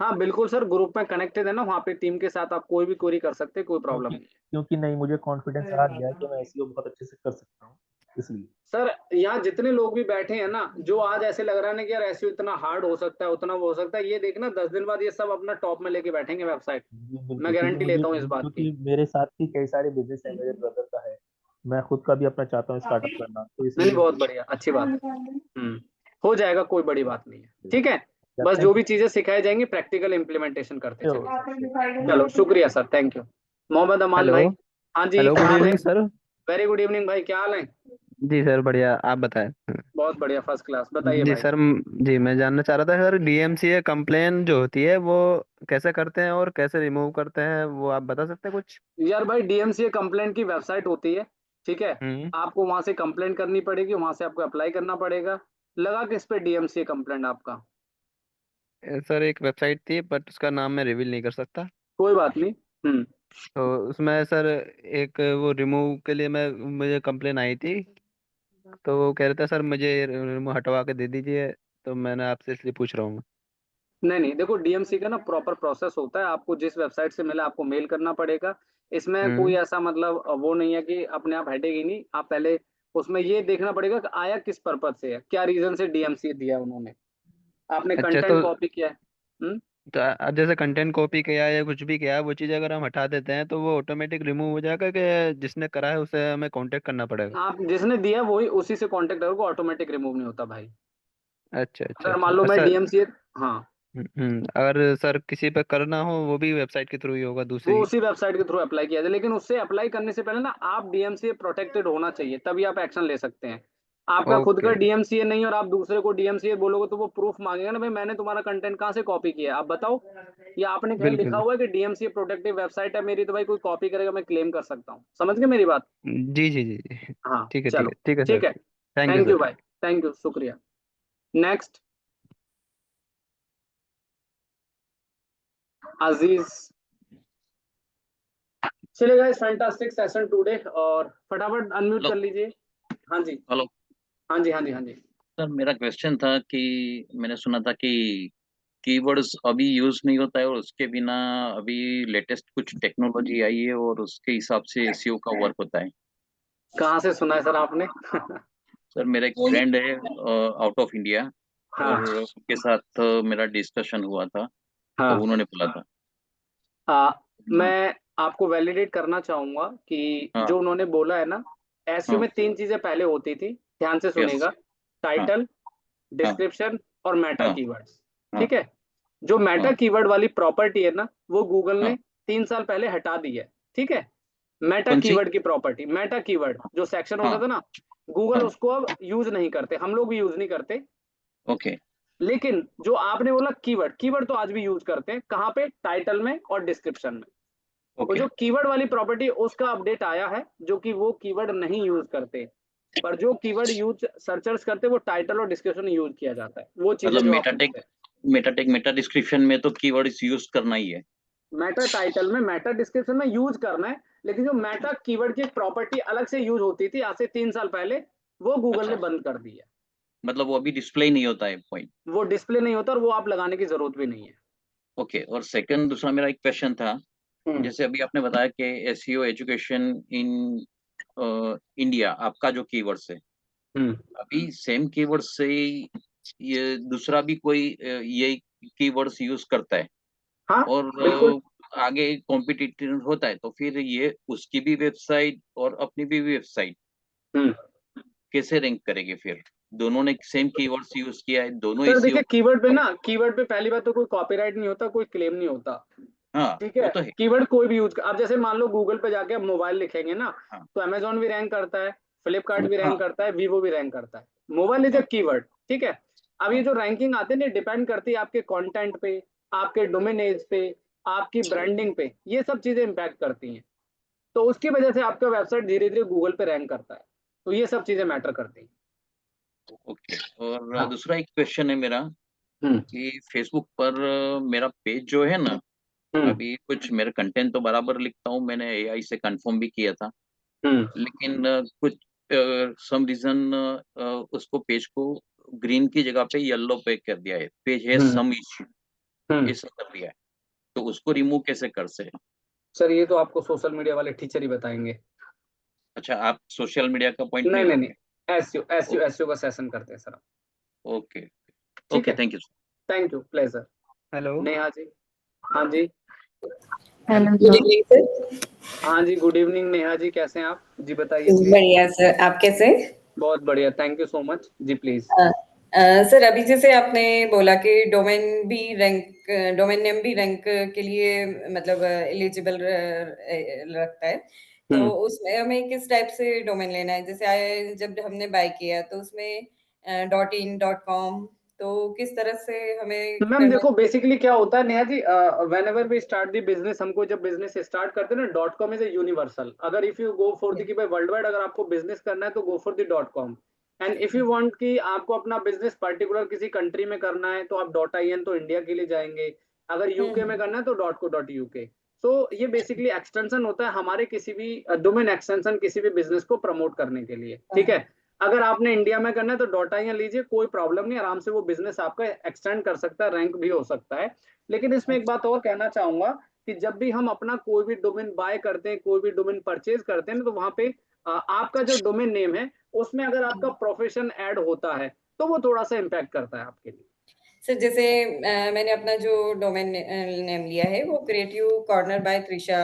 A: हाँ बिल्कुल सर, ग्रुप में कनेक्टेड है ना, वहाँ पे टीम के साथ आप कोई भी क्वेरी कर सकते हैं, कोई प्रॉब्लम नहीं।
K: क्योंकि नहीं, मुझे कॉन्फिडेंस आ गया है कि मैं एसईओ बहुत अच्छे से कर सकता हूँ, इसलिए।
A: सर यहाँ जितने लोग भी बैठे हैं ना, जो आज ऐसे लग रहा है ना कि यार एसईओ इतना हार्ड हो सकता है, उतना वो हो सकता है, ये देखना 10 दिन बाद ये सब अपना टॉप में लेके बैठेंगे वेबसाइट, मैं गारंटी लेता हूँ इस बात की।
K: मेरे साथ भी कई सारे बिजनेस है, मेरे ब्रदर का है, मैं खुद का भी अपना चाहता हूँ स्टार्टअप करना, तो इसलिए।
A: नहीं बहुत बढ़िया, अच्छी बात है, हो जाएगा, कोई बड़ी बात नहीं है, ठीक है। बस जो भी चीजें सिखाई जाएंगी प्रैक्टिकल इम्प्लीमेंटेशन करते चलिए। चलो शुक्रिया sir, thank you. Mohammad Aman भाई, हाँ जी,
L: hello, good evening sir.
A: Very good evening भाई, क्या हाल है?
L: जी सर बढ़िया, आप बताएं।
A: बहुत बढ़िया, फर्स्ट क्लास। बताइए
L: जी
A: भाई।
L: सर, जी मैं जानना चाह रहा था सर, डीएमसीए कंप्लेन जो होती है वो कैसे करते हैं और कैसे रिमूव करते हैं, वो आप बता सकते हैं कुछ?
A: यार भाई, डीएमसीए कंप्लेंट की वेबसाइट होती है, ठीक है।
L: हम्म।
A: आपको वहां से कंप्लेंट करनी पड़ेगी, वहां से आपको अप्लाई करना पड़ेगा। लगा किस पे डीएमसीए कंप्लेंट आपका?
L: सर एक वेबसाइट थी बट उसका नाम मैं रिवील नहीं कर सकता।
A: कोई बात नहीं। हम्म।
L: तो उसमें सर एक वो रिमूव के लिए मैं मुझे कंप्लेन आई थी, तो वो कह रहे थे सर मुझे रिमूव हटवा के दे दीजिए, तो मैंने आपसे इसलिए पूछ रहा हूँ।
A: नहीं नहीं, देखो डीएमसी का ना प्रॉपर प्रोसेस होता है। आपको जिस वेबसाइट से मिला आपको मेल करना पड़ेगा। इसमें कोई
L: हम्म।
A: ऐसा मतलब वो नहीं है कि अपने आप हटेगी नहीं। आप पहले उसमें ये देखना पड़ेगा कि आया किस पर्पज से है, क्या रीजन से डीएमसी दिया उन्होंने। आपने
L: अच्छा
A: कंटेंट
L: तो
A: कॉपी किया है। हम्म।
L: अब जैसे कंटेंट कॉपी किया या कुछ भी किया, वो चीज़ अगर हम हटा देते हैं तो वो ऑटोमेटिक रिमूव हो जाएगा कि जिसने करा है उसे हमें कांटेक्ट करना पड़ेगा?
A: आप जिसने दिया वही उसी से कांटेक्ट करोगे, ऑटोमेटिक रिमूव नहीं होता भाई।
L: अच्छा अच्छा
A: अगर
L: अच्छा,
A: मान लो
L: और
A: मैं
L: सर
A: डीएमसी, हाँ,
L: अगर सर किसी पे करना हो वो भी वेबसाइट के थ्रू ही होगा
A: वो
L: दूसरी?
A: उसी वेबसाइट के थ्रू अप्लाई किया जाए। लेकिन उससे अप्लाई करने से पहले ना आप डीएमसीए प्रोटेक्टेड होना चाहिए, तभी आप एक्शन ले सकते हैं। आपका खुद का
L: ओके।
A: डीएमसीए नहीं और आप दूसरे को डीएमसीए बोलोगे तो वो प्रूफ मांगेगा ना, भाई मैंने तुम्हारा कंटेंट कहाँ से कॉपी किया है, आप बताओ। या आपने कहीं लिखा
L: बिल्कुल।
A: हुआ है कि डीएमसीए प्रोटेक्टिव वेबसाइट है मेरी, तो भाई कोई कॉपी करेगा मैं क्लेम कर सकता हूँ। समझ गए मेरी बात?
L: जी जी जी जी।
A: हाँ
L: ठीक है ठीक
A: चलो।
L: है ठीक है सर,
A: ठीक है।
L: ठीक। Thank you
A: thank you
L: sir.
A: भाई। थैंक यू, शुक्रिया। नेक्स्ट, अजीज। चलेगा इस फैंटास्टिक सेशन टुडे, और फटाफट अनम्यूट
M: हेलो।
A: कर लीजिए। हाँ जी।
M: हेलो
A: हाँ जी, हाँ जी, हाँ जी।
M: सर, मेरा क्वेश्चन था कि मैंने सुना था कि कीवर्ड्स अभी यूज नहीं होता है और उसके बिना अभी लेटेस्ट कुछ टेक्नोलॉजी आई है और उसके हिसाब से एसईओ का वर्क होता है।
A: कहाँ से सुना है सर आपने?
M: सर मेरा एक फ्रेंड है आउट ऑफ इंडिया,
A: हाँ
M: और उनके साथ मेरा डिस्कशन हुआ था, तो
A: हाँ।
M: उन्होंने बोला था।
A: मैं आपको वैलिडेट करना चाहूंगा कि
M: हाँ
A: जो उन्होंने बोला है ना, एसईओ
M: हाँ।
A: में तीन चीजें पहले होती थी। ध्यान से
M: यस।
A: सुनेगा।
M: हाँ
A: टाइटल,
M: हाँ
A: डिस्क्रिप्शन और मेटा
M: हाँ
A: कीवर्ड्स।
M: हाँ
A: ठीक है। जो मेटा
M: हाँ
A: कीवर्ड वाली प्रॉपर्टी है ना, वो गूगल ने
M: हाँ।
A: 3 साल पहले हटा दी है। ठीक है। मेटा
M: कौन सी?
A: कीवर्ड की प्रॉपर्टी, मेटा कीवर्ड जो सेक्शन होता
M: हाँ
A: था ना, गूगल
M: हाँ।
A: उसको अब यूज नहीं करते, हम लोग भी यूज नहीं करते।
M: ओके
A: लेकिन जो आपने बोला कीवर्ड, कीवर्ड तो आज भी यूज करते हैं। कहाँ पे? टाइटल में और डिस्क्रिप्शन में। वो
M: ओके।
A: जो कीवर्ड वाली प्रॉपर्टी, उसका अपडेट आया है, जो कि वो कीवर्ड नहीं यूज करते। पर जो कीवर्ड यूज सर्चर्स करते हैं वो टाइटल और डिस्क्रिप्शन यूज किया जाता है, वो चीजें
M: मतलब
A: जो आप पूछते हैं।
M: मेटा डिस्क्रिप्शन में तो कीवर्ड्स यूज करना ही है।
A: मेटा टाइटल में, मेटा डिस्क्रिप्शन में यूज करना है। लेकिन जो मेटा कीवर्ड की प्रॉपर्टी अलग से यूज होती थी आज से 3 साल पहले, वो गूगल ने
M: अच्छा,
A: बंद कर दी है।
M: मतलब वो अभी डिस्प्ले नहीं होता है पॉइंट।
A: वो डिस्प्ले नहीं होता और वो आप लगाने की जरूरत भी नहीं है।
M: ओके, और सेकंड दूसरा मेरा एक क्वेश्चन था।
A: हम्म।
M: जैसे अभी आपने बताया कि एसईओ एजुकेशन इन इंडिया आपका जो कीवर्ड्स है,
A: हम्म।
M: अभी सेम कीवर्ड से ही ये दूसरा भी कोई ये कीवर्ड्स यूज करता है
A: हाँ
M: और
A: बिल्कुल।
M: आगे कॉम्पिटिटर होता है, तो फिर ये उसकी भी वेबसाइट और अपनी भी वेबसाइट
A: हम्म।
M: कैसे रैंक करेंगे फिर? दोनों ने सेम कीवर्ड्स यूज किया है, दोनों
A: सर
M: एसईओ।
A: देखिए, कीवर्ड पे ना, कीवर्ड पे पहली बात तो कोई कॉपीराइट नहीं होता, कोई क्लेम नहीं होता।
M: हाँ
A: ठीक
M: वो
A: है।
M: तो है।
A: कीवर्ड कोई भी यूज कर, अब जैसे मान लो गूगल पे जाके अब मोबाइल लिखेंगे ना,
M: हाँ
A: तो अमेजोन भी रैंक करता है, फ्लिपकार्ट भी रैंक
M: हाँ
A: करता है, वीवो भी रैंक करता है। मोबाइल इज अ
M: हाँ
A: कीवर्ड। ठीक है। अब ये
M: हाँ।
A: जो रैंकिंग आते हैं, डिपेंड करती है आपके कंटेंट पे, आपके डोमेन एज पे, आपकी ब्रांडिंग पे, ये सब चीजें इंपैक्ट करती हैं। तो उसकी वजह से आपका वेबसाइट धीरे धीरे गूगल पे रैंक करता है। तो ये सब चीजें मैटर करती हैं।
M: ओके, और
A: हाँ।
M: दूसरा एक क्वेश्चन है मेरा
A: हम्म।
M: कि फेसबुक पर मेरा पेज जो है ना,
A: हम्म।
M: अभी कुछ मेरा कंटेंट तो बराबर लिखता हूँ, मैंने एआई से कंफर्म भी किया था,
A: हम्म।
M: लेकिन कुछ सम रीजन उसको पेज को ग्रीन की जगह पे येलो पे कर दिया है, पेज है
A: हम्म।
M: सम इश्यू,
A: हम्म।
M: ऐसा कर दिया है। तो उसको रिमूव कैसे कर से?
A: सर ये तो आपको सोशल मीडिया वाले टीचर ही बताएंगे।
M: अच्छा, आप सोशल मीडिया का पॉइंट
A: नहीं
M: नहीं
A: नहीं
M: लोगे?
A: नहीं, एसयू का सेशन करते हैं सर हम।
M: ओके
A: ठीक
M: ओके,
A: है।
M: Thank you.
A: Thank you, pleasure.
L: Hello.
A: Neha ji. हाँ जी।
L: हेलो।
N: Good evening sir.
A: हाँ जी, गुड इवनिंग नेहा जी, कैसे हैं आप? जी बताइए प्लीज।
N: बढ़िया सर, आप कैसे हैं?
A: बहुत बढ़िया, थैंक यू सो मच जी, प्लीज।
N: सर अभी जैसे आपने बोला कि डोमेन नेम भी रैंक के लिए मतलब एलिजिबल रखता है, तो उसमें हमें किस टाइप से डोमेन लेना है? जैसे जब हमने बाय किया तो उसमें .in .com तो किस तरह से हमें
A: तो मैम
N: करना
A: देखो बेसिकली क्या होता है Neha ji, whenever we start the business, हमको जब बिजनेस स्टार्ट करते हैं ना, .com इज ए यूनिवर्सल। अगर if you go for the कि भाई वर्ल्ड वाइड अगर आपको बिजनेस करना है तो गो for the .com। And if you want कि आपको अपना बिजनेस पर्टिकुलर किसी कंट्री में करना है तो आप .in तो इंडिया के लिए जाएंगे, अगर यूके में करना है तो .co.uk। तो ये बेसिकली एक्सटेंशन होता है हमारे किसी भी डोमेन एक्सटेंशन किसी भी बिजनेस को प्रमोट करने के लिए, ठीक है। अगर आपने इंडिया में करना है तो .in लीजिए, कोई प्रॉब्लम नहीं, आराम से वो बिजनेस आपका एक्सटेंड कर सकता है, रैंक भी हो सकता है। लेकिन इसमें एक बात और कहना चाहूंगा कि जब भी हम अपना कोई भी डोमेन बाय करते हैं, कोई भी डोमेन परचेज करते हैं ना, तो वहां पे आपका जो डोमेन नेम है उसमें अगर आपका प्रोफेशन ऐड होता है तो वो थोड़ा सा इम्पैक्ट करता है आपके लिए।
N: सर जैसे मैंने अपना जो डोमेन नेम लिया है वो क्रिएटिव कॉर्नर बाय त्रिशा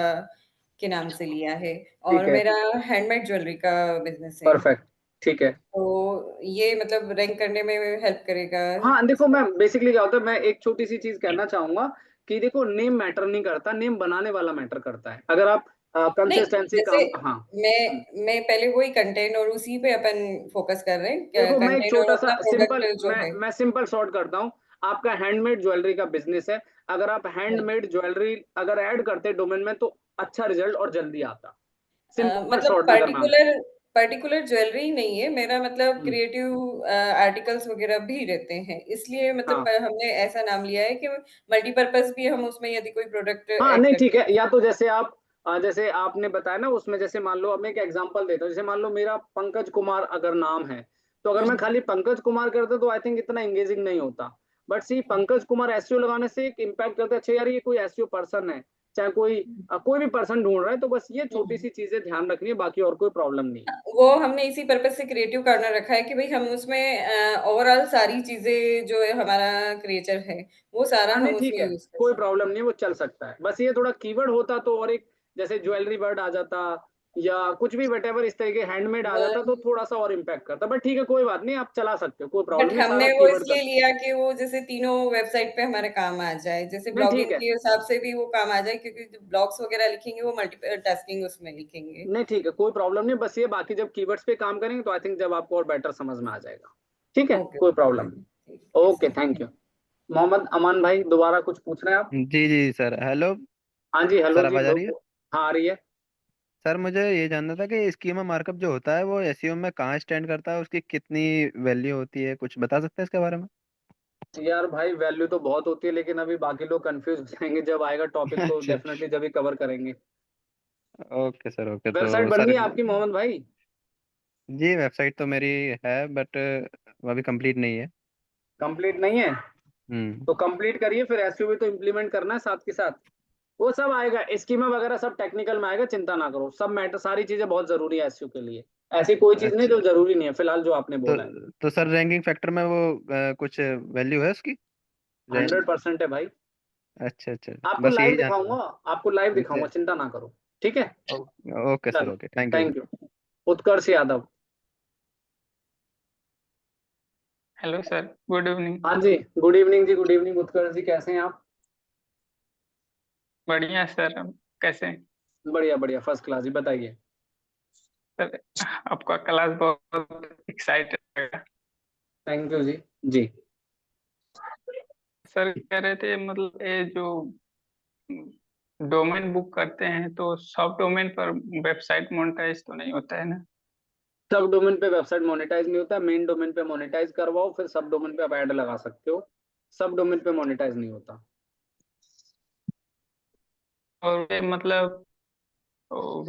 N: के नाम से लिया है, और
A: ठीक है,
N: मेरा हैंडमेड ज्वेलरी का बिजनेस है।
A: परफेक्ट, ठीक है।
N: तो ये मतलब रैंक करने में हेल्प करेगा?
A: हाँ देखो मैम बेसिकली क्या होता है, मैं एक छोटी सी चीज कहना चाहूंगा कि देखो नेम मैटर नहीं करता, नेम बनाने वाला मैटर करता है। अगर आप
N: नहीं,
A: कंसिस्टेंसी
N: जैसे
A: काम, हाँ
N: मैं पहले वही कंटेंट और उसी पे अपन फोकस कर रहे हैं,
A: देखो मैं एक
N: कंटेंट और
A: छोटा सा
N: अपना
A: सिंपल
N: प्रोडक्ट जो है।
A: मैं सिंपल शॉर्ट करता हूँ। आपका हैंडमेड ज्वेलरी का बिजनेस है, अगर आप हैंडमेड ज्वेलरी अगर ऐड करते डोमेन में तो अच्छा रिजल्ट और जल्दी आता। सिंपल
N: मतलब
A: शॉर्ट में करना है।
N: पर्टिकुलर ज्वेलरी नहीं है मेरा, मतलब क्रिएटिव आर्टिकल्स वगैरह भी रहते हैं, इसलिए मतलब
A: हाँ
N: हमने ऐसा नाम लिया है कि मल्टीपर्पज भी हम उसमें यदि कोई प्रोडक्ट
A: हाँ
N: ऐड
A: नहीं ठीक
N: करते
A: है,
N: हैं।
A: या तो जैसे आप जैसे आपने बताया ना उसमें, जैसे मान लो अब मैं एक एग्जांपल देता हूँ, जैसे मान लो मेरा पंकज कुमार अगर नाम है, तो अगर मैं खाली पंकज कुमार करता तो आई थिंक इतना एंगेजिंग नहीं होता। But see Pankaj Kumar SEO लगाने से एक इम्पैक्ट करता है, अच्छा यार ये कोई एसईओ पर्सन है, चाहे कोई भी पर्सन ढूंढ रहा है, तो बस ये छोटी सी चीजें ध्यान रखनी है, बाकी और कोई प्रॉब्लम नहीं है।
N: वो हमने इसी पर्पज से क्रिएटिव कॉर्नर रखा है कि भाई हम उसमें ओवरऑल सारी चीजें जो है हमारा क्रिएचर है वो सारा
A: हाँ
N: हम
A: नहीं ठीक
N: उसमें
A: है,
N: यूज कर
A: कोई
N: सकते
A: प्रॉब्लम नहीं, वो चल सकता है। बस ये थोड़ा कीवर्ड होता तो, और एक जैसे ज्वेलरी वर्ड आ जाता या कुछ भी वटेवर इस तरीके हैंडमेड आ जाता तो
N: हैं।
A: थोड़ा सा और इम्पैक्ट करता। बट ठीक है कोई बात नहीं, आप चला सकते हो, कोई
N: बट
A: प्रॉब्लम नहीं,
N: हमने
A: सारा
N: वो
A: कीवर्ड का।
N: इसलिए लिया कि वो जैसे तीनों वेबसाइट पे हमारे काम आ जाए, जैसे
A: नहीं ठीक
N: ब्लॉगिंग
A: है,
N: के हिसाब से भी वो काम आ जाए, क्योंकि जो ब्लॉग्स वगैरह लिखेंगे वो मल्टीपल टास्किंग उसमें लिखेंगे।
A: नहीं ठीक है, कोई प्रॉब्लम नहीं, बस ये बाकी जब कीवर्ड्स पे काम करेंगे तो आई थिंक जब आपको और बेटर समझ में आ जाएगा। ठीक है,
N: ओके
A: कोई
N: ओके
A: प्रॉब्लम
N: फाइन,
A: नहीं।
N: ठीक है
A: okay
N: sir.
A: Thank you. Mohammad Aman भाई दोबारा कुछ पूछ रहे हैं आप?
L: जी जी सर, हेलो।
A: हाँ जी, हेलो
L: सर
A: जी,
L: आवाज आ रही है?
A: हाँ आ रही है।
L: सर मुझे ये जानना था कि स्कीमा मार्कअप जो होता है वो एसईओ में कहाँ स्टैंड करता है, उसकी कितनी वैल्यू होती है, कुछ बता सकते हैं इसके बारे में?
A: यार भाई वैल्यू तो बहुत होती है, लेकिन अभी बाकी लोग कंफ्यूज हो जाएंगे, जब आएगा टॉपिक तो
L: अच्छा।
A: डेफिनेटली जब ही कवर करेंगे।
L: ओके सर, ओके
A: वेबसाइट
L: तो
A: बन
L: सर।
A: गई आपकी मोहम्मद भाई?
L: जी वेबसाइट तो मेरी है, बट अभी कंप्लीट नहीं है।
A: कंप्लीट नहीं है?
L: हम्म।
A: तो कंप्लीट करिए, फिर एसयूवी तो इम्प्लीमेंट करना है साथ के साथ। वो सब आएगा, स्कीमा वगैरह सब टेक्निकल में आएगा, चिंता ना करो, सब मैटर सारी चीजें बहुत जरूरी है एसयू के लिए। ऐसी कोई चीज नहीं
L: अच्छा।
A: जो जरूरी नहीं है फिलहाल जो आपने
L: तो
A: बोला है।
L: तो सर रैंकिंग फैक्टर में वो कुछ वैल्यू है उसकी? रैंक।
A: 100% है भाई।
L: अच्छा अच्छा।
A: आपको
L: बस
A: लाइव
L: यही जानना
A: दिखाऊंगा, आपको लाइव
L: था।
A: दिखाऊंगा, चिंता ना करो। ठीक है,
L: ओके सर,
A: चलो,
L: okay, thank you.
A: Thank you. Utkarsh Yadav.
O: Hello sir, good evening.
A: हाँ जी, गुड इवनिंग जी, गुड इवनिंग उत्कर्ष जी, कैसे हैं आप?
O: बढ़िया सर, हम कैसे हैं?
A: बढ़िया बढ़िया, फर्स्ट क्लास जी, बताइए।
O: सर आपका क्लास बहुत एक्साइटेड है।
A: थैंक यू जी। जी
O: सर कह रहे थे मतलब ये जो डोमेन बुक करते हैं तो सब डोमेन पर वेबसाइट मोनेटाइज तो नहीं होता है ना?
A: सब डोमेन पे वेबसाइट मोनेटाइज नहीं होता, मेन डोमेन पे मोनेटाइज करवाओ, फिर सब डोमेन पे आप ऐड लगा सकते हो। सब डोमेन पे मोनेटाइज नहीं होता।
O: और ये मतलब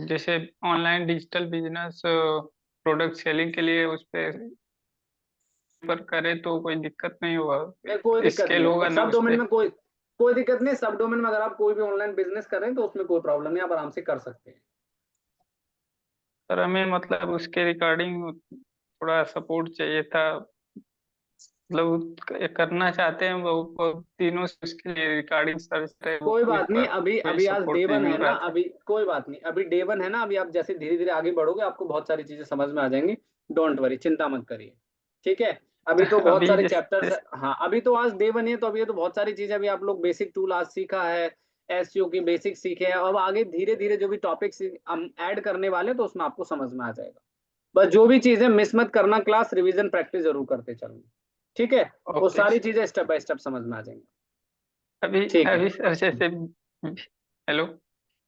O: जैसे online digital business product selling के लिए उस पर करे तो कोई दिक्कत नहीं
A: नहीं कोई
O: होगा,
A: दिक्कत
O: स्केल
A: नहीं
O: होगा
A: है,
O: ना
A: सब
O: उस
A: डोमेन
O: पे?
A: में कोई दिक्कत नहीं है। सब डोमेन में अगर आप कोई भी ऑनलाइन बिजनेस कर रहे हैं तो उसमें कोई प्रॉब्लम नहीं, आप आराम से कर सकते हैं।
O: सर हमें मतलब उसके रिगार्डिंग थोड़ा सपोर्ट चाहिए था, मतलब करना चाहते हैं वो तीनों से, उसके लिए रिकॉर्डिंग सर्च रहे वो
A: कोई
O: कोई
A: बात नहीं, अभी
O: कोई
A: अभी आज
O: सपोर्ट
A: डे
O: नहीं
A: वन
O: मिल
A: है ना,
O: रहा था।
A: अभी कोई बात नहीं, अभी डे वन है ना, अभी आप जैसे धीरे धीरे आगे बढ़ोगे आपको बहुत सारी चीजें समझ में आ जाएंगी। डोंट वरी, चिंता मत करिए। ठीक है, अभी तो बहुत
O: अभी
A: सारे
O: जैसे
A: चैप्टर्स, हाँ अभी तो आज डे वन है तो अभी तो बहुत सारी चीजें, अभी आप लोग बेसिक टूल आज सीखा है, एसईओ की बेसिक सीखे हैं, अब आगे धीरे धीरे जो भी टॉपिक्स हम ऐड करने वाले हैं तो उसमें आपको समझ में आ जाएगा। बस जो भी चीजें मिस मत करना, क्लास रिवीजन प्रैक्टिस जरूर करते चलना, ठीक है? वो
O: ओके
A: सारी चीजें स्टेप बाय स्टेप समझ में आ जाएंगी।
O: अभी
A: ठीक है,
O: अभी सर जैसे हेलो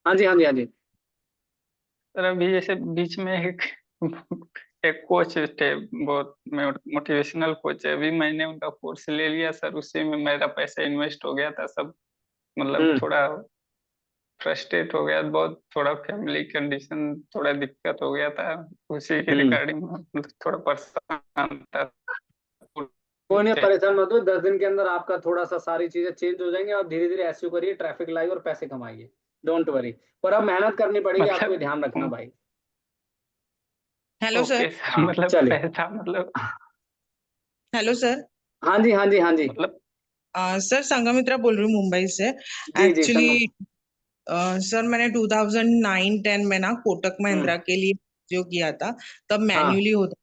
A: हाँ जी हाँ जी हाँ जी।
O: सर अभी जैसे बीच में एक कोच थे, बहुत मोटिवेशनल कोच है, अभी मैंने उनका कोर्स ले लिया सर, उसी में मेरा पैसा इन्वेस्ट हो गया था सब, मतलब थोड़ा फ्रस्ट्रेट हो गया बहुत, थोड़ा फैमिली कंडीशन थोड़ा दिक्कत हो गया था, उसी के रिगार्डिंग थोड़ा परेशान था।
A: कोई नहीं, परेशान मत हो, 10 दिन के अंदर आपका थोड़ा सा सारी चीजें चेंज हो जाएंगी और धीरे धीरे एसईओ करिए, ट्रैफिक लाइए और पैसे कमाइए, डोंट वरी। पर अब मेहनत करनी पड़ेगी, आपको भी ध्यान रखना भाई।
P: Hello sir.
O: मतलब
A: चलिए,
O: पैसा मतलब
P: हेलो सर।
A: हाँ जी हाँ जी हाँ जी।
O: मतलब
P: सर संघमित्रा बोल रही हूँ मुंबई से।
A: जी जी संगम।
P: एक्चुअली सर मैंने 2009-10 में ना कोटक महिंद्रा के लिए जो किया था, तब मैन्युअली होता,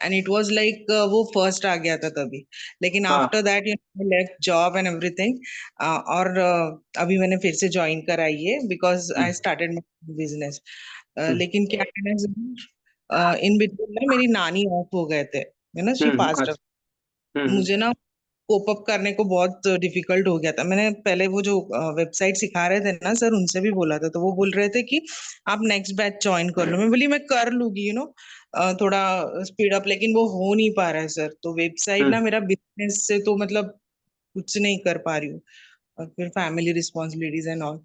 P: एंड इट वाज लाइक वो फर्स्ट आ गया था तभी, लेकिन after that you left job and everything, और अभी मैंने फिर से ज्वाइन कराई है because I started my business. लेकिन क्या कहना है, इन बिटवीन ना मेरी नानी ऑफ हो गए थे, है ना, शी पास्ड। मुझे ना कोप अप करने को बहुत डिफिकल्ट हो गया था। मैंने पहले वो जो वेबसाइट सिखा रहे थे ना सर, उनसे भी बोला था, तो वो बोल रहे थे कि आप नेक्स्ट बैच ज्वाइन कर लो। मैं बोली मैं कर लूंगी, थोड़ा स्पीड अप, लेकिन वो हो नहीं पा रहा है सर। तो वेबसाइट ना मेरा बिजनेस से तो मतलब कुछ नहीं कर पा रही हूँ, और फिर फैमिली रिस्पॉन्सिबिलिटीज एंड ऑल।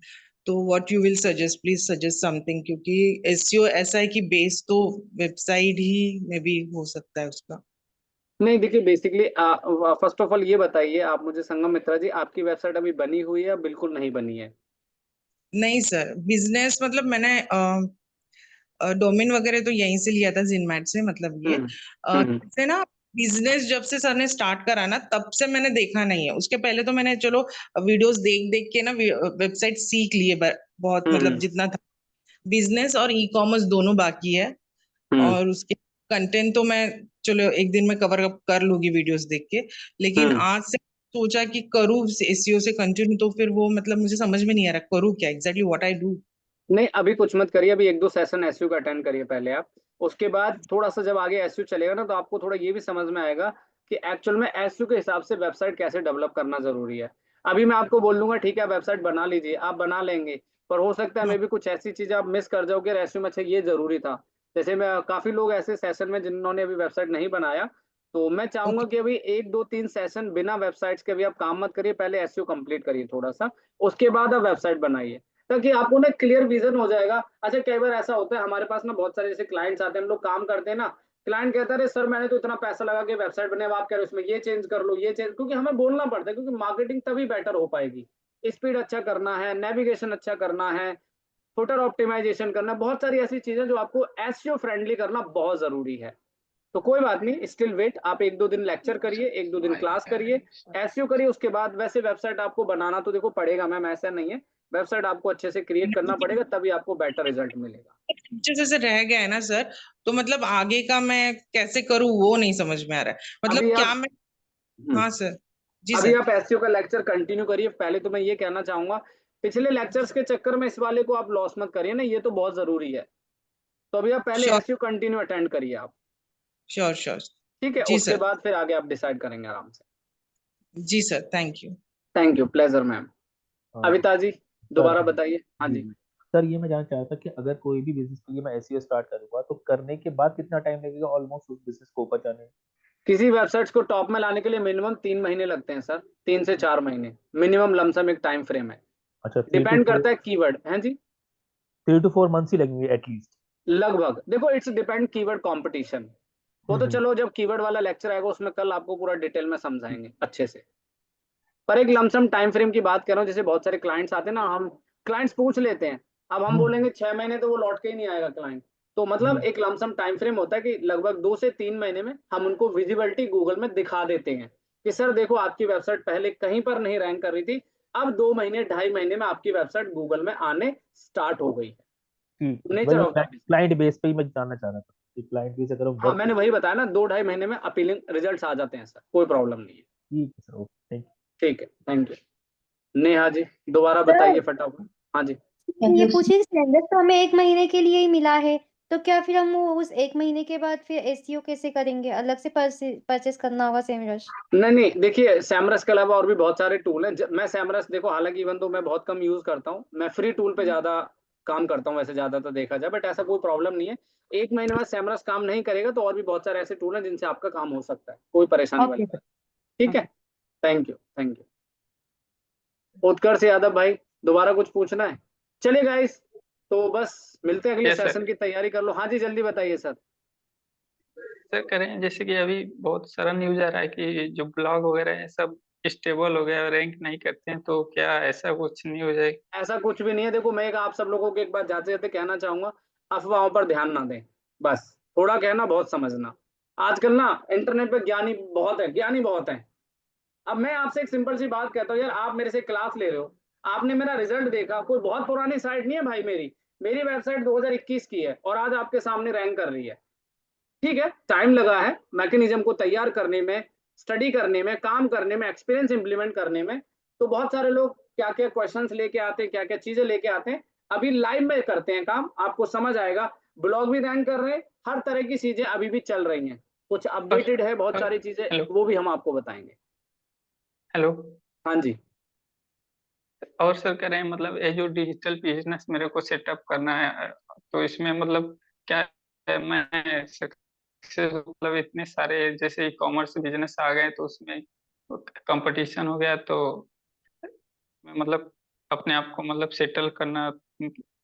P: तो what you will suggest, please suggest something, क्योंकि एसईओ ऐसा है कि बेस तो वेबसाइट ही में भी हो सकता है उसका।
A: नहीं देखिए, बेसिकली फर्स्ट ऑफ ऑल ये बताइए आप मुझे संगम मित्रा जी, आपकी वेबसाइट अभी बनी हुई है या बिल्कुल नहीं बनी है?
P: नहीं सर, बिजनेस मतलब मैंने डोमेन वगैरह तो यहीं से लिया था, जिनमैट से, मतलब ये से ना बिजनेस जब से सर ने स्टार्ट करा ना, तब से मैंने देखा नहीं है। उसके पहले तो मैंने चलो वीडियोस देख देख के ना वेबसाइट सीख लिए बहुत, मतलब जितना था। बिजनेस और ई कॉमर्स दोनों बाकी है, और उसके कंटेंट तो मैं चलो एक दिन में कवर अप कर लूंगी वीडियोस देख के, लेकिन आज से सोचा कि करूँ एसईओ से कंटिन्यू, तो फिर वो मतलब मुझे समझ में नहीं आ रहा करूँ क्या एग्जैक्टली, व्हाट आई डू।
A: नहीं अभी कुछ मत करिए, अभी 1-2 सेशन एसयू का अटेंड करिए पहले आप। उसके बाद थोड़ा सा जब आगे एसयू चलेगा ना, तो आपको थोड़ा ये भी समझ में आएगा कि एक्चुअल में एसयू के हिसाब से वेबसाइट कैसे डेवलप करना जरूरी है। अभी मैं आपको बोल दूंगा ठीक है वेबसाइट बना लीजिए, आप बना लेंगे, पर हो सकता है मे भी कुछ ऐसी चीजें आप मिस कर जाओगे एसयू में। अच्छा ये जरूरी था, जैसे मैं काफी लोग ऐसे सेशन में जिन्होंने अभी वेबसाइट नहीं बनाया, तो मैं चाहूंगा कि अभी 1-2-3 सेशन बिना वेबसाइट्स के भी आप काम मत करिए, पहले एसयू कंप्लीट करिए थोड़ा सा, उसके बाद आप वेबसाइट बनाइए, ताकि आपको ना क्लियर विजन हो जाएगा। अच्छा कई बार ऐसा होता है हमारे पास ना, बहुत सारे जैसे क्लाइंट्स आते हैं, हम लोग काम करते हैं ना, क्लाइंट कहता है सर मैंने तो इतना पैसा लगा के वेबसाइट बने, आप कह रहे हो इसमें ये चेंज कर लो ये चेंज, क्योंकि हमें बोलना पड़ता है, क्योंकि मार्केटिंग तभी बेटर हो पाएगी। स्पीड अच्छा करना है, नेविगेशन अच्छा करना है, फुटर ऑप्टिमाइजेशन करना, बहुत सारी ऐसी चीजें जो आपको एसईओ फ्रेंडली करना बहुत जरूरी है। तो कोई बात नहीं, स्टिल वेट, आप 1-2 दिन लेक्चर करिए, 1-2 दिन क्लास करिए, एसईओ करिए, उसके बाद वैसे वेबसाइट आपको बनाना तो देखो पड़ेगा मैम, ऐसा नहीं है, वेबसाइट आपको अच्छे से क्रिएट करना पड़ेगा, तभी आपको बेटर रिजल्ट मिलेगा।
P: जैसे रह गया है ना सर, तो मतलब आगे का मैं कैसे करूँ वो नहीं समझ में आ रहा है, मतलब क्या मैं। हाँ सर। जी
A: अभी
P: सर।
A: आप एसईओ का लेक्चर कंटिन्यू करिए। पहले तो मैं ये कहना चाहूंगा, पिछले लेक्चर्स के चक्कर में इस वाले को आप लॉस मत करिए ना, ये तो बहुत जरूरी है। तो अभी आप पहले एसईओ कंटिन्यू अटेंड करिए आप।
P: Sure sure.
A: ठीक है,
P: जी
A: उसके
P: सर।
A: बाद फिर आगे आप डिसाइड करेंगे आराम से।
P: जी sir, thank you.
A: Thank you, pleasure ma'am. Avita ji दोबारा
K: सर
A: बताइए। हाँ जी।
K: सर ये मैं जानना चाह रहा था कि अगर कोई भी बिजनेस के लिए मैं एसईओ स्टार्ट करूंगा, तो करने के बाद कितना टाइम लगेगा ऑलमोस्ट उस बिजनेस को ऊपर जाने में?
A: किसी वेबसाइट्स को टॉप में लाने के लिए मिनिमम 3 महीने लगते हैं सर, 3 से 4 महीने मिनिमम लमसम एक टाइम फ्रेम है।
K: अच्छा,
A: डिपेंड करता है कीवर्ड है जी।
K: 3 to 4 मंथ्स ही लगेंगे एटलीस्ट।
A: लगभग देखो, इट्स डिपेंड कीवर्ड कंपटीशन, वो तो चलो जब कीवर्ड वाला लेक्चर आएगा उसमें कल आपको पूरा डिटेल में समझाएंगे अच्छे से। पर एक लमसम टाइम फ्रेम की बात कर रहा हूँ, जैसे बहुत सारे क्लाइंट्स आते हैं ना, हम क्लाइंट्स पूछ लेते हैं, अब हम बोलेंगे 6 महीने, तो वो लौट के ही नहीं आएगा क्लाइंट। तो मतलब एक लमसम टाइम फ्रेम होता है कि लगभग 2 से 3 महीने में हम उनको विजिबिलिटी गूगल में दिखा देते हैं कि सर देखो आपकी वेबसाइट पहले कहीं पर नहीं रैंक कर रही थी, अब 2 महीने 2.5 महीने में आपकी वेबसाइट गूगल में आने स्टार्ट हो गई है। Nature of the
K: client base पे ही मैं जानना चाह रहा था कि क्लाइंट बेस अगर
A: हाँ मैंने वही बताया ना, 2-2.5 महीने में अपीलिंग रिजल्ट्स आ जाते हैं सर, कोई प्रॉब्लम नहीं है।
K: ठीक है सर, ओके, थैंक यू।
A: ठीक है, थैंक यू। नेहा जी दोबारा बताइए फटाफट। हाँ जी।
E: ये पूछिए सिलेंडर तो हमें 1 महीने के लिए ही मिला है, तो क्या फिर हम वो उस 1 महीने के बाद फिर एसईओ कैसे करेंगे? अलग से परचेज करना होगा सेमरस?
A: नहीं देखिए, सैमरस के अलावा और भी बहुत सारे टूल हैं। मैं सैमरस देखो, हालांकि इवन तो मैं बहुत कम यूज करता हूँ, मैं फ्री टूल पे ज्यादा काम करता हूँ वैसे ज्यादा तो देखा जाए, बट ऐसा कोई प्रॉब्लम नहीं है। 1 महीने में सैमरस काम नहीं करेगा तो और भी बहुत सारे ऐसे टूल हैं जिनसे आपका काम हो सकता है, कोई परेशानी वाली
E: ओके
A: बात। ठीक है, थैंक यू। उत्कर्ष यादव भाई दोबारा कुछ पूछना है? चलिए गाइस, तो बस मिलते हैं अगले
O: यस सर।
A: सेशन की तैयारी कर लो। हाँ जी जल्दी बताइए सर।
O: सर करें, जैसे कि अभी बहुत सारा न्यूज आ रहा है कि जो ब्लॉग वगैरह है सब स्टेबल हो गया, रैंक नहीं करते हैं, तो क्या ऐसा कुछ नहीं हो जाए?
A: ऐसा कुछ भी नहीं है। देखो, मैं एक आप सब लोगों को एक बात जाते जाते कहना चाहूंगा, अफवाहों पर ध्यान ना दें। बस थोड़ा कहना, बहुत समझना। आजकल ना इंटरनेट पे ज्ञानी बहुत है। अब मैं आपसे एक सिंपल सी बात कहता हूँ यार, आप मेरे से क्लास ले रहे हो, आपने मेरा रिजल्ट देखा, कोई बहुत पुरानी साइट नहीं है भाई मेरी वेबसाइट 2021 की है और आज आपके सामने रैंक कर रही है। ठीक है, टाइम लगा है मैकेनिज्म को तैयार करने में, स्टडी करने में, काम करने में, एक्सपीरियंस इंप्लीमेंट करने में। तो बहुत सारे लोग क्या क्या क्वेश्चंस लेके आते हैं, क्या क्या चीजें लेके आते हैं, अभी लाइव में करते हैं काम, आपको समझ आएगा। ब्लॉग भी रैंक कर रहे हैं, हर तरह की चीजें अभी भी चल रही हैं, कुछ अपडेटेड है बहुत सारी चीजें,
O: हेलो
A: वो भी हम आपको बताएंगे।
O: हेलो।
A: हाँ जी।
O: और सर कह रहे हैं मतलब ये जो डिजिटल बिजनेस मेरे को सेटअप करना है, तो इसमें मतलब क्या है, मैं मतलब इतने सारे जैसे ई कॉमर्स बिजनेस आ गए तो उसमें कंपटीशन हो गया, तो मैं मतलब अपने आप को मतलब सेटल करना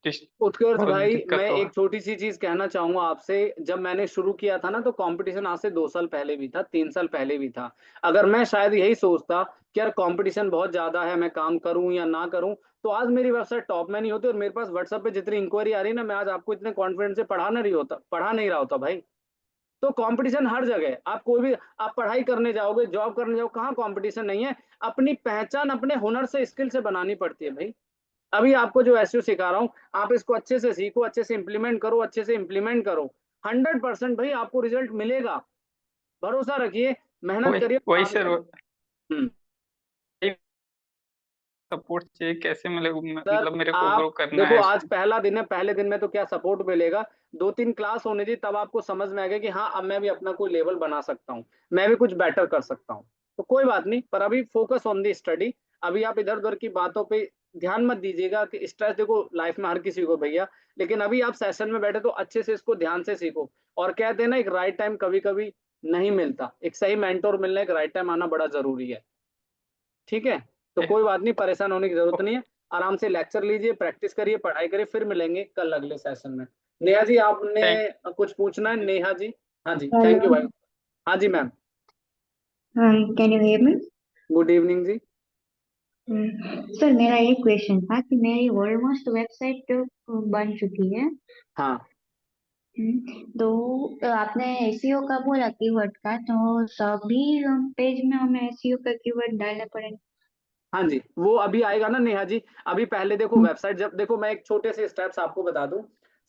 A: उत्कर्ष
O: बहुत
A: भाई,
O: दिक्कत
A: मैं
O: होगा।
A: एक छोटी सी चीज कहना चाहूंगा आपसे। जब मैंने शुरू किया था ना, तो कंपटीशन आज से 2 साल पहले भी था, 3 साल पहले भी था। अगर मैं शायद यही सोचता कि यार कंपटीशन बहुत ज्यादा है, मैं काम करूं या ना करूं, तो आज मेरी वेबसाइट टॉप में नहीं होती और मेरे पास व्हाट्सएप पे जितनी इंक्वायरी आ रही है ना, मैं आज आपको इतने कॉन्फिडेंस से पढ़ा नहीं रहा होता भाई। तो कंपटीशन हर जगह है। आप कोई भी, आप पढ़ाई करने जाओगे, जॉब करने जाओगे, कहाँ कंपटीशन नहीं है? अपनी पहचान अपने हुनर से, स्किल से बनानी पड़ती है भाई। अभी आपको जो एसईओ सिखा रहा हूँ, आप इसको अच्छे से सीखो, अच्छे से इंप्लीमेंट करो। 100% भाई आपको रिजल्ट मिलेगा, भरोसा रखिए, मेहनत करिए,
O: वही
A: काम
O: सर,
A: करिए।
O: सपोर्ट चाहिए, कैसे
A: सर
O: मतलब मेरे को
A: आप
O: ग्रो करना
A: देखो,
O: है
A: आज
O: इसमें।
A: पहला दिन है, पहले दिन में तो क्या सपोर्ट मिलेगा? 2-3 क्लास होने दी, तब आपको समझ में आएगा कि हाँ अब मैं भी अपना कोई लेवल बना सकता हूँ, मैं भी कुछ बेटर कर सकता हूँ। तो कोई बात नहीं, पर अभी फोकस ऑन दी स्टडी। अभी आप इधर उधर की बातों पे ध्यान मत दीजिएगा। कि स्ट्रेस देखो लाइफ में हर किसी को भैया, लेकिन अभी आप सेशन में बैठे तो अच्छे से इसको ध्यान से सीखो। और कहते हैं ना, एक राइट टाइम कभी कभी नहीं मिलता, एक सही मेंटोर मिलना, एक राइट टाइम आना बड़ा जरूरी है। ठीक है, तो कोई बात नहीं, परेशान होने की जरूरत नहीं है। आराम से लेक्चर लीजिए, प्रैक्टिस करिए, पढ़ाई करिए, फिर मिलेंगे कल अगले सेशन में। नेहा जी आपने कुछ पूछना है? नेहा जी, हाँ जी, थैंक यू भाई। हाँ जी ma'am,
Q: Hi, can you hear me?
A: Good evening जी।
Q: सर मेरा एक क्वेश्चन था कि मेरी ऑलमोस्ट वेबसाइट तो बन चुकी है।
A: हाँ
Q: तो आपने एसईओ का बोला कीवर्ड का, तो सभी पेज में हमें एसईओ का कीवर्ड डालना पड़ेगा?
A: हाँ जी, वो अभी आएगा ना नेहा जी। अभी पहले देखो वेबसाइट, जब देखो मैं एक छोटे से स्टेप्स आपको बता दूं।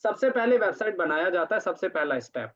A: सबसे पहले वेबसाइट बनाया जाता है, सबसे पहला स्टेप।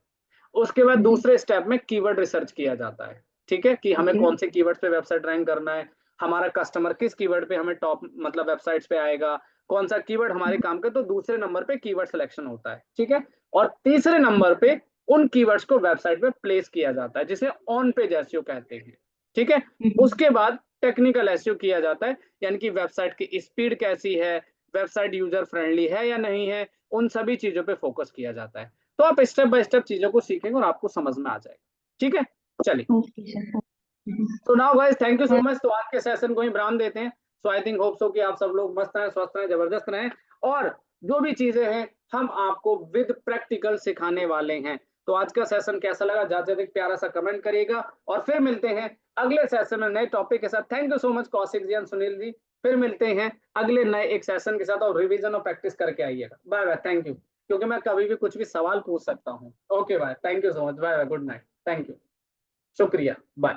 A: उसके बाद दूसरे स्टेप में कीवर्ड रिसर्च किया जाता है। ठीक है, कि हमें
Q: ओके।
A: कौन से कीवर्ड पे वेबसाइट रैंक करना है, हमारा कस्टमर किस कीवर्ड पे हमें टॉप मतलब वेबसाइट्स पे आएगा, कौन सा कीवर्ड हमारे काम के, तो दूसरे नंबर पे कीवर्ड सिलेक्शन होता है। ठीक है, और तीसरे नंबर पे उन कीवर्ड्स को वेबसाइट पे प्लेस किया जाता है, जिसे ऑन पेज एसईओ कहते हैं। ठीक है, उसके बाद टेक्निकल एसईओ किया जाता है, यानी कि वेबसाइट की स्पीड कैसी है, वेबसाइट यूजर फ्रेंडली है या नहीं है, उन सभी चीजों पे फोकस किया जाता है। तो आप स्टेप बाय स्टेप चीजों को सीखेंगे और आपको समझ में आ जाएगा। ठीक है, चलिए।
Q: Okay sir.
A: तो now guys, thank you so much. तो आज के सेशन को ही विराम देते हैं। सो आई थिंक होप सो कि आप सब लोग मस्त रहें, स्वस्थ रहें, जबरदस्त रहें, और जो भी चीजें हैं हम आपको विद प्रैक्टिकल सिखाने वाले हैं। तो आज का सेशन कैसा लगा, ज्यादा से प्यारा सा कमेंट करिएगा, और फिर मिलते हैं अगले सेशन में नए टॉपिक के साथ। Thank you so much Kaushik ji and Sunil ji. फिर मिलते हैं अगले नए एक सेशन के साथ, और रिवीजन और प्रैक्टिस करके आइएगा। Bye bye, thank you. क्योंकि मैं कभी भी कुछ भी सवाल पूछ सकता हूँ। Okay bye, thank you so much, bye bye, good night, thank you, शुक्रिया, बाय।